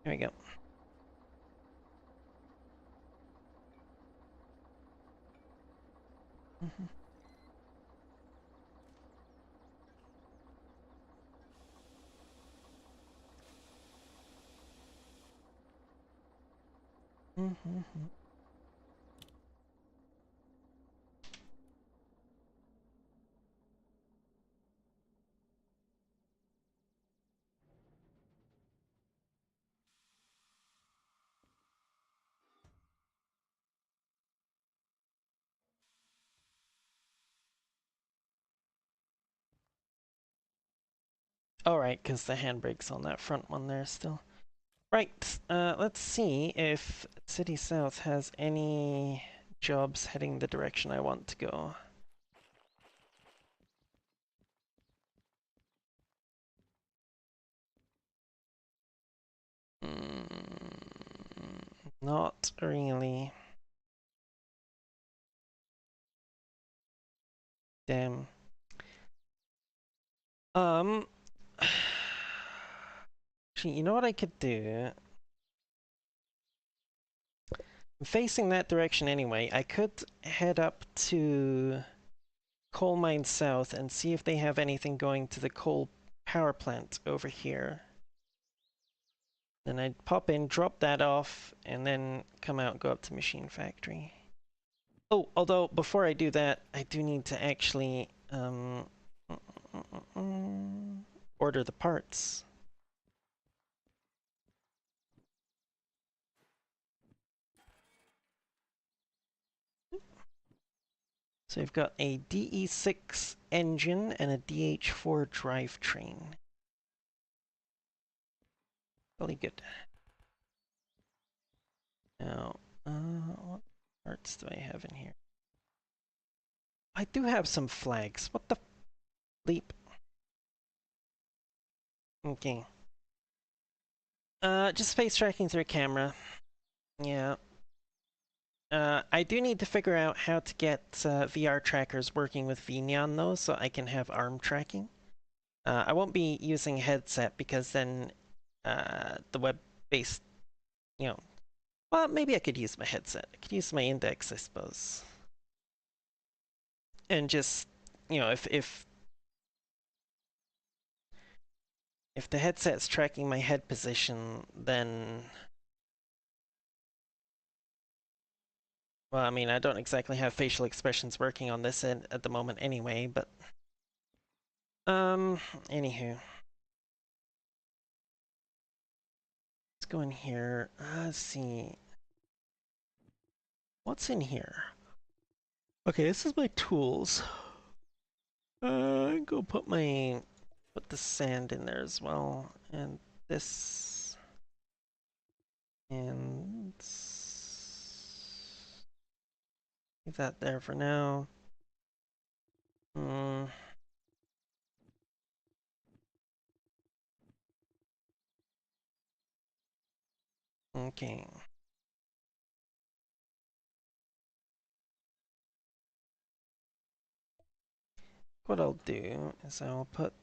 There we go. Mm-hmm. Mm-hmm. Alright, because the handbrake's on that front one there still. Right, let's see if City South has any jobs heading the direction I want to go. Not really. Damn. Um, actually, you know what I could do? I'm facing that direction anyway. I could head up to Coal Mine South and see if they have anything going to the coal power plant over here. Then I'd pop in, drop that off, and then come out and go up to Machine Factory. Oh, although before I do that, I do need to actually order the parts. So we've got a DE6 engine and a DH4 drivetrain. Really good. Now, what parts do I have in here? I do have some flags. What the bleep? Okay. Just face tracking through camera. Yeah. I do need to figure out how to get VR trackers working with VNeon though, so I can have arm tracking. I won't be using a headset because then the web-based, you know, well, maybe I could use my headset. I could use my index, I suppose. And just, you know, if the headset's tracking my head position, then, well, I mean, I don't exactly have facial expressions working on this end at the moment anyway, but anywho. Let's go in here. Let's see. What's in here? Okay, this is my tools. Go put the sand in there as well, and this, and leave that there for now. Okay. What I'll do is I'll put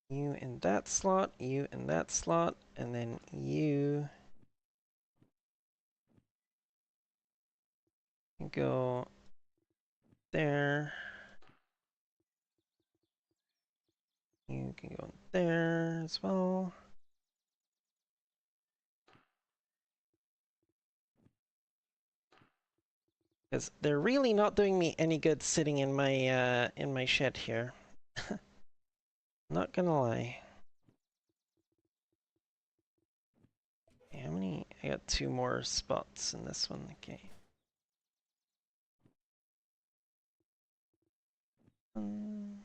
you in that slot, you in that slot, and then you can go there. You can go there as well. Because they're really not doing me any good sitting in my shed here. Not gonna lie. How many? I got 2 more spots in this one. Okay. 1,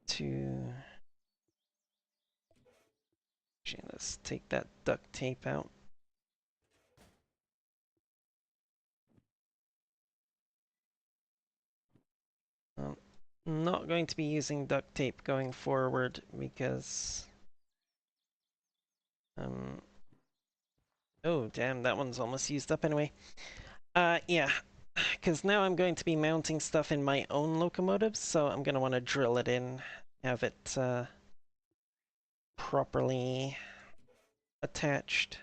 2. Actually, let's take that duct tape out. Not going to be using duct tape going forward because oh damn, that one's almost used up anyway. Yeah, because now I'm going to be mounting stuff in my own locomotives, so I'm gonna want to drill it in, have it properly attached.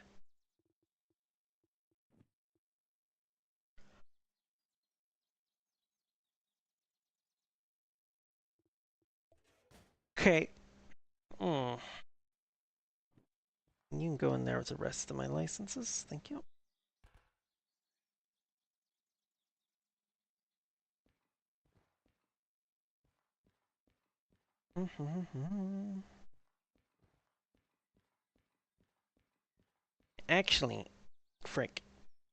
Okay. You can go in there with the rest of my licenses. Thank you. Actually, frick.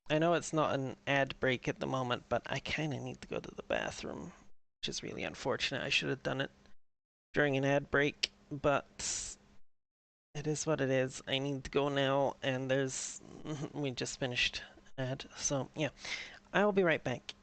I know it's not an ad break at the moment, but I kind of need to go to the bathroom, which is really unfortunate. I should have done it during an ad break, but it is what it is. I need to go now, and we just finished an ad, so yeah. I'll be right back.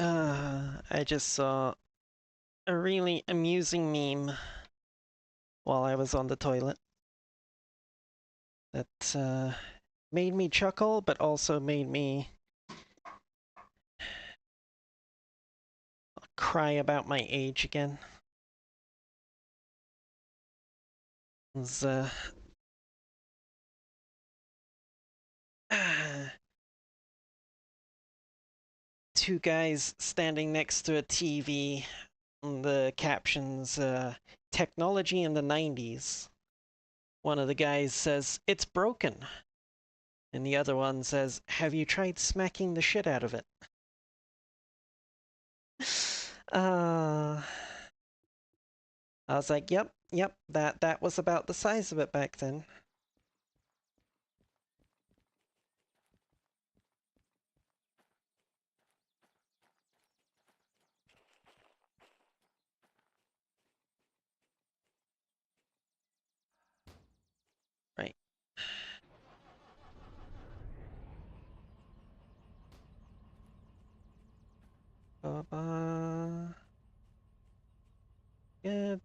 I just saw a really amusing meme while I was on the toilet that made me chuckle, but also made me cry about my age again. It was, two guys standing next to a TV. And the captions, technology in the 90s. One of the guys says, "It's broken." And the other one says, "Have you tried smacking the shit out of it?" uh, I was like, yep, that was about the size of it back then. Right. Good.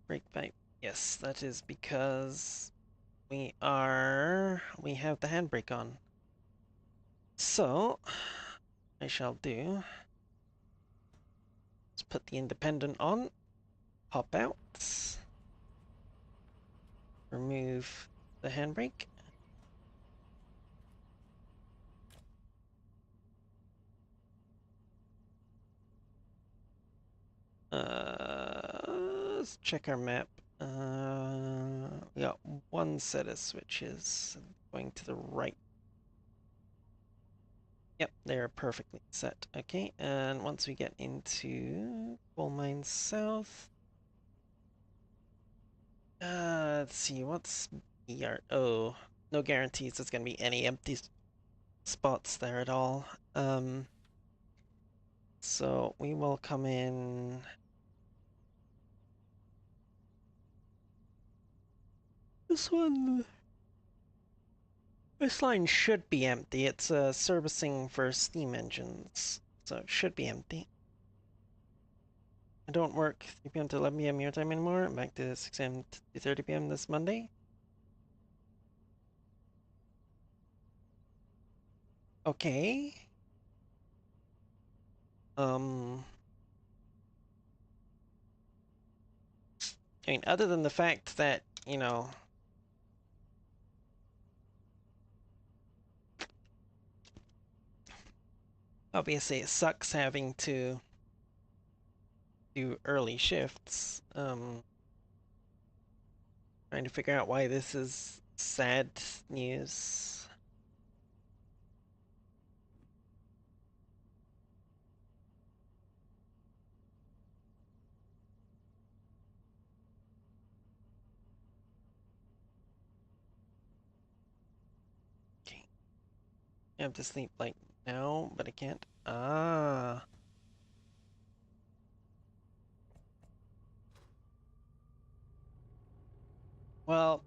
Brake pipe. Yes, that is because we have the handbrake on. So, I shall do. Let's put the independent on, hop out, remove the handbrake. Let's check our map. We got one set of switches going to the right. Yep, they're perfectly set. Okay, and once we get into Coal Mine South, let's see, what's BR? Oh, no guarantees there's gonna be any empty spots there at all. So we will come in. This one, this line should be empty. It's servicing for steam engines, so it should be empty. I don't work 3 p.m. to 11 p.m. your time anymore. I'm back to 6 a.m. to 2:30 p.m. this Monday. Okay. Um, I mean, other than the fact that, you know, obviously it sucks having to do early shifts. Trying to figure out why this is sad news. Okay. I have to sleep like now, but I can't. Ah. Well,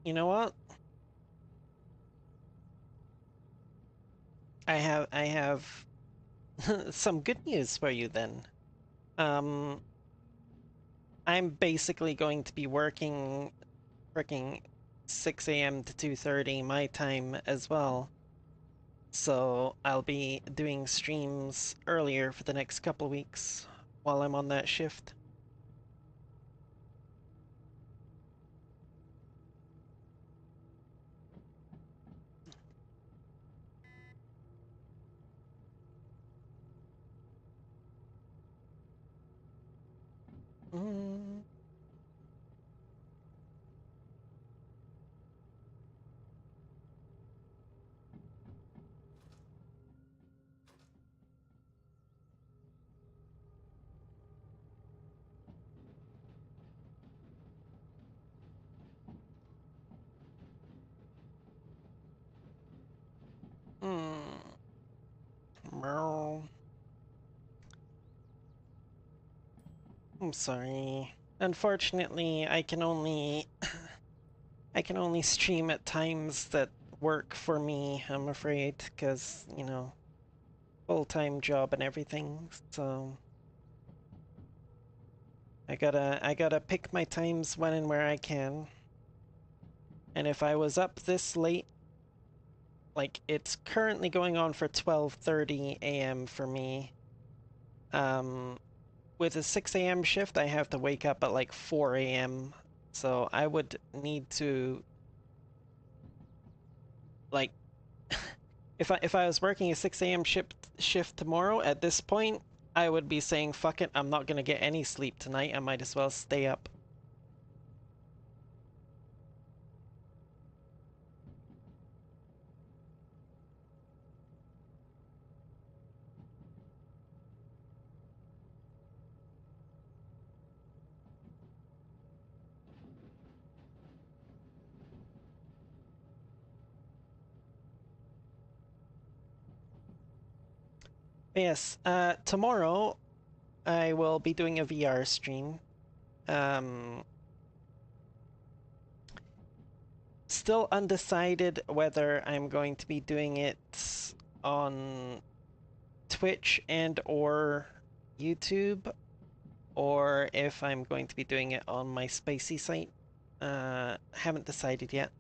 you know what? I have some good news for you then. Um, I'm basically going to be working 6 a.m. to 2:30 my time as well. So I'll be doing streams earlier for the next couple of weeks while I'm on that shift. Mm. Mm. I'm sorry. Unfortunately, I can only stream at times that work for me, I'm afraid, because, you know, full-time job and everything. So I gotta pick my times when and where I can. And if I was up this late, like it's currently going on for 12:30 a.m. for me. With a 6 a.m. shift, I have to wake up at like 4 a.m. So I would need to like if I was working a 6 a.m. shift tomorrow at this point, I would be saying fuck it, I'm not gonna get any sleep tonight. I might as well stay up. Yes, tomorrow I will be doing a VR stream. Um, Still undecided whether I'm going to be doing it on Twitch and or YouTube, or if I'm going to be doing it on my spicy site. Haven't decided yet.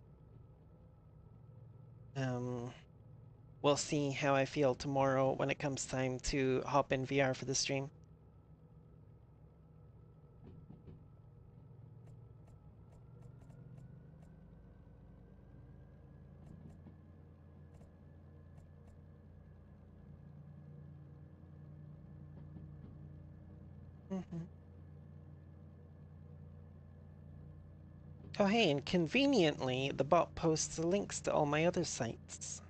Um, we'll see how I feel tomorrow when it comes time to hop in VR for the stream. Mm-hmm. Oh hey, and conveniently, the bot posts the links to all my other sites.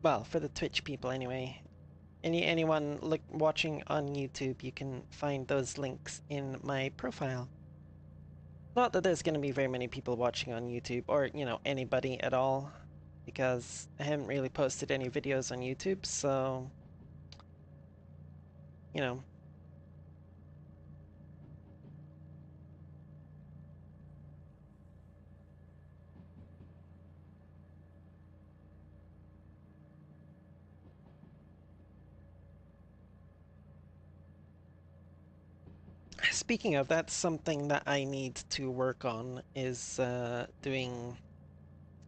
Well, for the Twitch people anyway. Anyone watching on YouTube, you can find those links in my profile. Not that there's going to be very many people watching on YouTube, or, you know, anybody at all, because I haven't really posted any videos on YouTube, so, you know. Speaking of, that's something that I need to work on, is doing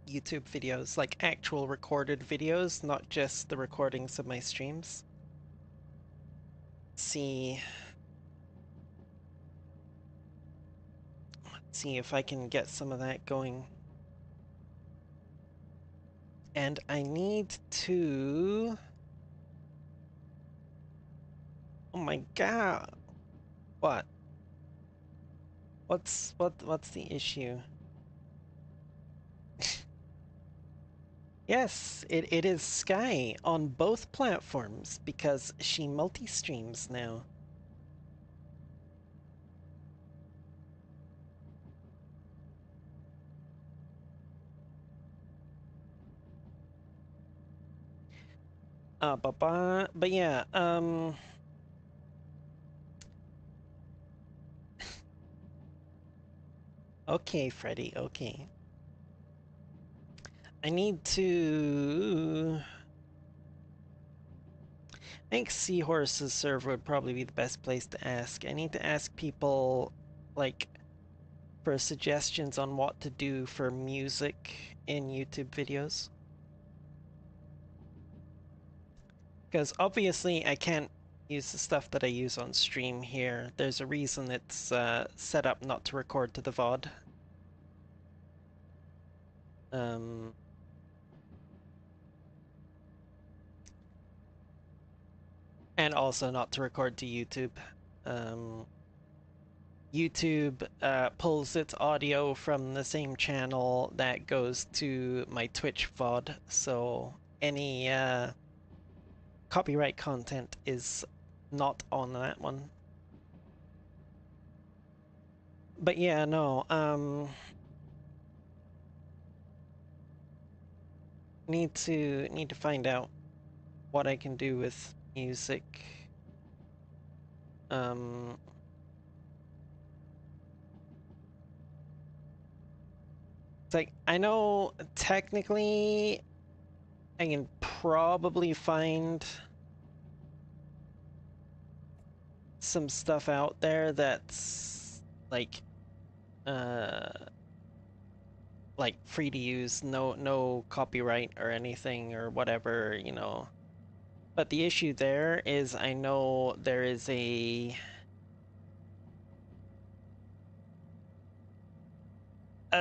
YouTube videos, like actual recorded videos, not just the recordings of my streams. See, let's see if I can get some of that going. And I need to... Oh my god. What? What's the issue? Yes, it is Sky on both platforms because she multi-streams now. But yeah, okay, Freddy, okay. I need to... I think Seahorse's server would probably be the best place to ask. I need to ask people, like, for suggestions on what to do for music in YouTube videos. Because obviously I can't use the stuff that I use on stream here. There's a reason it's set up not to record to the VOD. And also not to record to YouTube. YouTube pulls its audio from the same channel that goes to my Twitch VOD, so any copyright content is not on that one. But yeah, no, need to find out what I can do with music. It's like, I know technically I can probably find some stuff out there that's uh like free to use, no copyright or anything or whatever, you know. But the issue there is I know there is a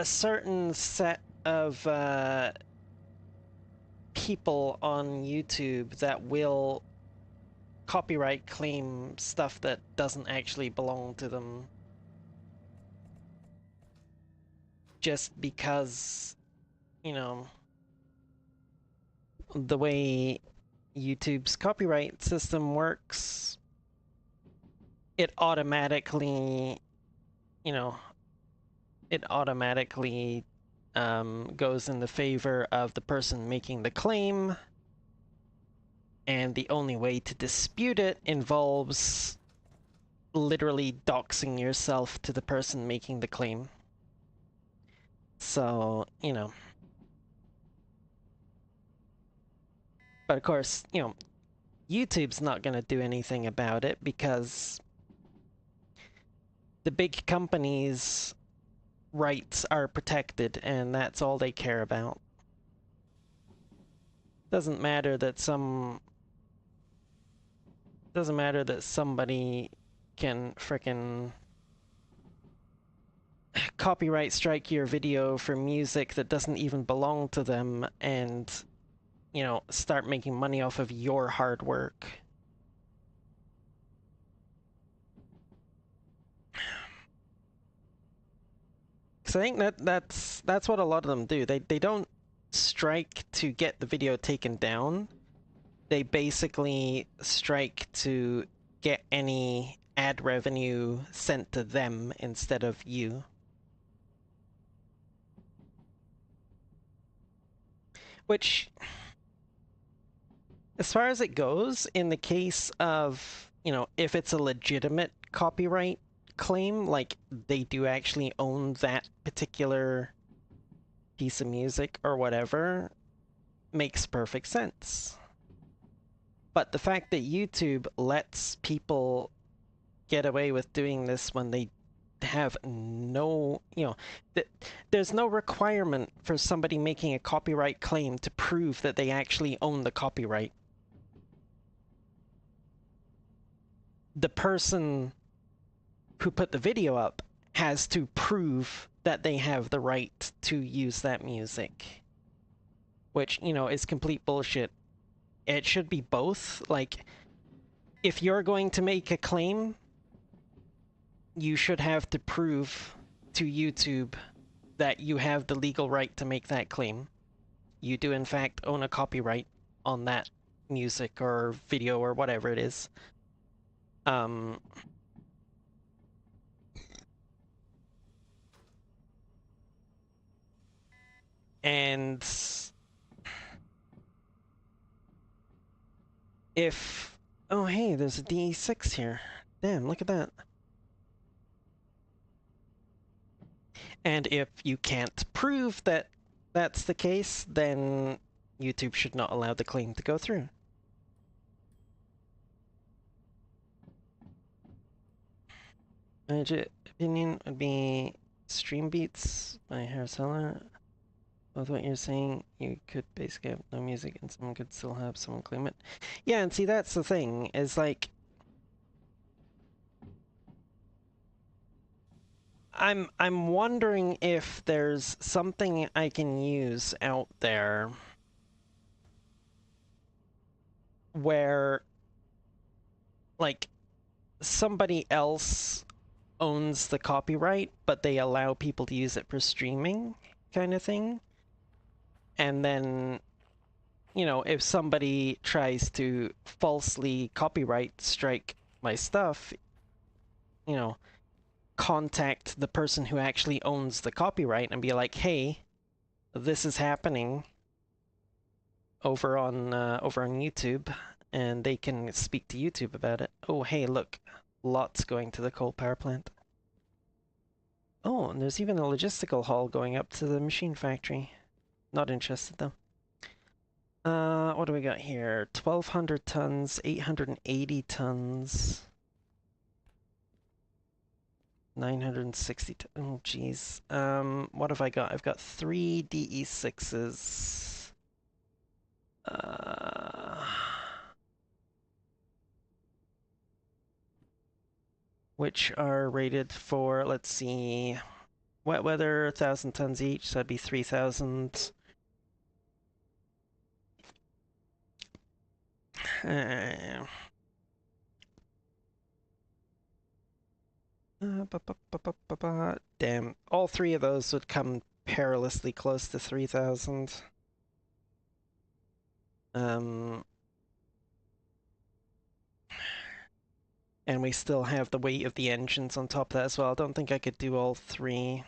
certain set of people on YouTube that will copyright claim stuff that doesn't actually belong to them just because, you know, the way YouTube's copyright system works, it automatically, you know, it automatically goes in the favor of the person making the claim, and the only way to dispute it involves literally doxing yourself to the person making the claim. So, you know. But of course, you know, YouTube's not going to do anything about it because the big companies' rights are protected and that's all they care about. Doesn't matter that somebody can frickin' copyright strike your video for music that doesn't even belong to them and, you know, start making money off of your hard work. Because I think that's what a lot of them do. They don't strike to get the video taken down. They basically strike to get any ad revenue sent to them instead of you. Which, as far as it goes, in the case of, you know, if it's a legitimate copyright claim, like they do actually own that particular piece of music or whatever, makes perfect sense. But the fact that YouTube lets people get away with doing this when they have no, you know, there's no requirement for somebody making a copyright claim to prove that they actually own the copyright. The person who put the video up has to prove that they have the right to use that music, which, you know, is complete bullshit. It should be both. Like, if you're going to make a claim, you should have to prove to YouTube that you have the legal right to make that claim. You do in fact own a copyright on that music or video or whatever it is. And if... Oh, hey, there's a DE6 here. Damn, look at that. And if you can't prove that that's the case, then YouTube should not allow the claim to go through. My opinion would be Stream Beats by Harrisella. With what you're saying, you could basically have no music and someone could still have someone claim it. Yeah, and see, that's the thing, is like... I'm wondering if there's something I can use out there where, like, somebody else owns the copyright, but they allow people to use it for streaming, kind of thing. And then, you know, if somebody tries to falsely copyright strike my stuff, you know, contact the person who actually owns the copyright and be like, hey, this is happening. over on YouTube, and they can speak to YouTube about it. Oh, hey, look, lots going to the coal power plant. Oh, and there's even a logistical haul going up to the machine factory. Not interested though. What do we got here? 1,200 tons, 880 tons, 960 tons. Oh, geez. What have I got? I've got 3 DE6s. Uh, which are rated for, let's see, wet weather, 1,000 tons each, so that'd be 3,000. Uh, Damn, all three of those would come perilously close to 3,000. Um, and we still have the weight of the engines on top of that as well. I don't think I could do all three.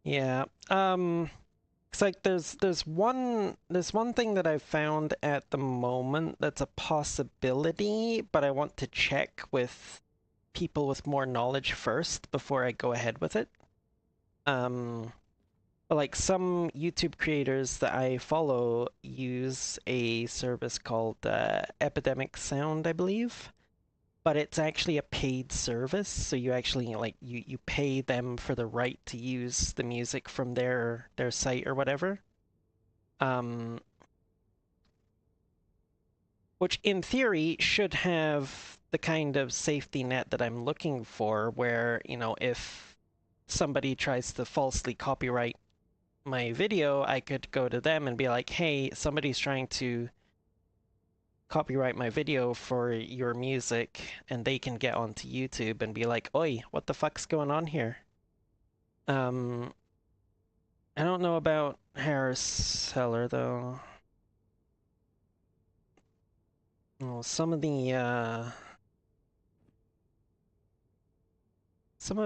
Yeah. It's like there's one thing that I've found at the moment that's a possibility, but I want to check with people with more knowledge first before I go ahead with it. Like some YouTube creators that I follow use a service called Epidemic Sound, I believe, but it's actually a paid service, so you actually like you pay them for the right to use the music from their site or whatever. Um, which in theory should have the kind of safety net that I'm looking for, where, if somebody tries to falsely copyright my video, I could go to them and be like, hey, somebody's trying to copyright my video for your music, and they can get onto YouTube and be like, oi, what the fuck's going on here? Um, I don't know about Harris Seller though. Well, some of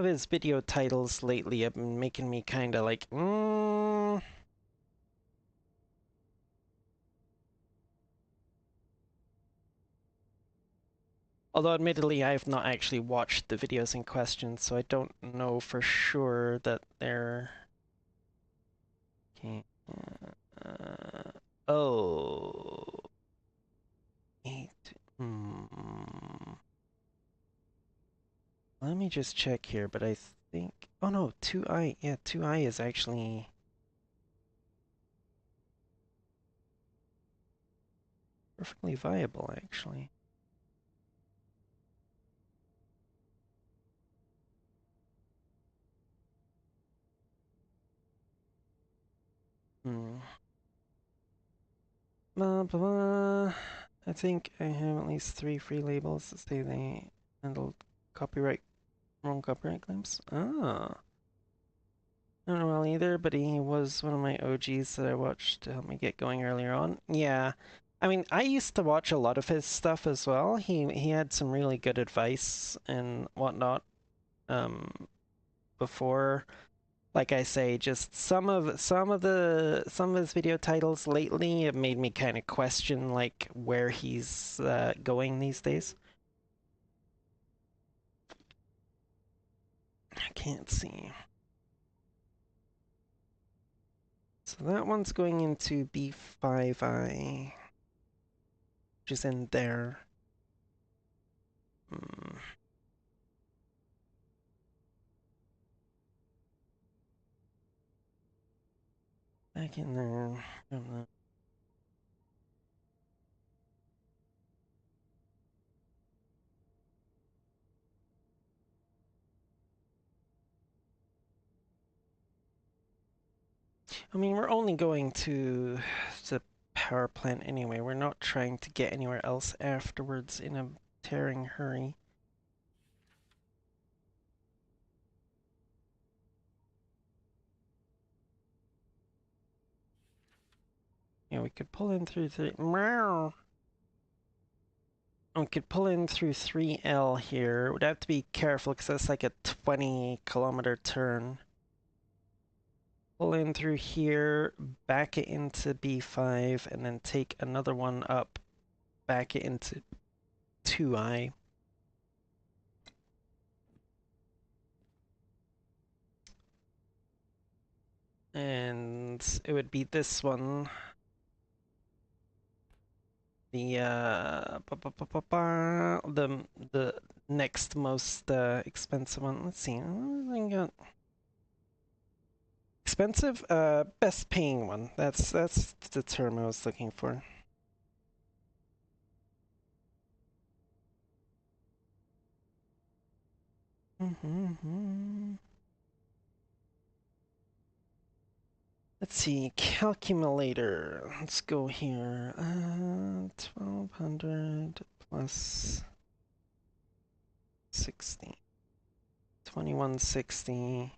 his video titles lately have been making me kind of like, Although admittedly I have not actually watched the videos in question, so I don't know for sure that they're... Okay. Oh. Eight. Let me just check here, but I think... Oh no, 2i. Yeah, 2i is actually perfectly viable, actually. Hmm. Blah, blah, blah. I think I have at least 3 free labels that say they handled wrong copyright claims. Ah. I don't know well either, but he was one of my OGs that I watched to help me get going earlier on. Yeah. I mean, I used to watch a lot of his stuff as well. He had some really good advice and whatnot before. Like I say, just some of his video titles lately have made me kind of question like where he's going these days. I can't see. So that one's going into B5i, which is in there. Hmm. Back in there. I mean, we're only going to the power plant anyway. We're not trying to get anywhere else afterwards in a tearing hurry. Yeah, we could pull in through the... Meow. we could pull in through 3L here. We'd have to be careful because that's like a 20-kilometer turn. Pull in through here, back it into B5, and then take another one up, back it into 2I. And it would be this one. The the next most expensive one. Let's see. I got expensive, best paying one. That's the term I was looking for. Let's see, calculator. Let's go here. 1200 plus 60. 2160.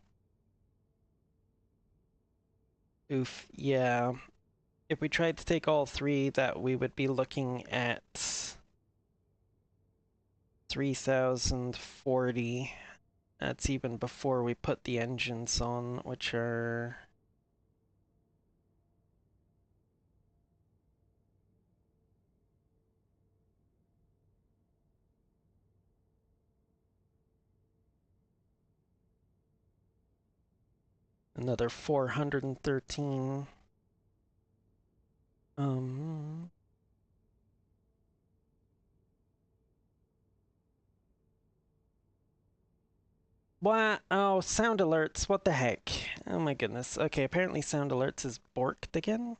Oof, yeah. If we tried to take all three, that we would be looking at 3040. That's even before we put the engines on, which are another 413. What? Oh, sound alerts. What the heck? Oh my goodness. Okay, apparently sound alerts is borked again.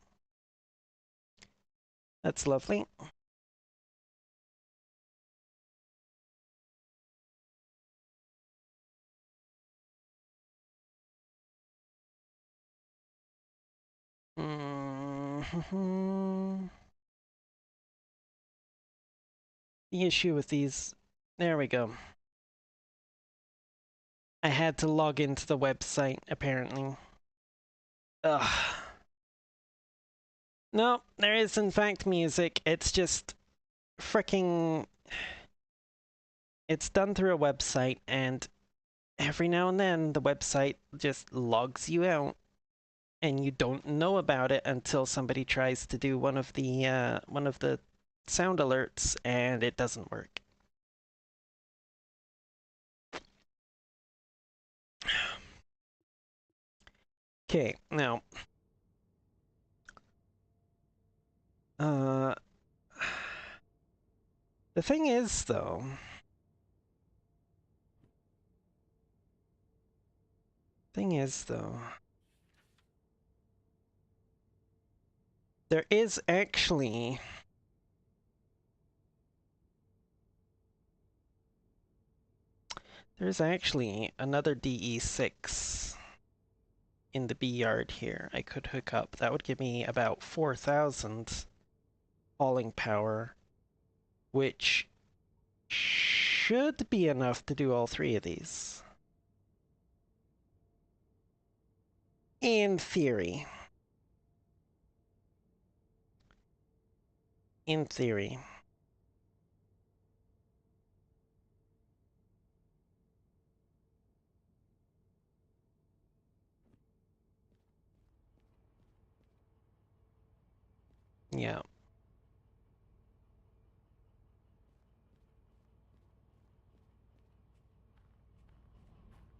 That's lovely. The issue with these... There we go. I had to log into the website, apparently. Ugh. No, there is in fact music. It's just freaking... It's done through a website, and every now and then the website just logs you out, and you don't know about it until somebody tries to do one of the sound alerts, and it doesn't work. Okay, now, the thing is, though, there is actually another DE6 in the B yard here I could hook up. That would give me about 4,000 hauling power, which should be enough to do all three of these. In theory. In theory. Yeah.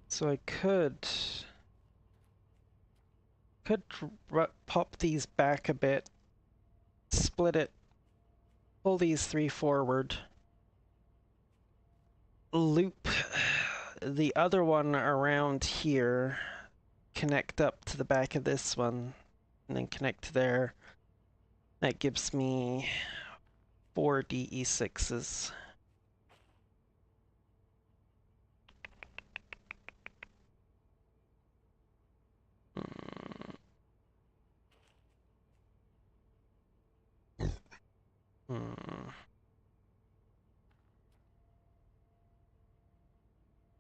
So I could pop these back a bit, split it, pull these three forward, loop the other one around here, connect up to the back of this one, and then connect to there. That gives me 4 DE6s.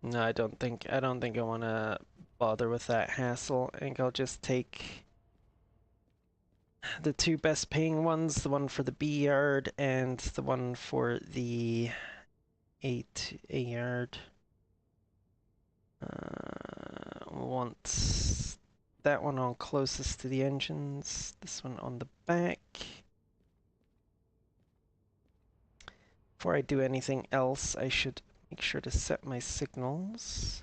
No, I don't think I want to bother with that hassle. I think I'll just take the two best paying ones, the one for the B yard and the one for the A yard. We'll want that one on closest to the engines, this one on the back. Before I do anything else, I should make sure to set my signals.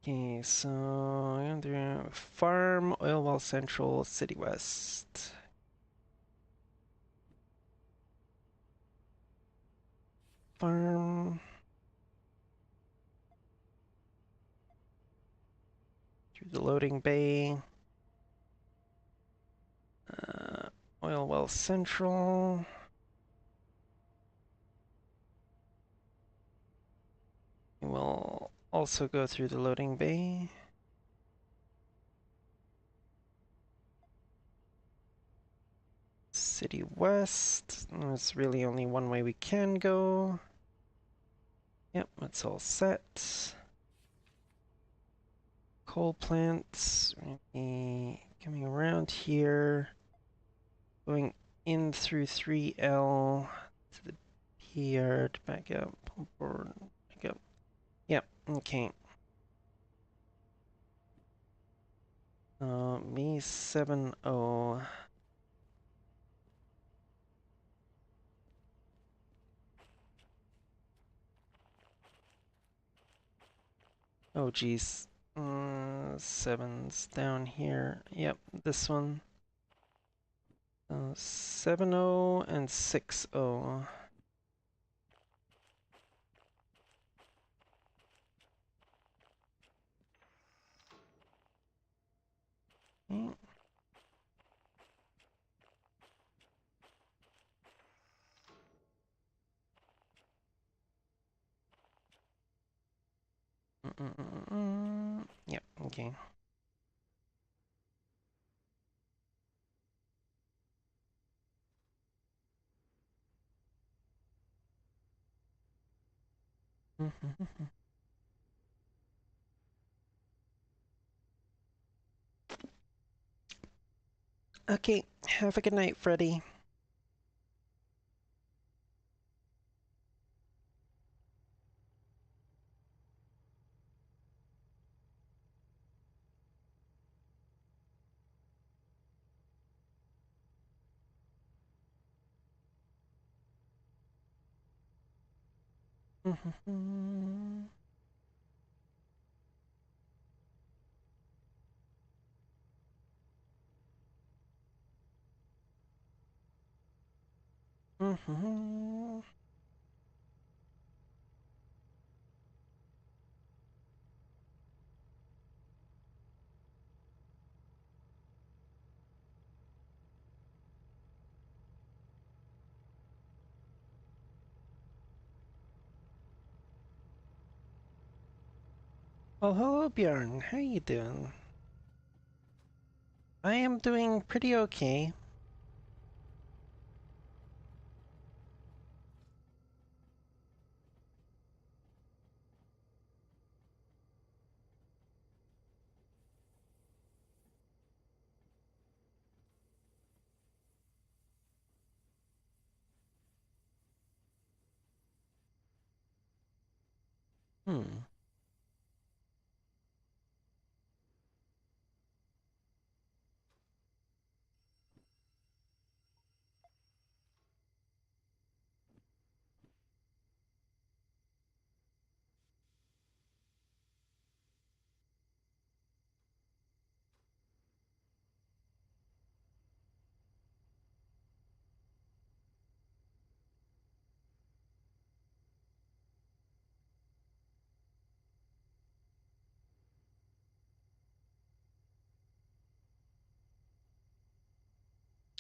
Okay, so Farm, Oil Well Central, City West. Farm. Through the loading bay. Oil Well Central. We'll also go through the loading bay. City West. There's really only one way we can go. Yep, that's all set. Coal plants. Coming around here. Going in through 3L to the P yard. Back up. Pump forward. Back up. Yep, okay. Me 70. Oh, geez. Seven's down here. Yep, this one. 70 and 60. Okay. Yep, okay. Okay, have a good night, Freddy. Well, hello, Bjorn. How you doing? I am doing pretty okay. Hmm.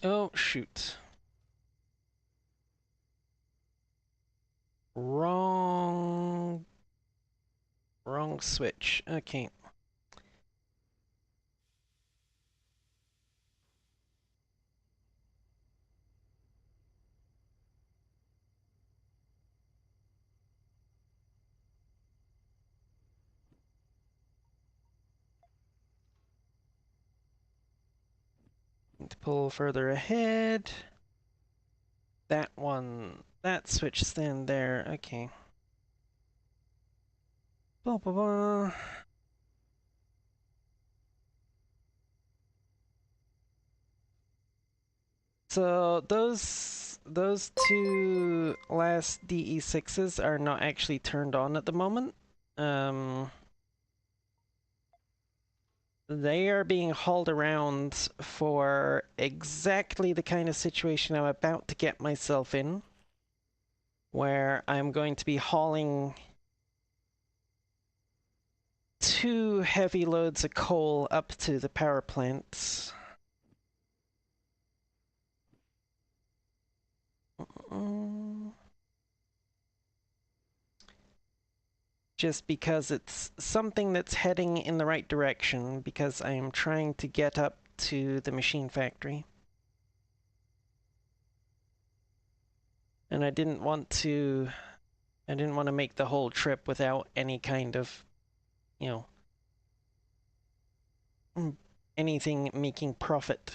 Oh, shoot. Wrong Wrong switch. Okay. Need to pull further ahead. That one. That switch stand there. Okay. Blah, blah, blah. So those two last DE6s are not actually turned on at the moment. They are being hauled around for exactly the kind of situation I'm about to get myself in, where I'm going to be hauling 2 heavy loads of coal up to the power plants. Just because it's something that's heading in the right direction, because I am trying to get up to the machine factory. And I didn't want to make the whole trip without any kind of, you know, anything making profit.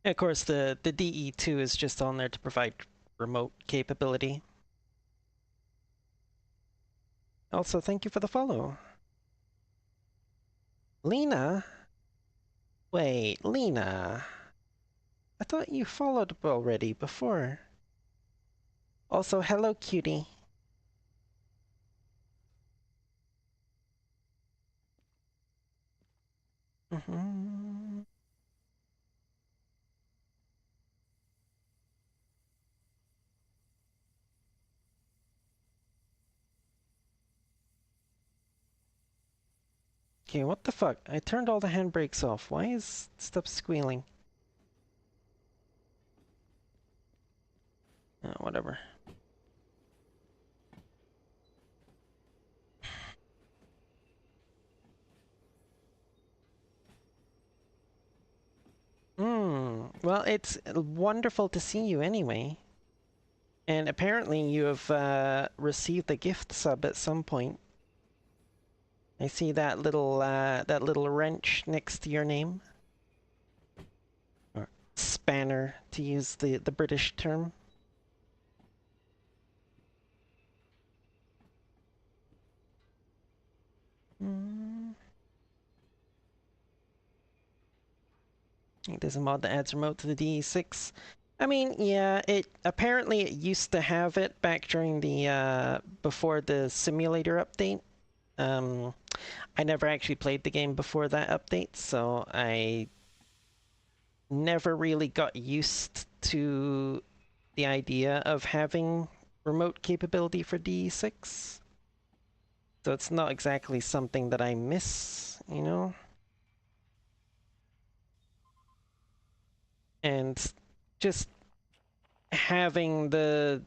Of course, the DE2 is just on there to provide remote capability. Also, thank you for the follow. Lena? Wait, Lena. I thought you followed already before. Also, hello, cutie. Okay, what the fuck? I turned all the handbrakes off. Why is stuff squealing? Oh, whatever. Well, it's wonderful to see you anyway. And apparently you have received a gift sub at some point. I see that little wrench next to your name. Or spanner, to use the British term. There's a mod that adds remote to the DE6. I mean, yeah, apparently it used to have it back during the before the simulator update. I never actually played the game before that update, so I never really got used to the idea of having remote capability for DE6. So it's not exactly something that I miss, you know? And just having the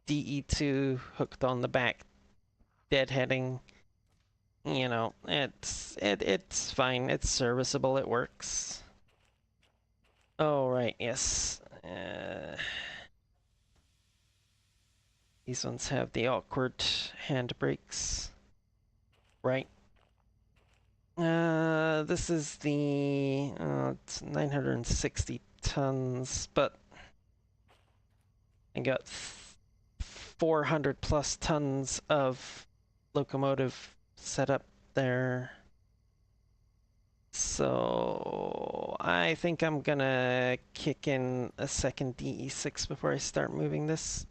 DE2 hooked on the back, deadheading, you know, it's fine. It's serviceable. It works. Oh, right, yes. These ones have the awkward handbrakes. Right. This is the it's 960 tons, but I got 400 plus tons of locomotive set up there. So I think I'm gonna kick in a second DE6 before I start moving this.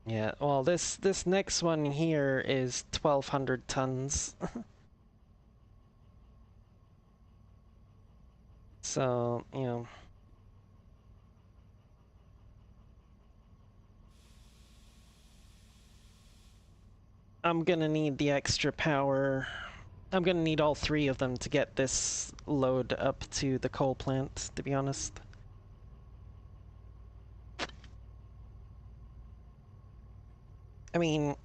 Yeah, well, this next one here is 1,200 tons. So, you know, I'm gonna need the extra power. I'm gonna need all three of them to get this load up to the coal plant, to be honest. I mean,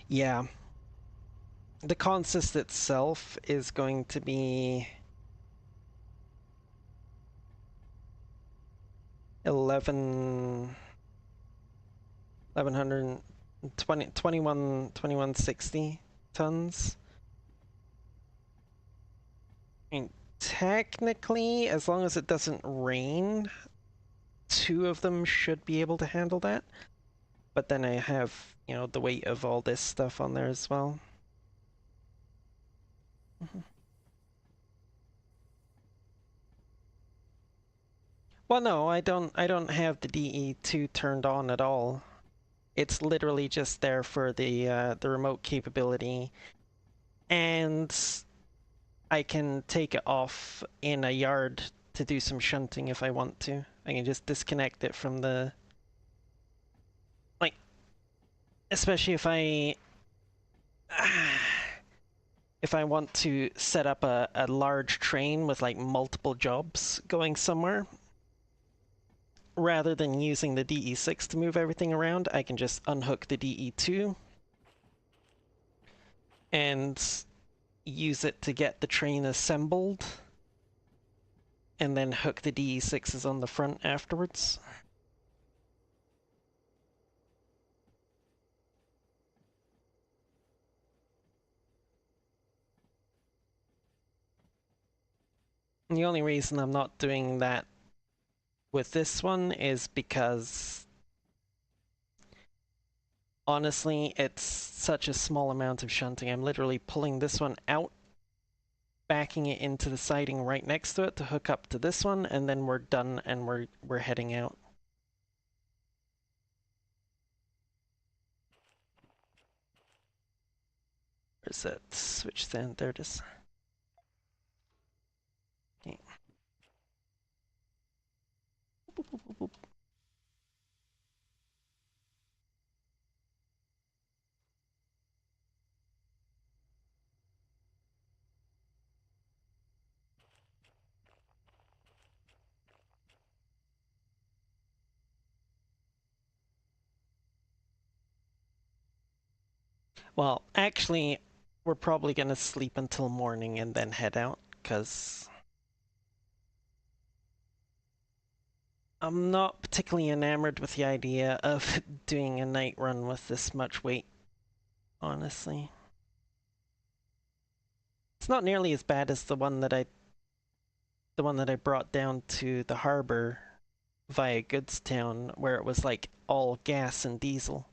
yeah. The consist itself is going to be 11 1120 2160 tons. I mean, technically, as long as it doesn't rain, two of them should be able to handle that. But then I have, you know, the weight of all this stuff on there as well. Well, no, I don't have the DE2 turned on at all. It's literally just there for the remote capability, and I can take it off in a yard to do some shunting if I want to. I can just disconnect it from the, like, especially if I want to set up a large train with like multiple jobs going somewhere, rather than using the DE6 to move everything around, I can just unhook the DE2 and use it to get the train assembled, and then hook the DE6s on the front afterwards. And the only reason I'm not doing that with this one is because honestly, it's such a small amount of shunting. I'm literally pulling this one out, backing it into the siding right next to it to hook up to this one, and then we're done and we're heading out. Where's that switch stand? There it is. Okay. Boop, boop, boop, Well, actually, we're probably gonna sleep until morning and then head out, because I'm not particularly enamored with the idea of doing a night run with this much weight, honestly. It's not nearly as bad as the one that I brought down to the harbor via Goodstown, where it was like all gas and diesel.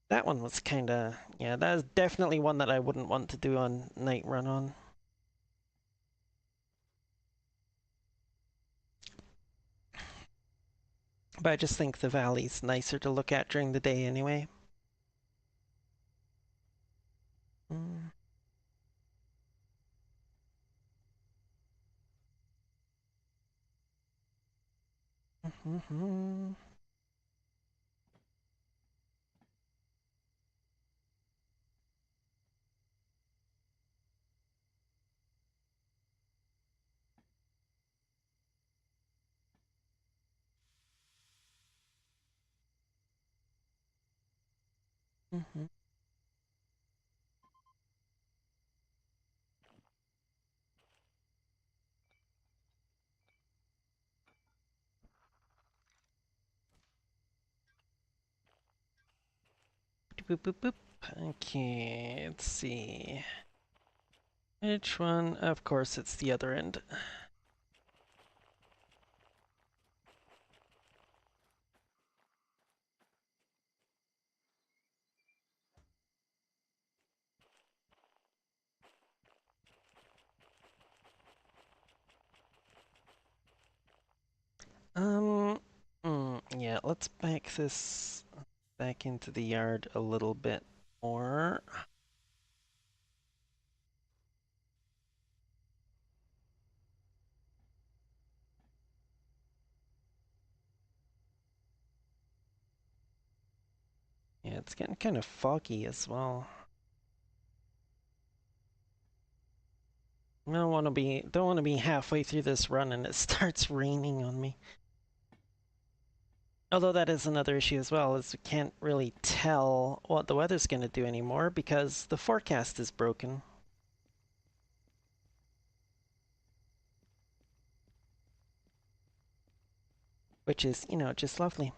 That one was kinda, yeah, that is definitely one that I wouldn't want to do on night run on. But I just think the valley's nicer to look at during the day anyway. Mm. Mm-hmm. Mm-hmm. Boop, boop, boop. Okay, let's see. Which one? Of course, it's the other end. Um, yeah, let's back this back into the yard a little bit more. Yeah, it's getting kind of foggy as well. I don't want to be halfway through this run and it starts raining on me. Although that is another issue as well, is we can't really tell what the weather's going to do anymore because the forecast is broken. Which is, just lovely.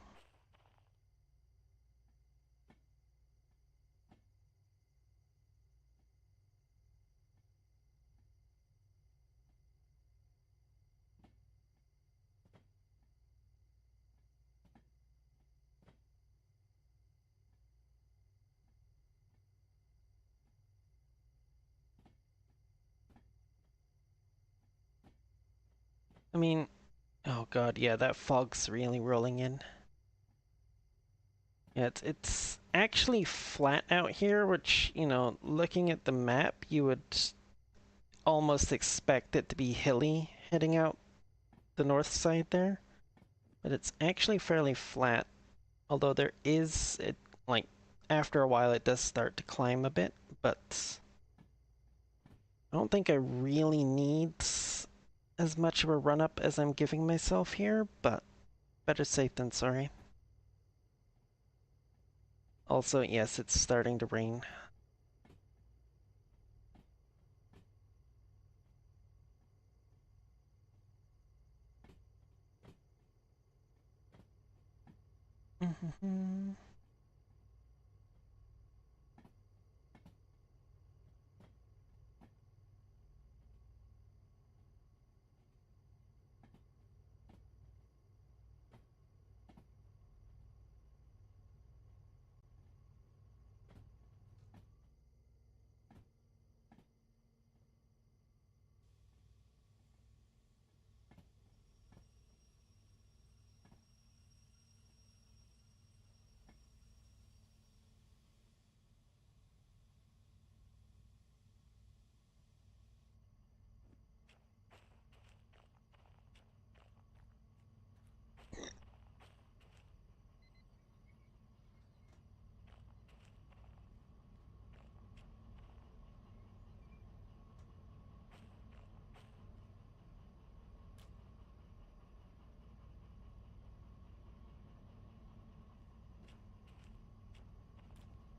I mean, oh god, yeah, that fog's really rolling in. Yeah, it's actually flat out here, which, looking at the map, you would almost expect it to be hilly heading out the north side there. But it's actually fairly flat, although there is, like, after a while it does start to climb a bit, but I don't think I really need as much of a run-up as I'm giving myself here, but better safe than sorry. Also, yes, it's starting to rain.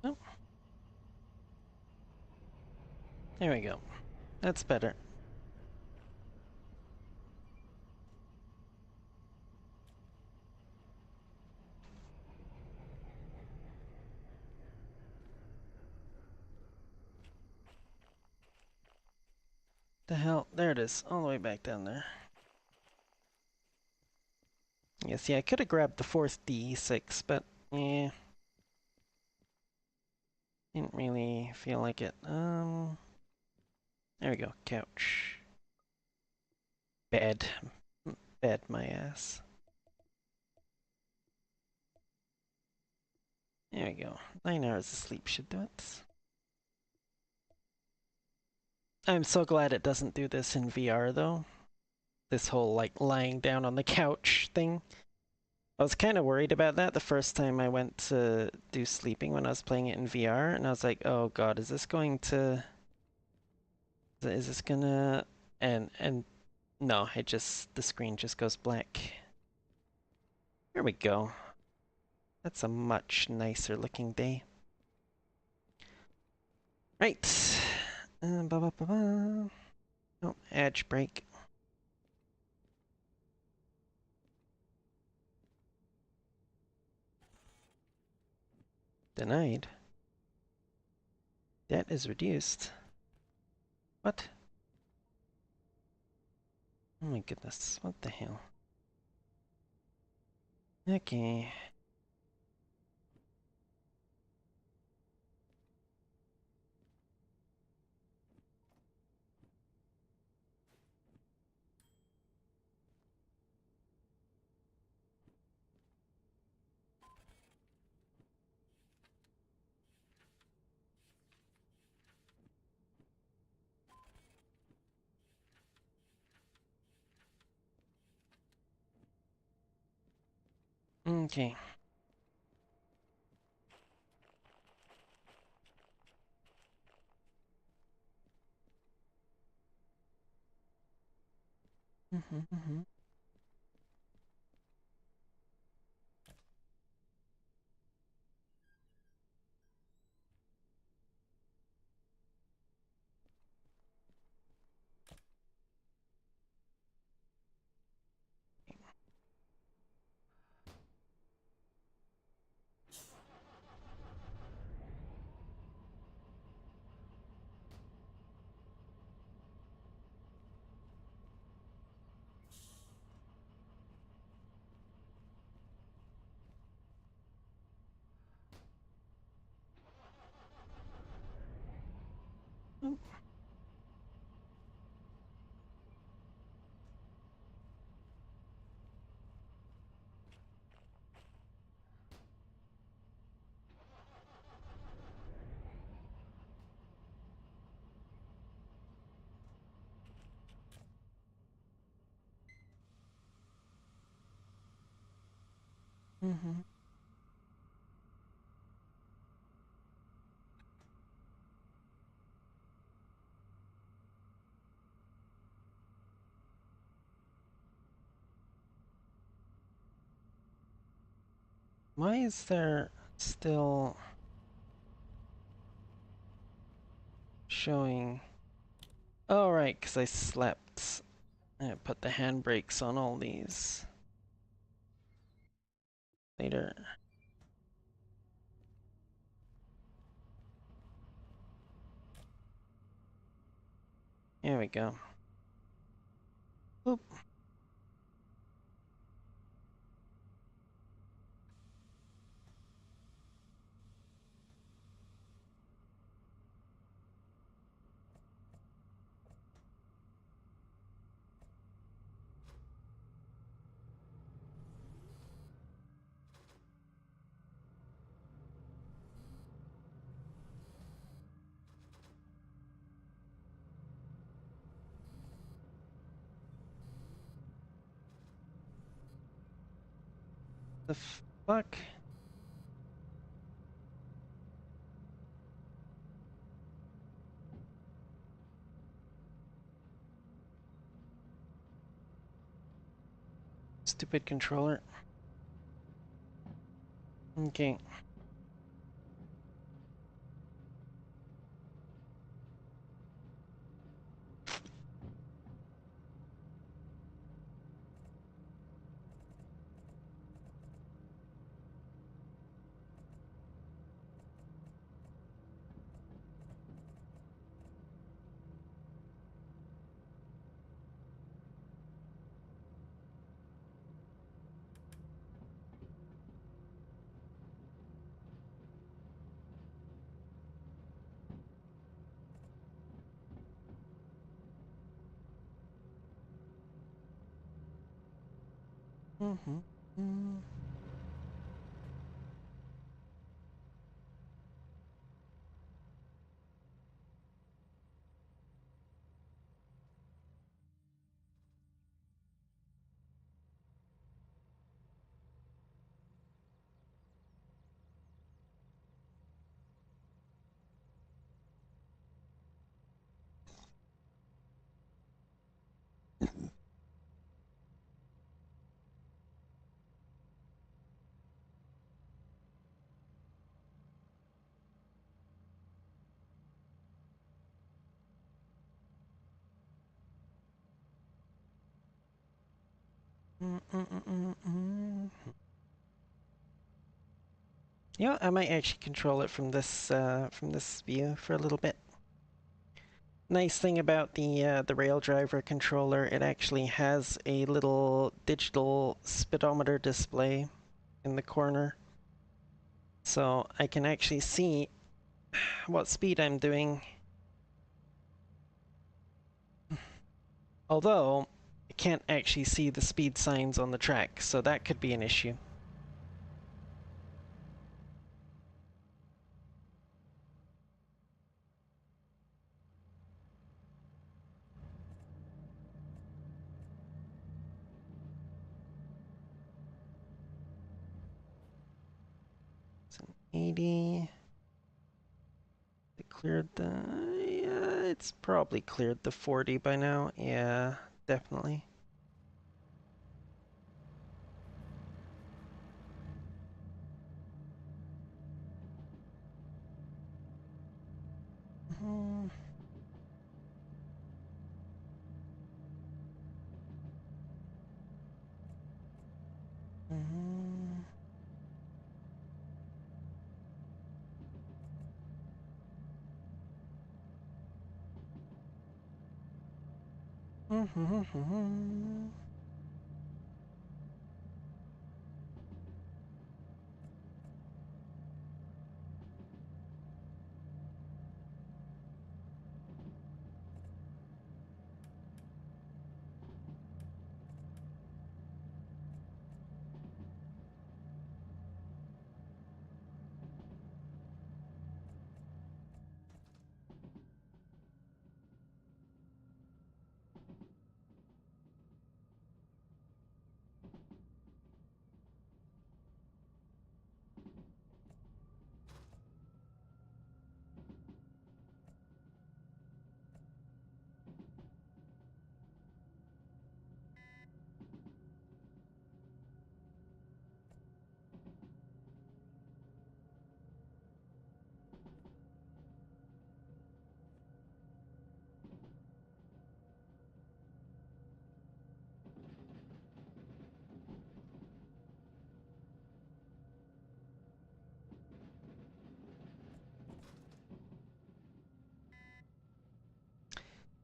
Oh, there we go. That's better. The hell? There it is, all the way back down there. Yeah, see, I could have grabbed the fourth D6, but yeah, didn't really feel like it. There we go. Couch. Bed. Bed, my ass. There we go. 9 hours of sleep should do it. I'm so glad it doesn't do this in VR though. This whole like lying down on the couch thing. I was kind of worried about that the first time I went to do sleeping when I was playing it in VR, and I was like, oh god, is this going to... Is this gonna... And no, the screen just goes black. Here we go. That's a much nicer looking day. Right. Ba -ba -ba -ba. Oh, edge break. Denied. Debt is reduced. What? Oh my goodness, what the hell? Okay. Okay. Mm-hmm. Mm-hmm. Why is there still showing? Oh, right, because I slept. I put the handbrakes on all these later. Here we go. Oop. The fuck? Stupid controller. Okay. Mm-hmm. Mm-mm-mm-mm. Yeah, I might actually control it from this view for a little bit. Nice thing about the rail driver controller, it actually has a little digital speedometer display in the corner, so I can actually see what speed I'm doing. Although I can't actually see the speed signs on the track, so that could be an issue. 80. It cleared the... Yeah, it's probably cleared the 40 by now. Yeah, definitely. Mm-hmm. Mm-hmm. Mm-hmm.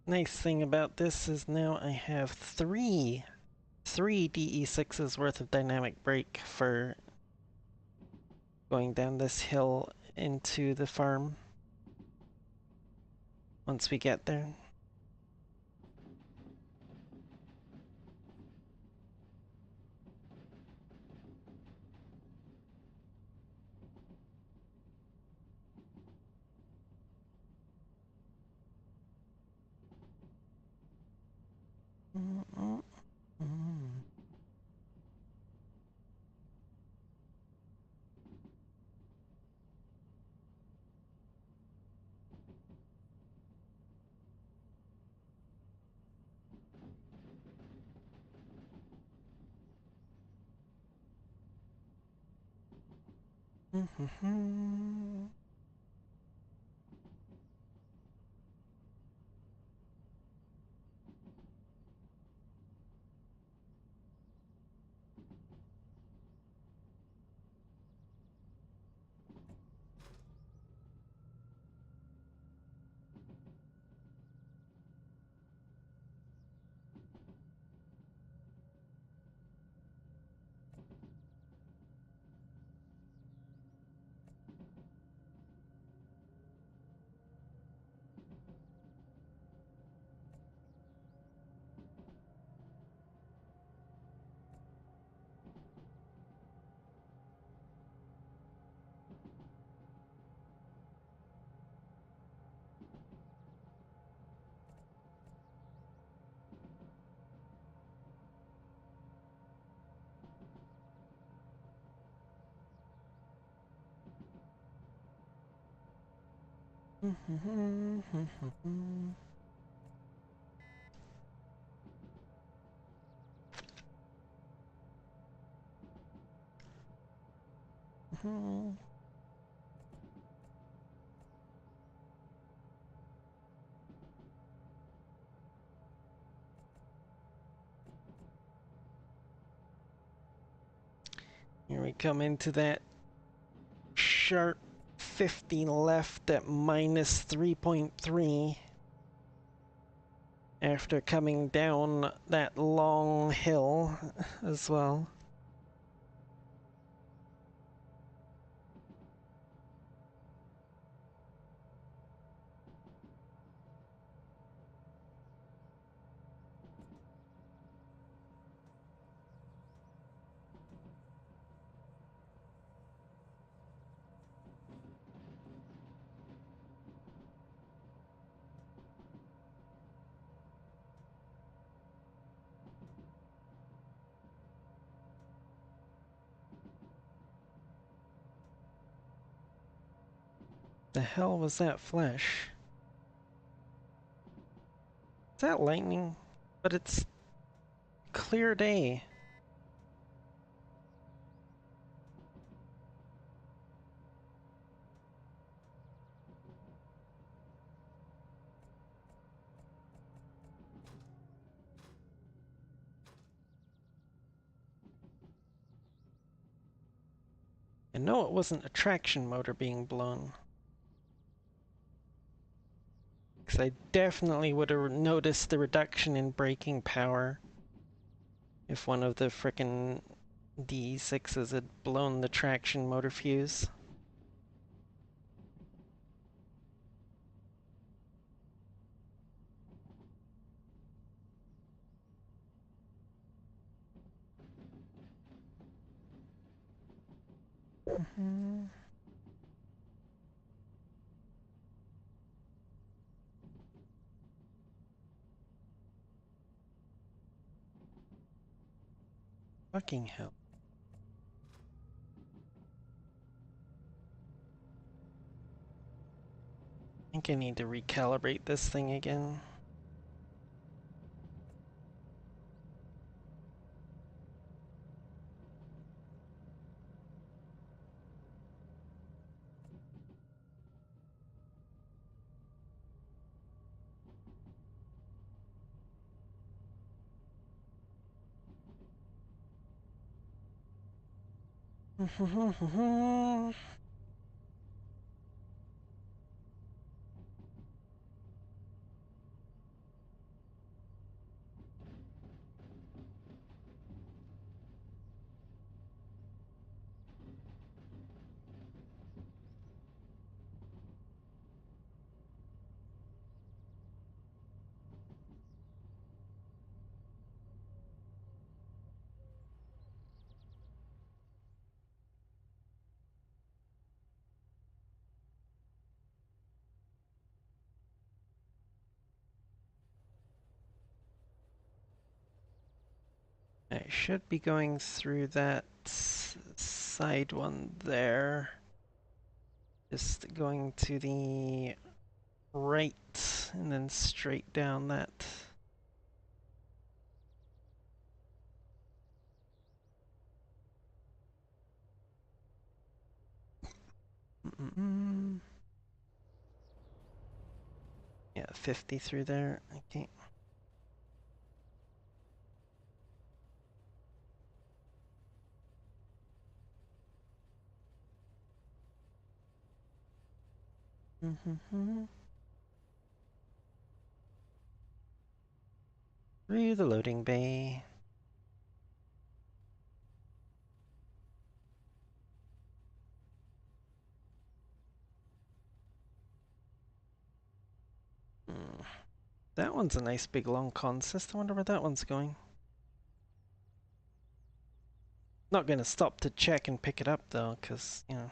Nice thing about this is now I have three DE6s worth of dynamic brake for going down this hill into the farm once we get there. Here we come into that sharp 50 left at minus 3.3 after coming down that long hill as well. The hell was that flash? Is that lightning? But it's clear day. And no, it wasn't a traction motor being blown. Because I definitely would have noticed the reduction in braking power if one of the frickin' D6s had blown the traction motor fuse. Fucking hell. I think I need to recalibrate this thing again. I should be going through that side one there. Just going to the right and then straight down that. Yeah, 50 through there. Okay. Through the loading bay. That one's a nice big long consist. I wonder where that one's going. Not gonna stop to check and pick it up though, because, you know.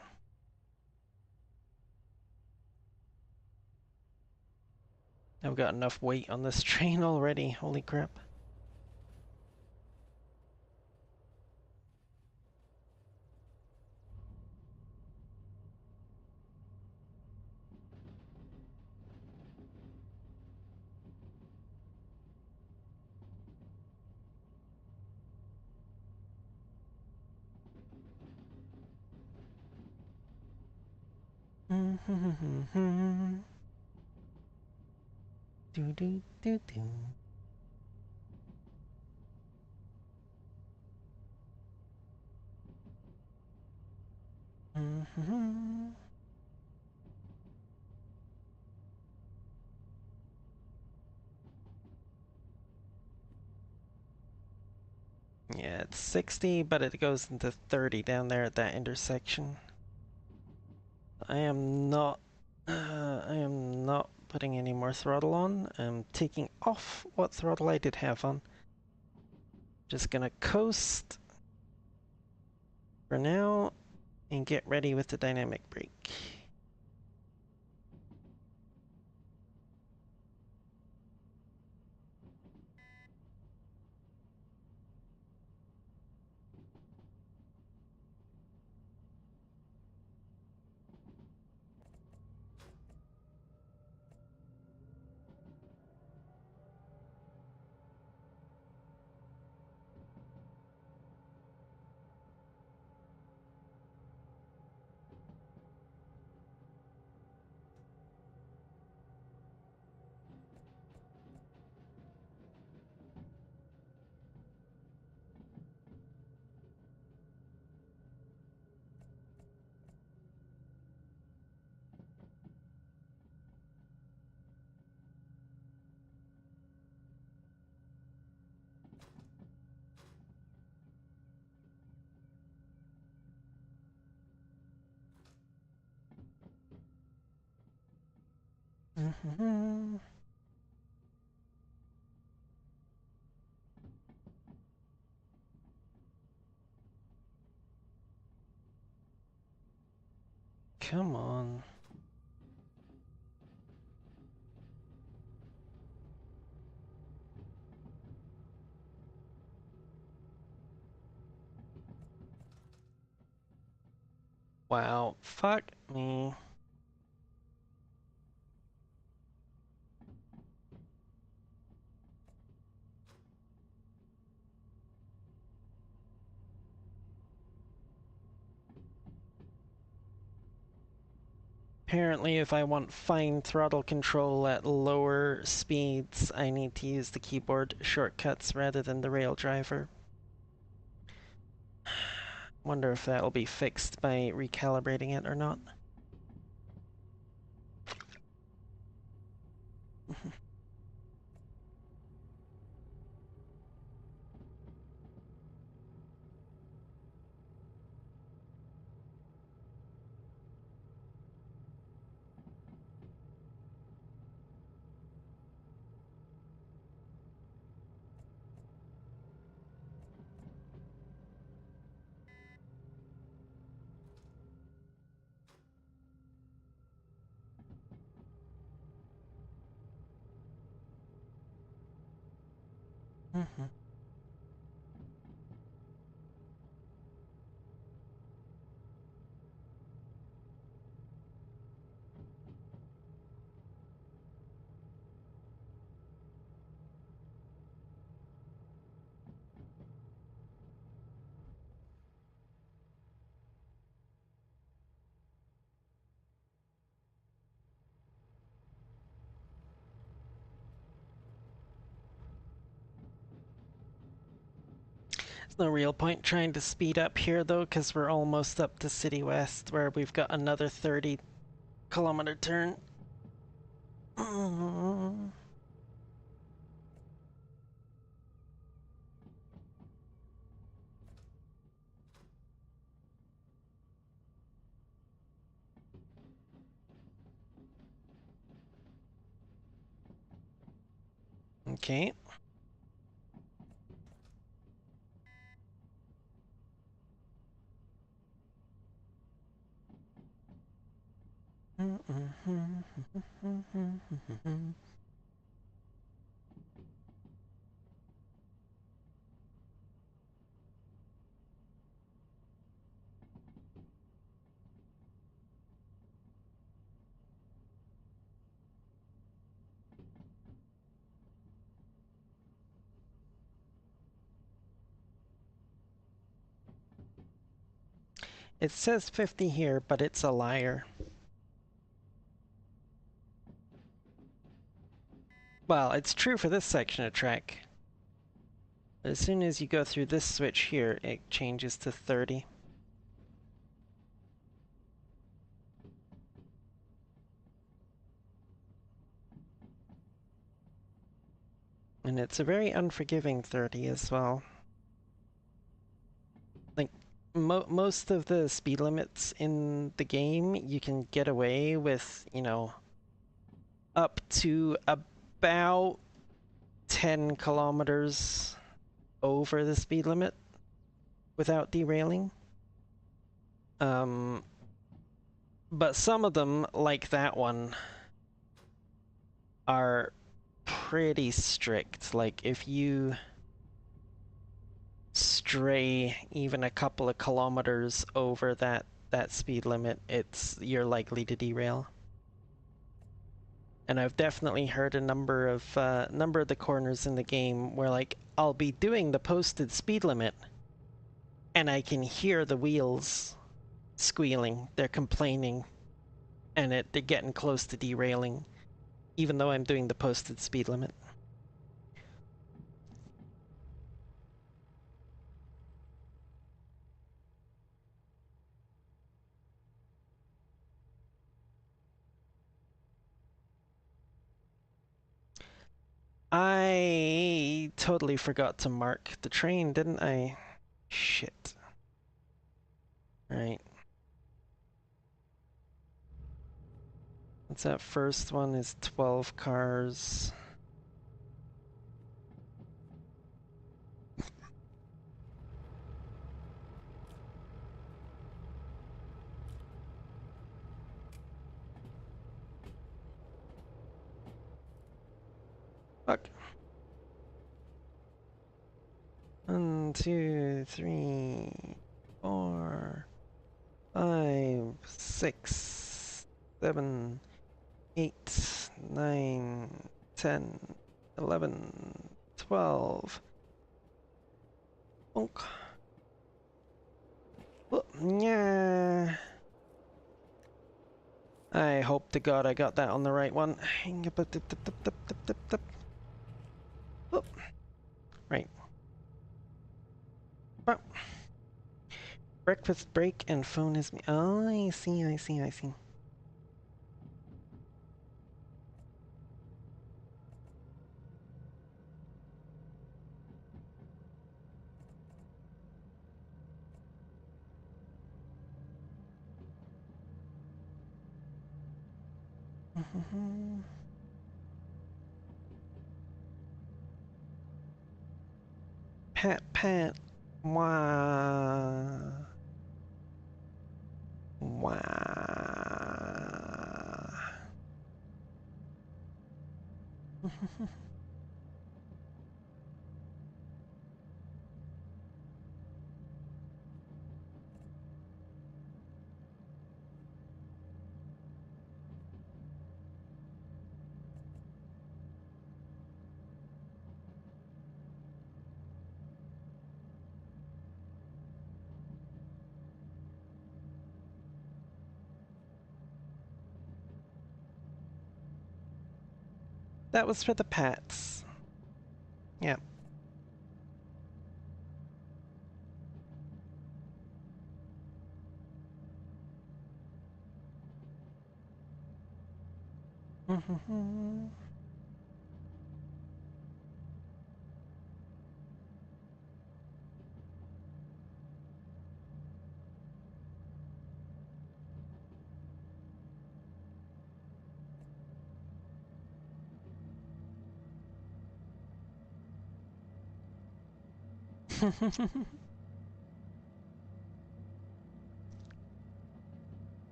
I've got enough weight on this train already, holy crap. Do do do do. Yeah, it's 60, but it goes into 30 down there at that intersection. I am not putting any more throttle on. I'm taking off what throttle I did have on. Just gonna coast for now and get ready with the dynamic brake. Come on. Wow, fuck me. Apparently, if I want fine throttle control at lower speeds, I need to use the keyboard shortcuts rather than the rail driver. Wonder if that will be fixed by recalibrating it or not. There's no real point trying to speed up here though, because we're almost up to City West, where we've got another 30-kilometer turn. Okay. It says 50 here, but it's a liar. Well, it's true for this section of track. As soon as you go through this switch here, it changes to 30. And it's a very unforgiving 30 as well. Like, most of the speed limits in the game, you can get away with, you know, up to about 10 kilometers over the speed limit without derailing. But some of them, like that one, are pretty strict. Like, if you stray even a couple of kilometers over that speed limit, you're likely to derail. And I've definitely heard a number of the corners in the game where, like, I'll be doing the posted speed limit and I can hear the wheels squealing. They're complaining, and they're getting close to derailing, even though I'm doing the posted speed limit. I totally forgot to mark the train, didn't I? Shit. Right. What's that first one is 12 cars. Fuck. 1, 2, 3, 4, 5, 6, 7, 8, 9, 10, 11, 12. Bonk. Oh, yeah. I hope to God I got that on the right one. Oh, right. Oh. Breakfast break and phone is me. Oh, I see, I see, I see. Pat, pat. Wah. Wah. That was for the pets. Yeah.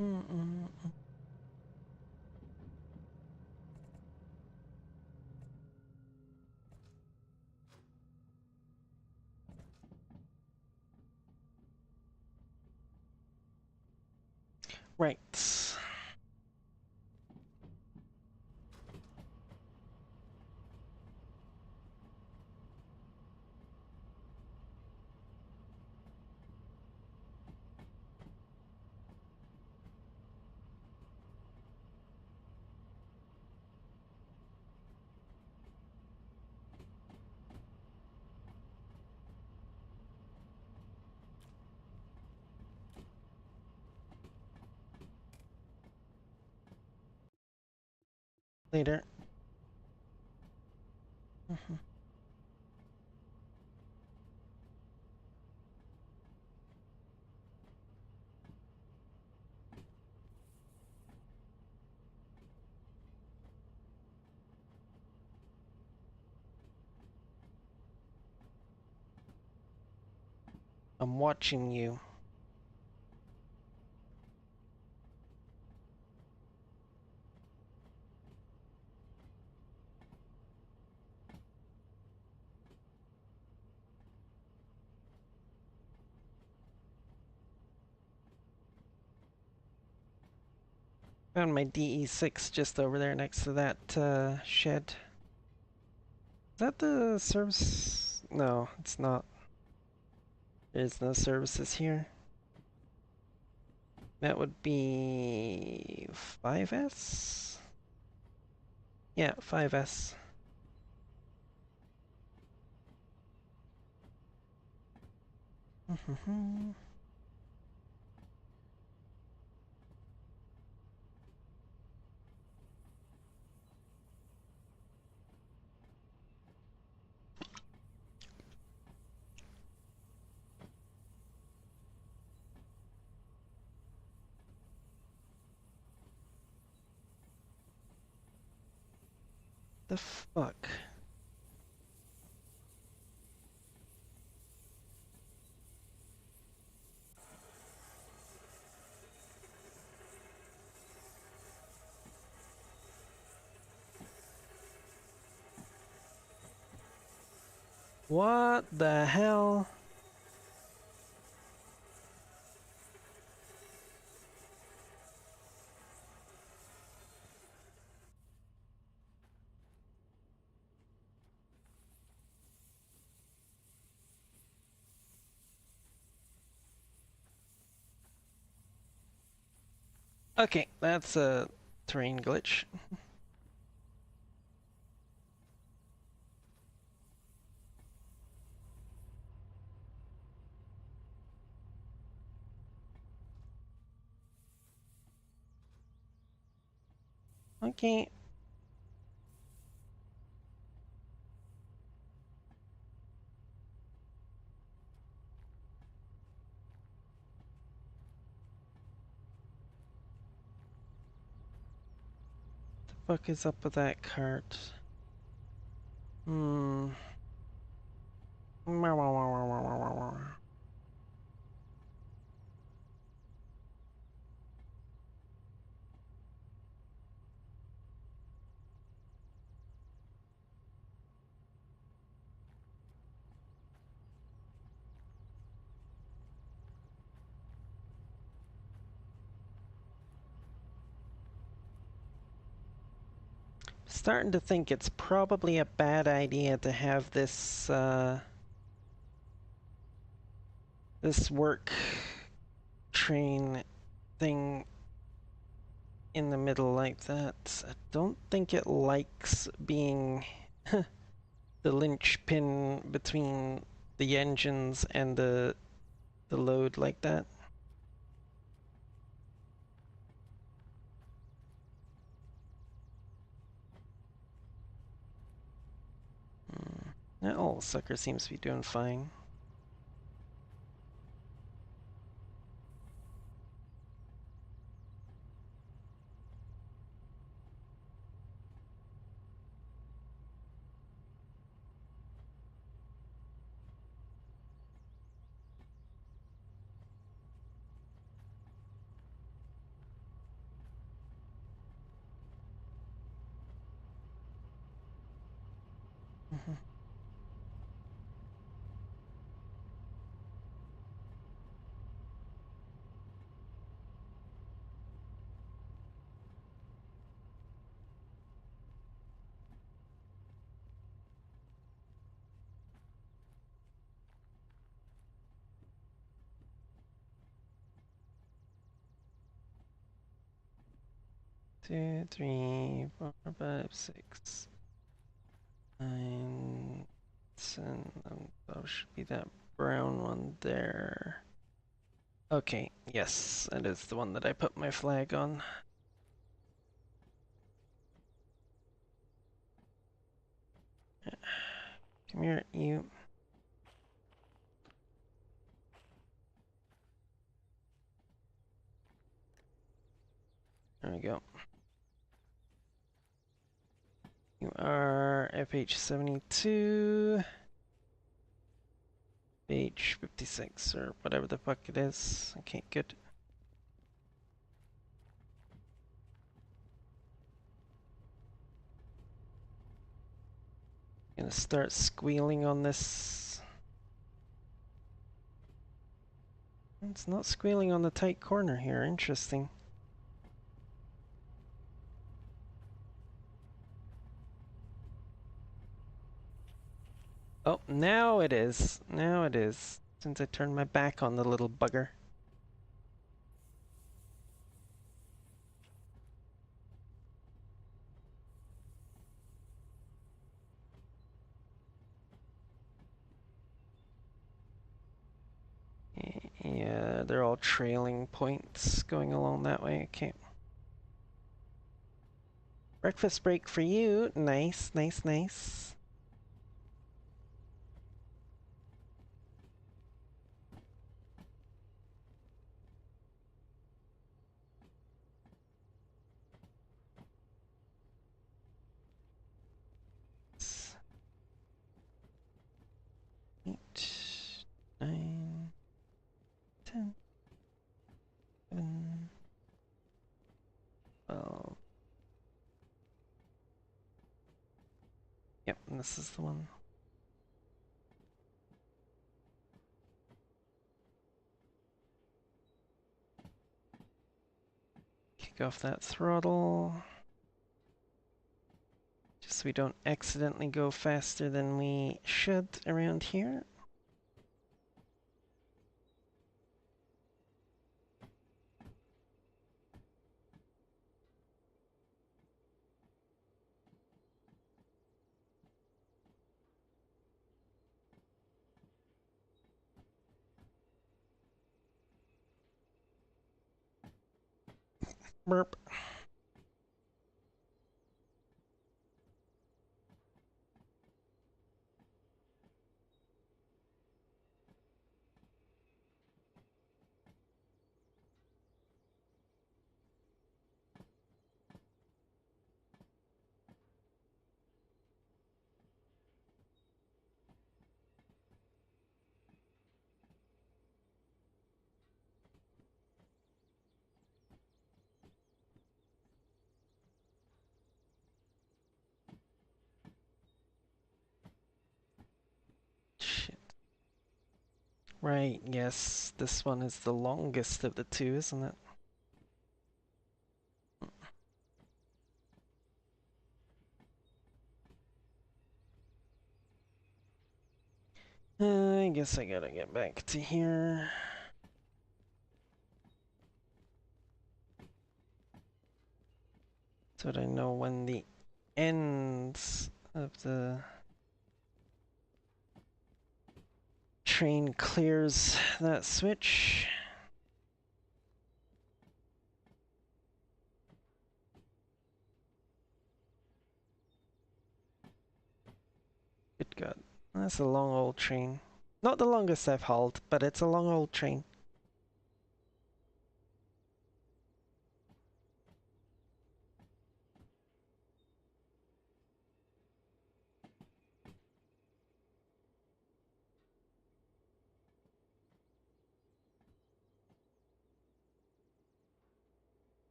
Mm-mm. Right. Later. Mhm. I'm watching you. Found my DE6 just over there next to that shed. Is that the service? No, it's not. There's no services here. That would be 5S? Yeah, 5S. The fuck? What the hell? Okay, that's a terrain glitch. Okay. The fuck is up with that cart? Hmm. Starting to think it's probably a bad idea to have this work train thing in the middle like that. I don't think it likes being the linchpin between the engines and the load like that. That old sucker seems to be doing fine. 2, 3, 4, 5, 6, 9, 10. That should be that brown one there. Okay, yes, it is the one that I put my flag on. Come here, you. There we go. You are FH72, FH56, or whatever the fuck it is. Okay, good. Gonna start squealing on this. It's not squealing on the tight corner here, interesting. Oh, now it is. Now it is. Since I turned my back on the little bugger. Yeah, they're all trailing points going along that way. Okay. Breakfast break for you. Nice, nice, nice. Eight, 9, 10, 11, 12. Yep, and this is the one. Kick off that throttle. Just so we don't accidentally go faster than we should around here. Burp. Shit. Right, yes, this one is the longest of the two, isn't it? I guess I gotta get back to here. So that I know when the ends of the train clears that switch. Good God. That's a long old train. Not the longest I've hauled, but it's a long old train.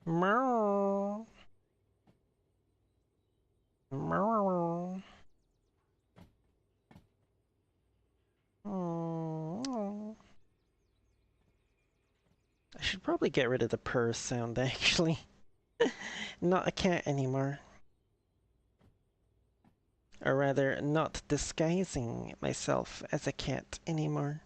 Meow. Meow. Oh. I should probably get rid of the purr sound, actually. Not a cat anymore. Or rather, not disguising myself as a cat anymore.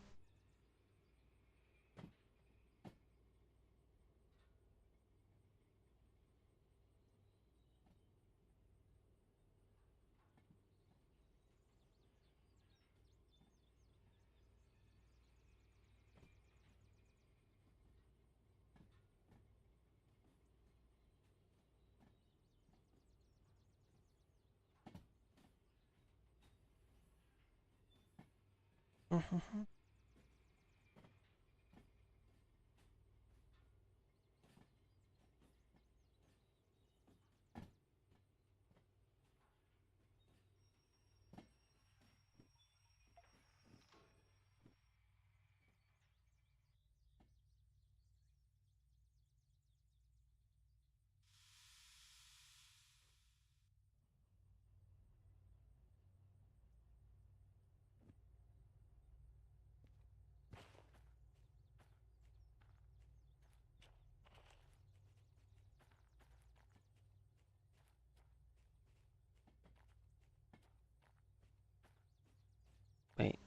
Wait,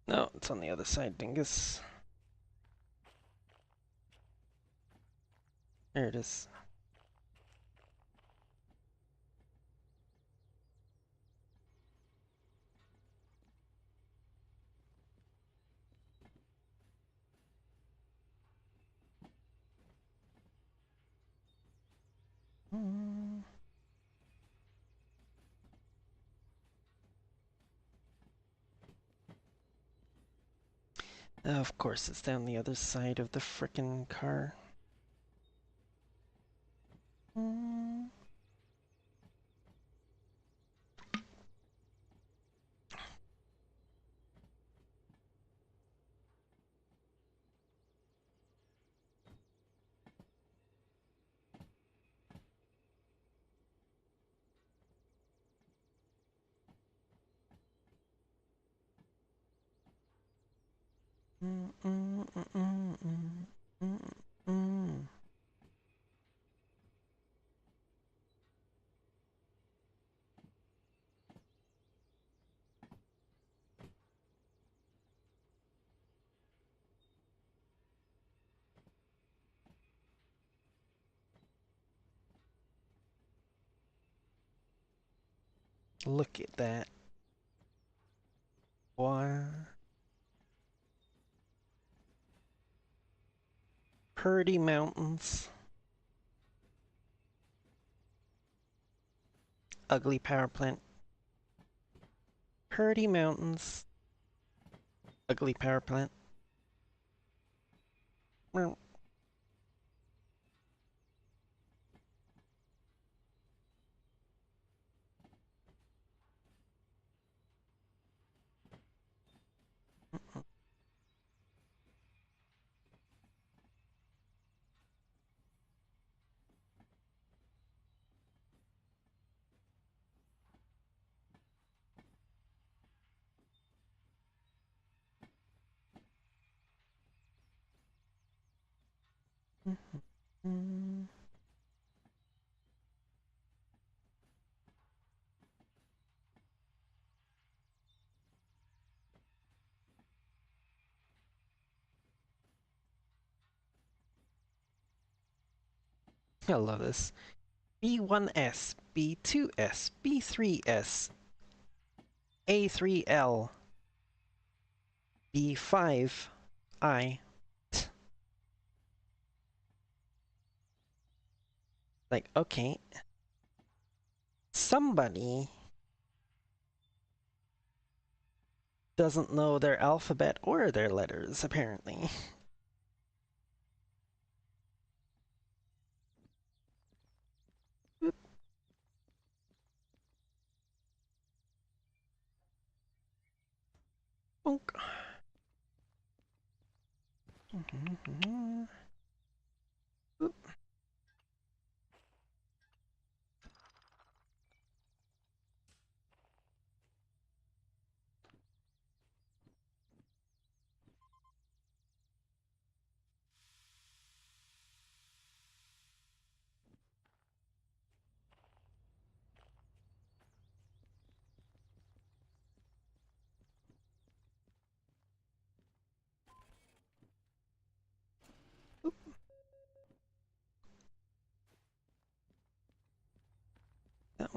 no, it's on the other side, dingus. There it is. Mm. Of course, it's down the other side of the frickin' car. Mm. Mm, mm, mm, mm, mm, mm, mm. Look at that. Wow. Purdy Mountains. Ugly power plant. Purdy Mountains. Ugly power plant. Meow. Mm. I love this. B1S, B2S, B3S, A3L, B5I. Like, okay, somebody doesn't know their alphabet or their letters, apparently. Bonk.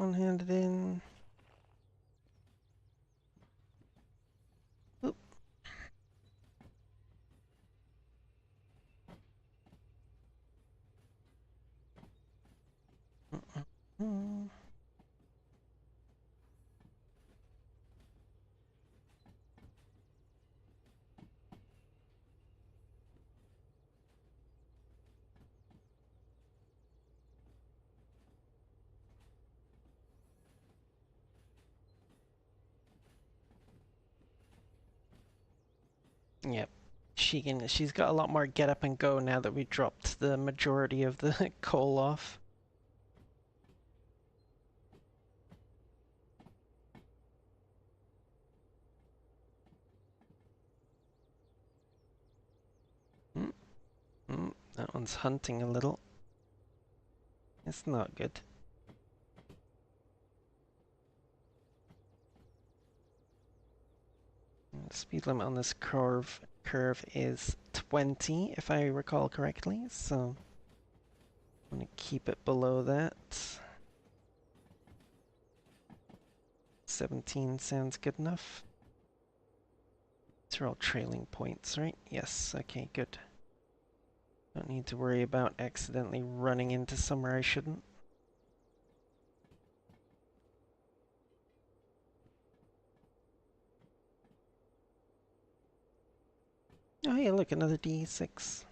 one handed in. Oop. Mm. Yep. She's got a lot more get up and go now that we dropped the majority of the coal off. Mm, that one's hunting a little. It's not good. Speed limit on this curve is 20, if I recall correctly, so I'm gonna keep it below that. 17 sounds good enough. These are all trailing points, right? Yes, okay, good. Don't need to worry about accidentally running into somewhere I shouldn't. Oh yeah, look, another D6.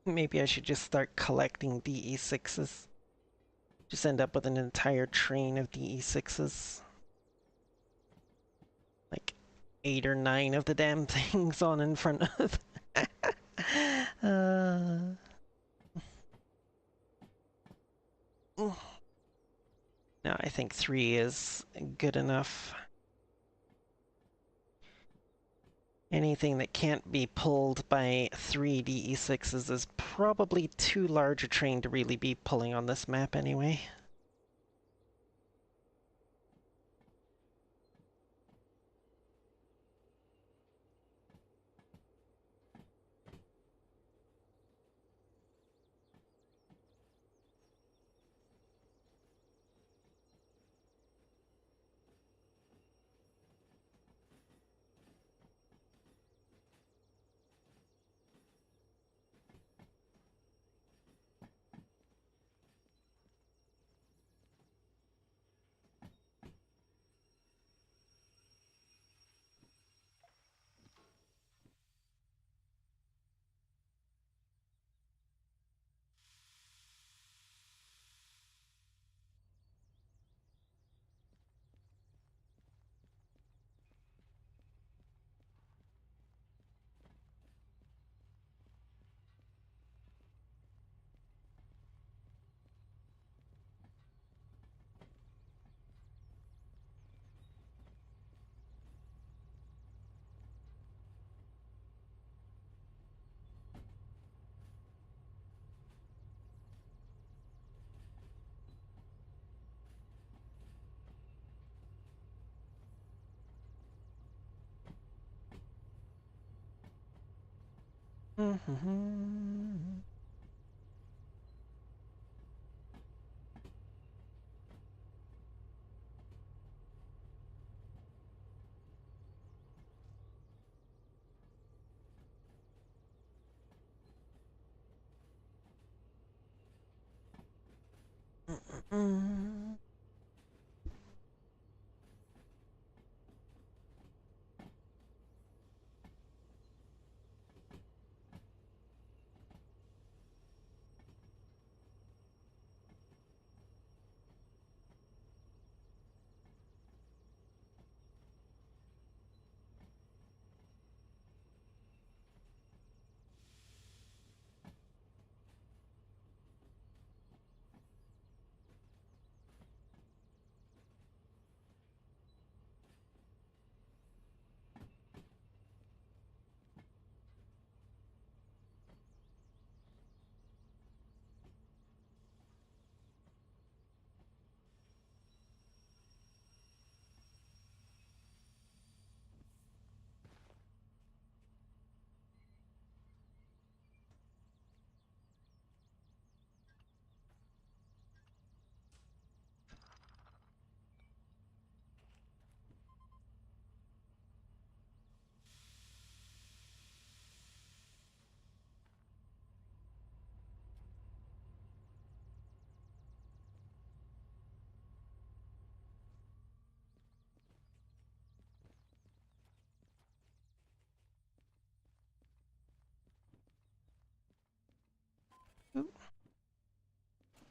Maybe I should just start collecting DE6s. Just end up with an entire train of DE6s. Like 8 or 9 of the damn things on in front of. No, I think 3 is good enough. Anything that can't be pulled by 3 DE6s is probably too large a train to really be pulling on this map anyway.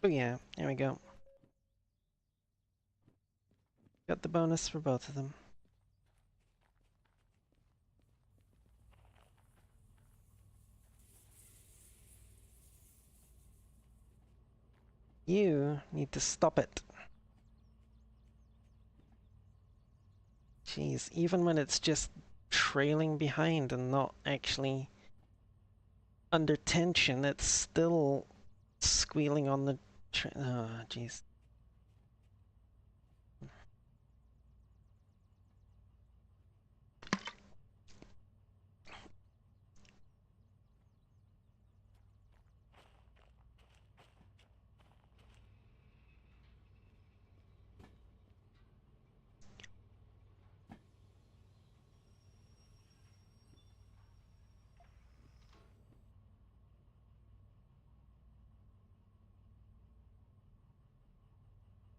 Oh yeah, there we go. Got the bonus for both of them. You need to stop it. Jeez, even when it's just trailing behind and not actually under tension, it's still squealing on the oh, jeez.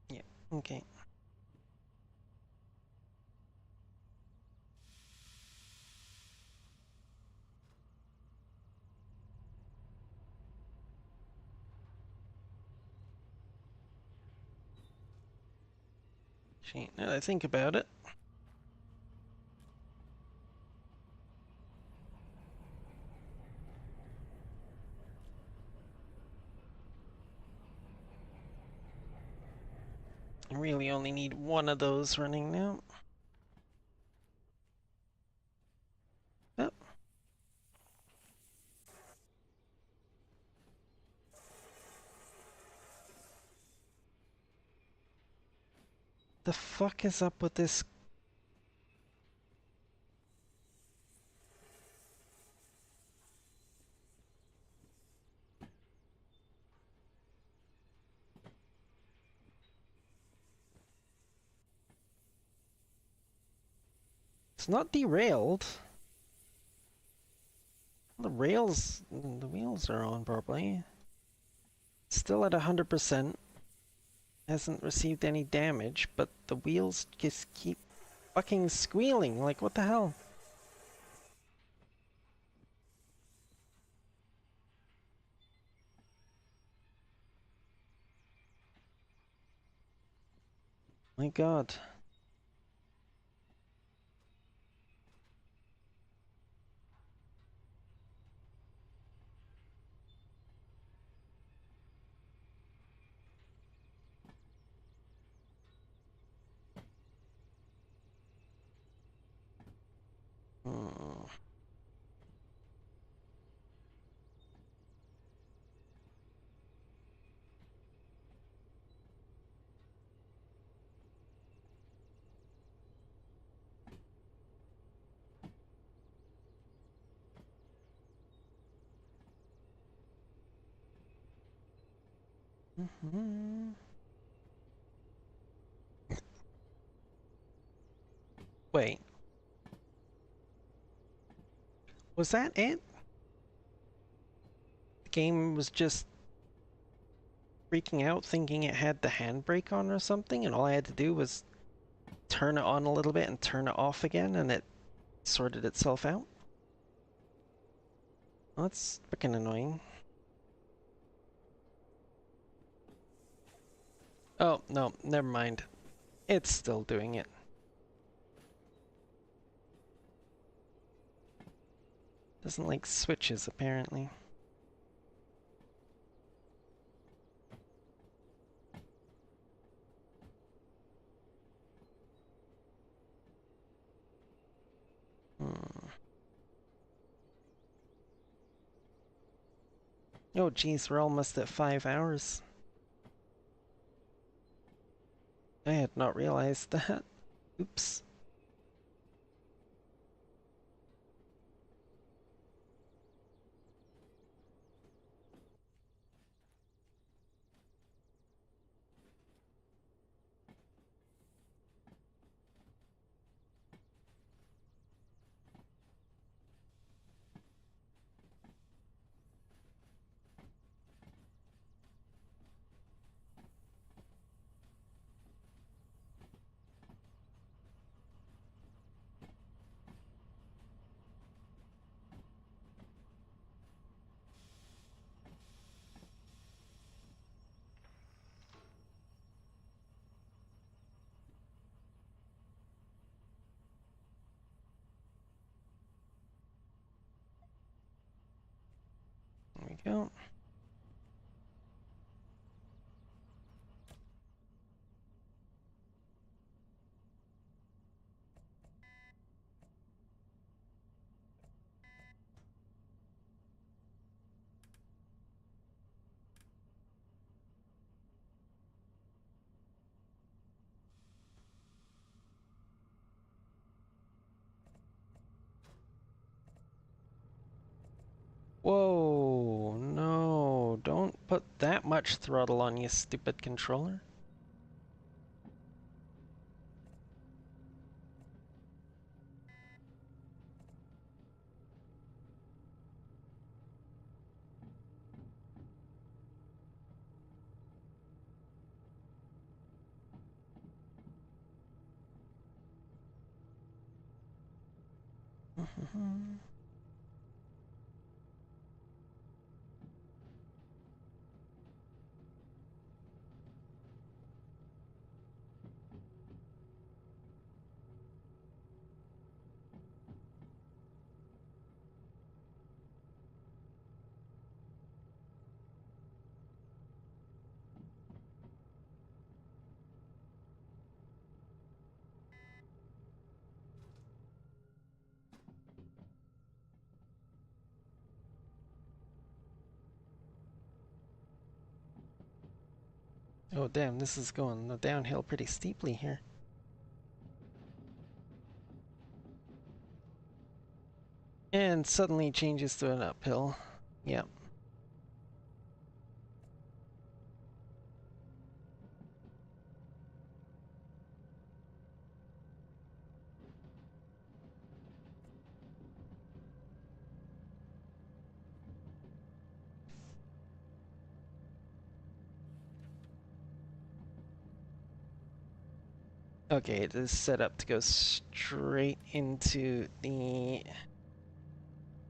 Yeah, okay. Now that I think about it. I really only need one of those running now. Oh. The fuck is up with this? It's not derailed. The wheels are on properly. Still at 100%. Hasn't received any damage, but the wheels just keep fucking squealing. Like, what the hell? My god. Hmm. Mm-hmm. Wait. Was that it? The game was just freaking out thinking it had the handbrake on or something, and all I had to do was turn it on a little bit and turn it off again, and it sorted itself out? Well, that's freaking annoying. Oh, no, never mind. It's still doing it. Doesn't like switches, apparently. Hmm. Oh, geez, we're almost at 5 hours. I had not realized that. Oops. go. Whoa, no, don't put that much throttle on, you stupid controller. Oh damn, this is going downhill pretty steeply here. And suddenly changes to an uphill. Yep. Okay, it is set up to go straight into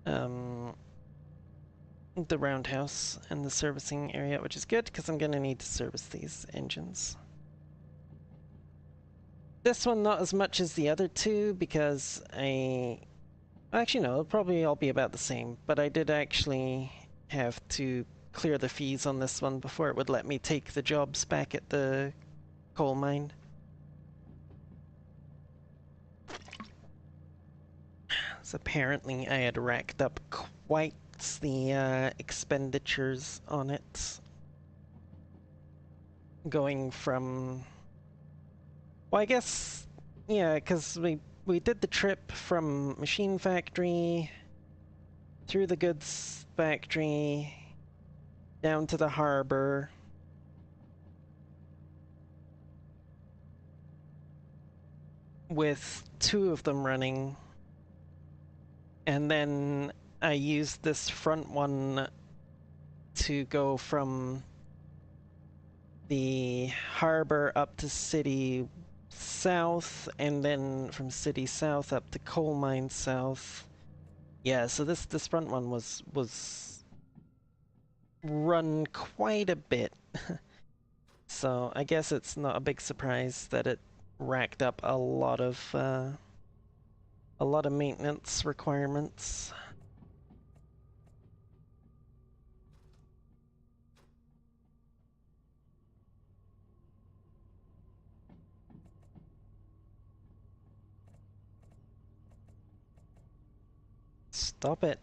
um, the roundhouse and the servicing area, which is good because I'm gonna need to service these engines. This one not as much as the other two because actually no, it'll probably all be about the same, but I did actually have to clear the fees on this one before it would let me take the jobs back at the coal mine. So apparently I had racked up quite the expenditures on it. Going from... Well, I guess... Yeah, because we did the trip from Machine Factory, through the goods factory, down to the harbor, with two of them running, and then I used this front one to go from the harbor up to city south, and then from city south up to coal mine south. Yeah, so this front one was run quite a bit. So I guess it's not a big surprise that it racked up a lot of maintenance requirements. Stop it.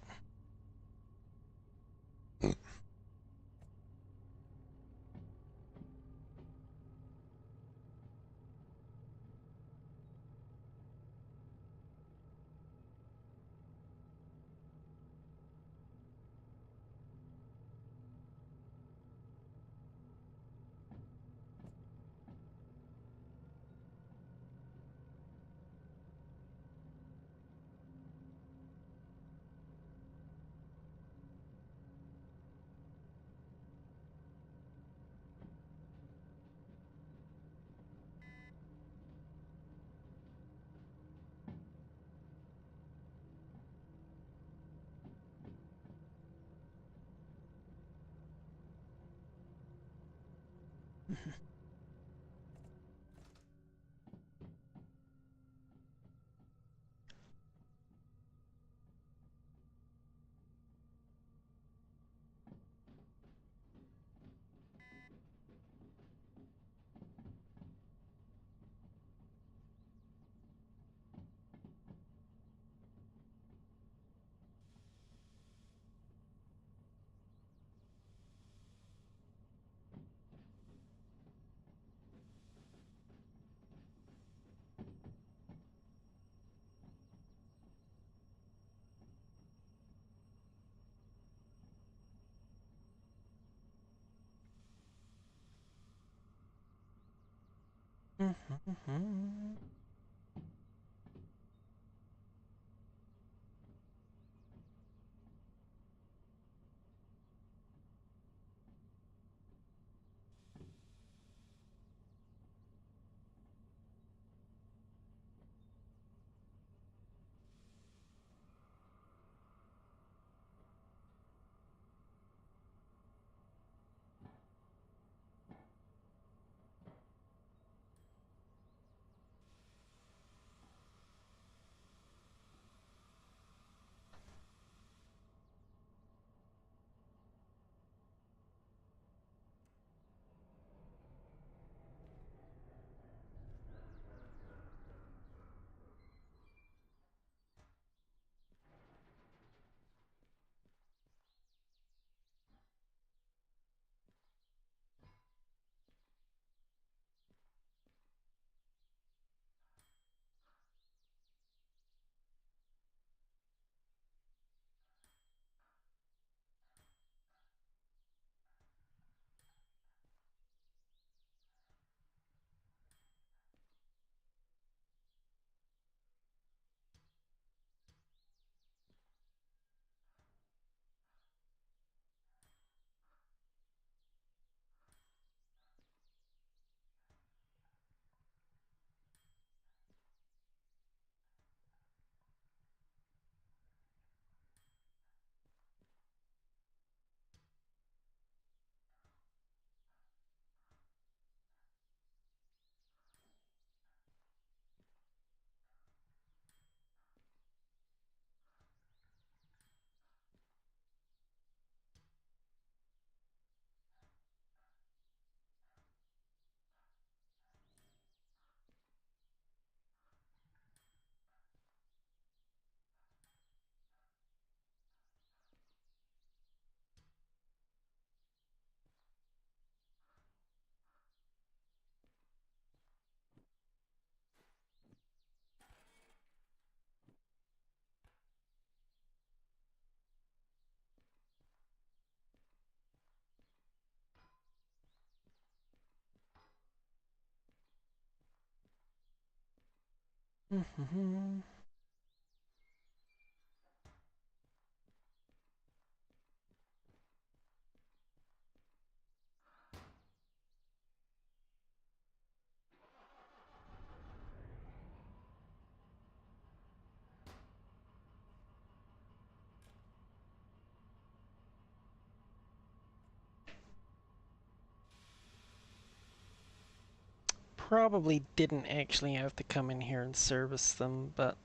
Probably didn't actually have to come in here and service them, but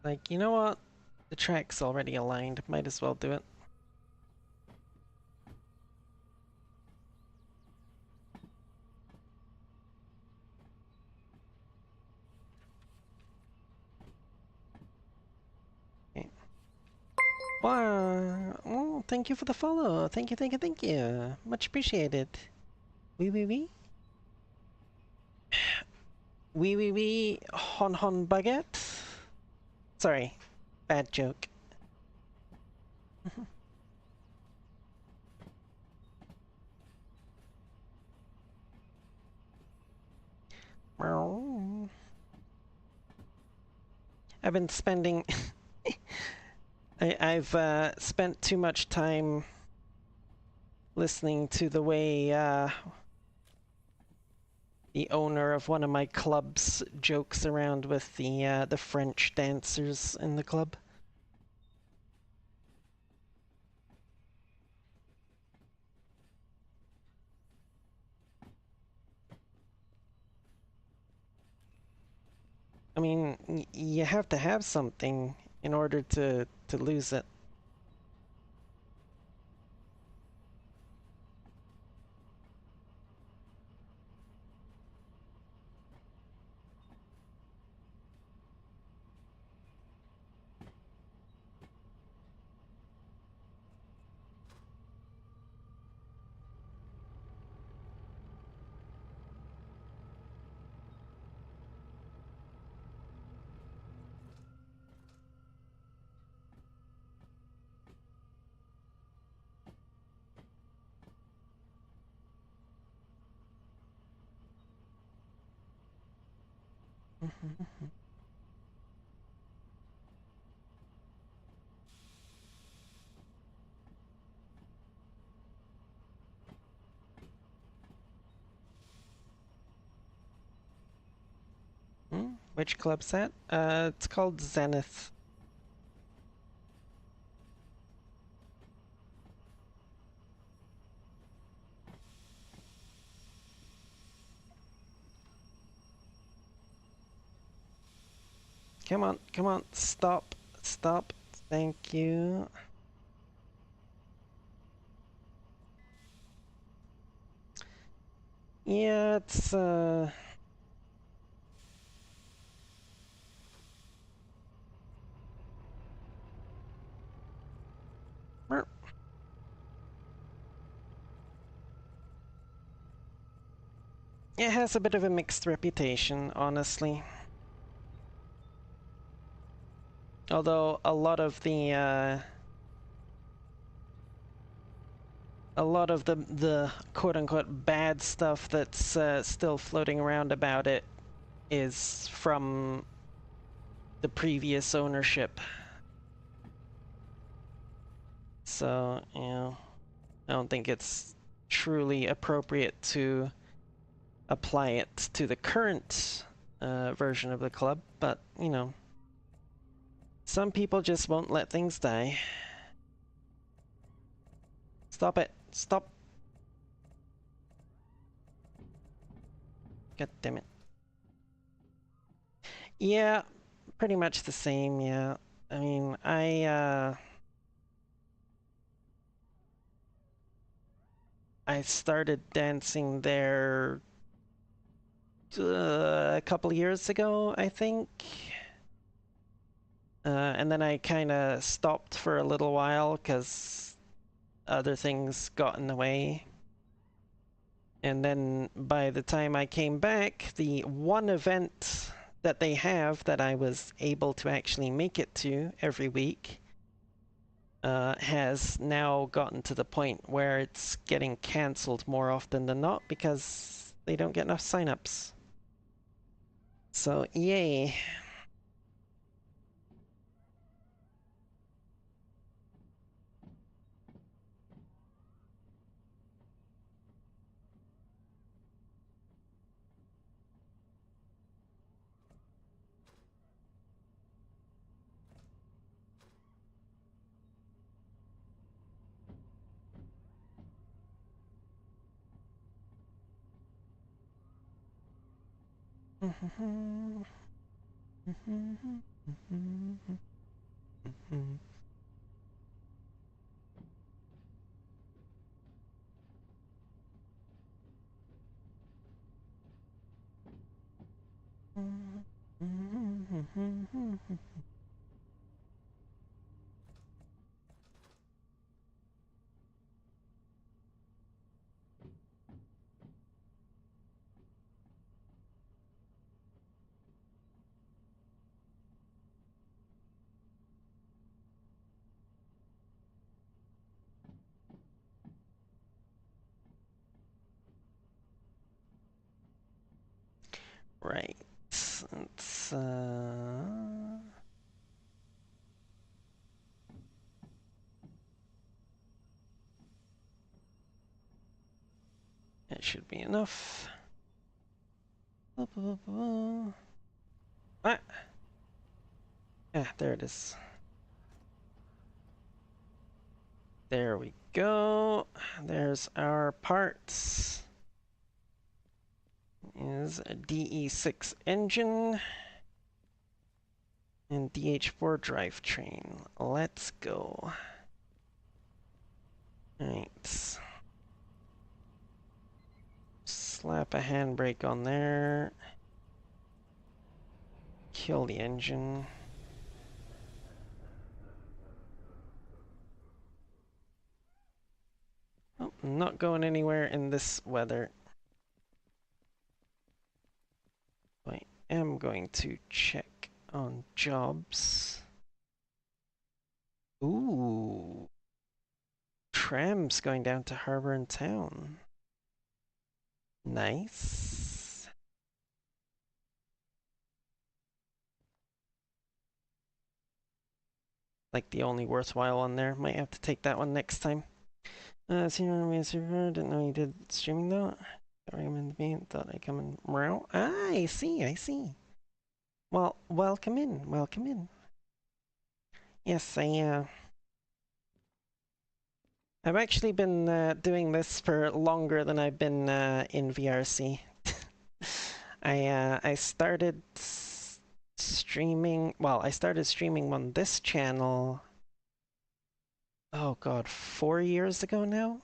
like, you know what? The track's already aligned, might as well do it. Okay. Wow! Oh, thank you for the follow. Thank you, thank you, thank you. Much appreciated. Wee wee wee. Wee wee wee. Hon hon baguette. Sorry, bad joke. I've been spending. I've spent too much time listening to the way the owner of one of my clubs jokes around with the French dancers in the club. I mean, you have to have something in order to lose it. Which club's that? It's called Zenith. Come on, come on, stop, stop. Thank you. Yeah, it's it has a bit of a mixed reputation, honestly. Although a lot of the quote-unquote bad stuff that's still floating around about it is from the previous ownership. So, you know, I don't think it's truly appropriate to apply it to the current version of the club, but, you know, some people just won't let things die. Stop it. Stop. God damn it. Yeah, pretty much the same, yeah. I mean, I started dancing there a couple years ago, I think. And then I kind of stopped for a little while because other things got in the way. And then by the time I came back, the one event that they have that I was able to actually make it to every week has now gotten to the point where it's getting cancelled more often than not because they don't get enough signups. So, yay. Right. It's it should be enough. Ah! Ah, there it is. There we go. There's our parts. Is a DE6 engine and DH4 drivetrain. Let's go. Alright. Slap a handbrake on there. Kill the engine. Oh, I'm not going anywhere in this weather. I am going to check on jobs. Ooh. Tram's going down to Harbor and Town. Nice. like the only worthwhile one there. Might have to take that one next time. Senior me server, didn't know you did streaming though. I recommend me, thought I'd come in. Meow. Ah, I see, I see. Well, welcome in, welcome in. Yes, I've actually been doing this for longer than I've been in VRC. I started streaming. Well, I started streaming on this channel. Oh God, 4 years ago now.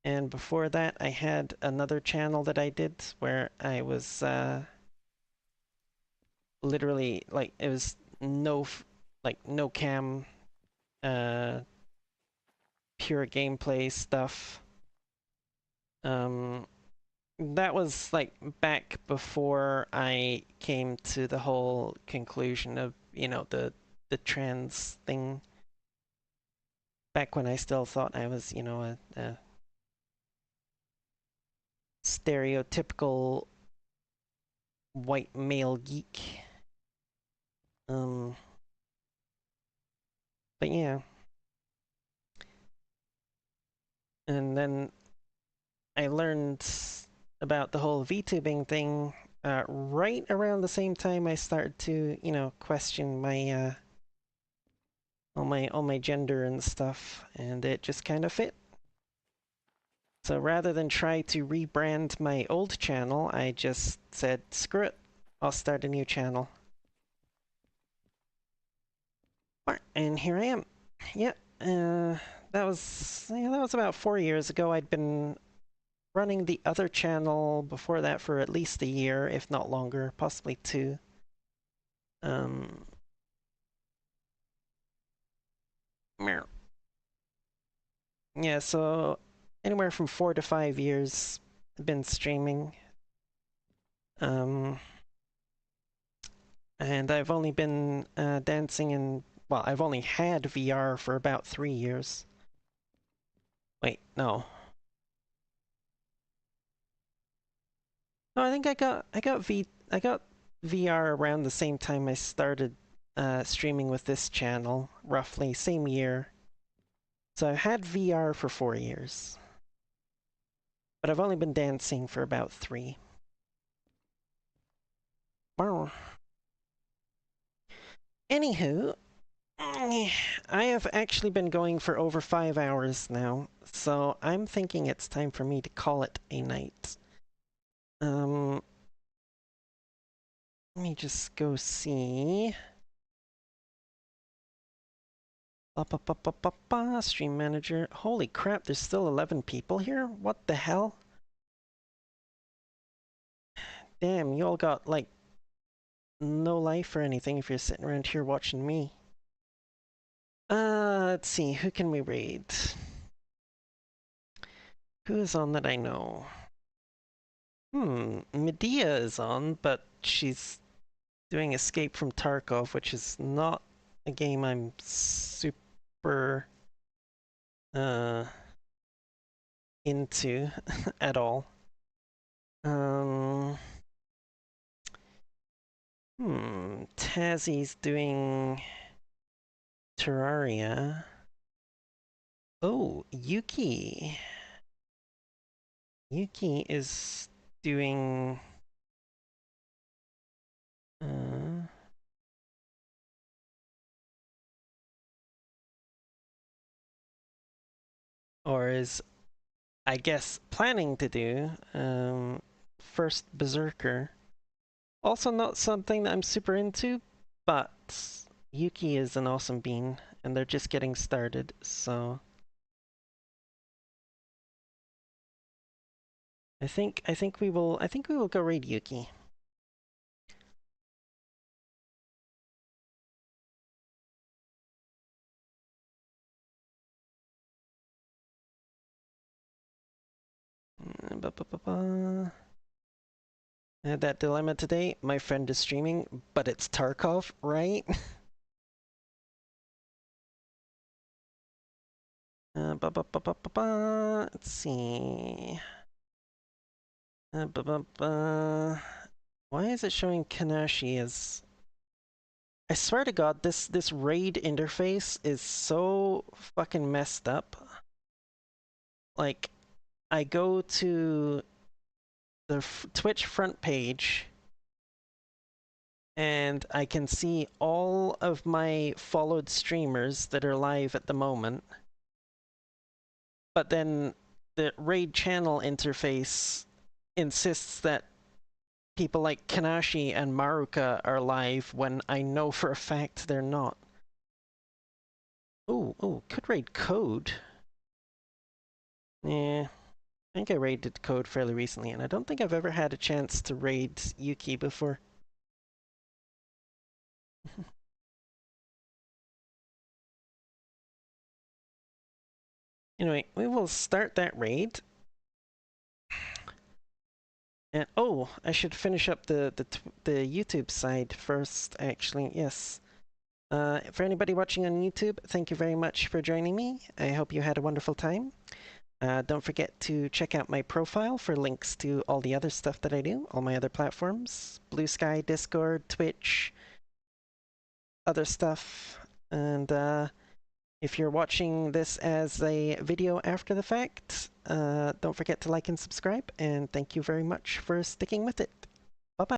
And before that, I had another channel that I did where I was literally like it was no cam, uh, pure gameplay stuff. Um, that was like back before I came to the whole conclusion of, the trans thing. Back when I still thought I was, a stereotypical white male geek. Um, but yeah. And then I learned about the whole VTubing thing right around the same time I started to, question my all my gender and stuff, and it just kind of fit. So rather than try to rebrand my old channel, I just said, screw it, I'll start a new channel. And here I am. Yep. That was about 4 years ago. I'd been running the other channel before that for at least a year, if not longer, possibly two. Um, yeah, so anywhere from 4 to 5 years I've been streaming. Um, and I've only been dancing in, well, I've only had VR for about 3 years. Wait, no. No, I think I got VR around the same time I started streaming with this channel, roughly same year. So I've had VR for 4 years, but I've only been dancing for about 3. Wow. Anywho, I have actually been going for over 5 hours now, so I'm thinking it's time for me to call it a night. Let me just go see. Stream manager. Holy crap, there's still 11 people here? What the hell? Damn, you all got, like, no life or anything if you're sitting around here watching me. Let's see, who can we raid? Who is on that I know? Medea is on, but she's doing Escape from Tarkov, which is not a game I'm super into at all. Tazzie's doing Terraria. Oh, Yuki. Yuki is doing or is, I guess, planning to do first Berserker. Also not something that I'm super into, but Yuki is an awesome bean, and they're just getting started, so I think we will go raid Yuki. I had that dilemma today. My friend is streaming, but it's Tarkov, right? Let's see. Why is it showing Kanashi as I swear to God, this raid interface is so fucking messed up. Like, I go to the Twitch front page and I can see all of my followed streamers that are live at the moment. But then the raid channel interface insists that people like Kanashi and Maruka are live when I know for a fact they're not. Oh, could raid code. Yeah, I think I raided code fairly recently, and I don't think I've ever had a chance to raid Yuki before. Anyway, we will start that raid. And oh, I should finish up the YouTube side first, actually. Yes. For anybody watching on YouTube, thank you very much for joining me. I hope you had a wonderful time. Don't forget to check out my profile for links to all the other stuff that I do, all my other platforms, Blue Sky, Discord, Twitch, other stuff. And if you're watching this as a video after the fact, don't forget to like and subscribe, and thank you very much for sticking with it.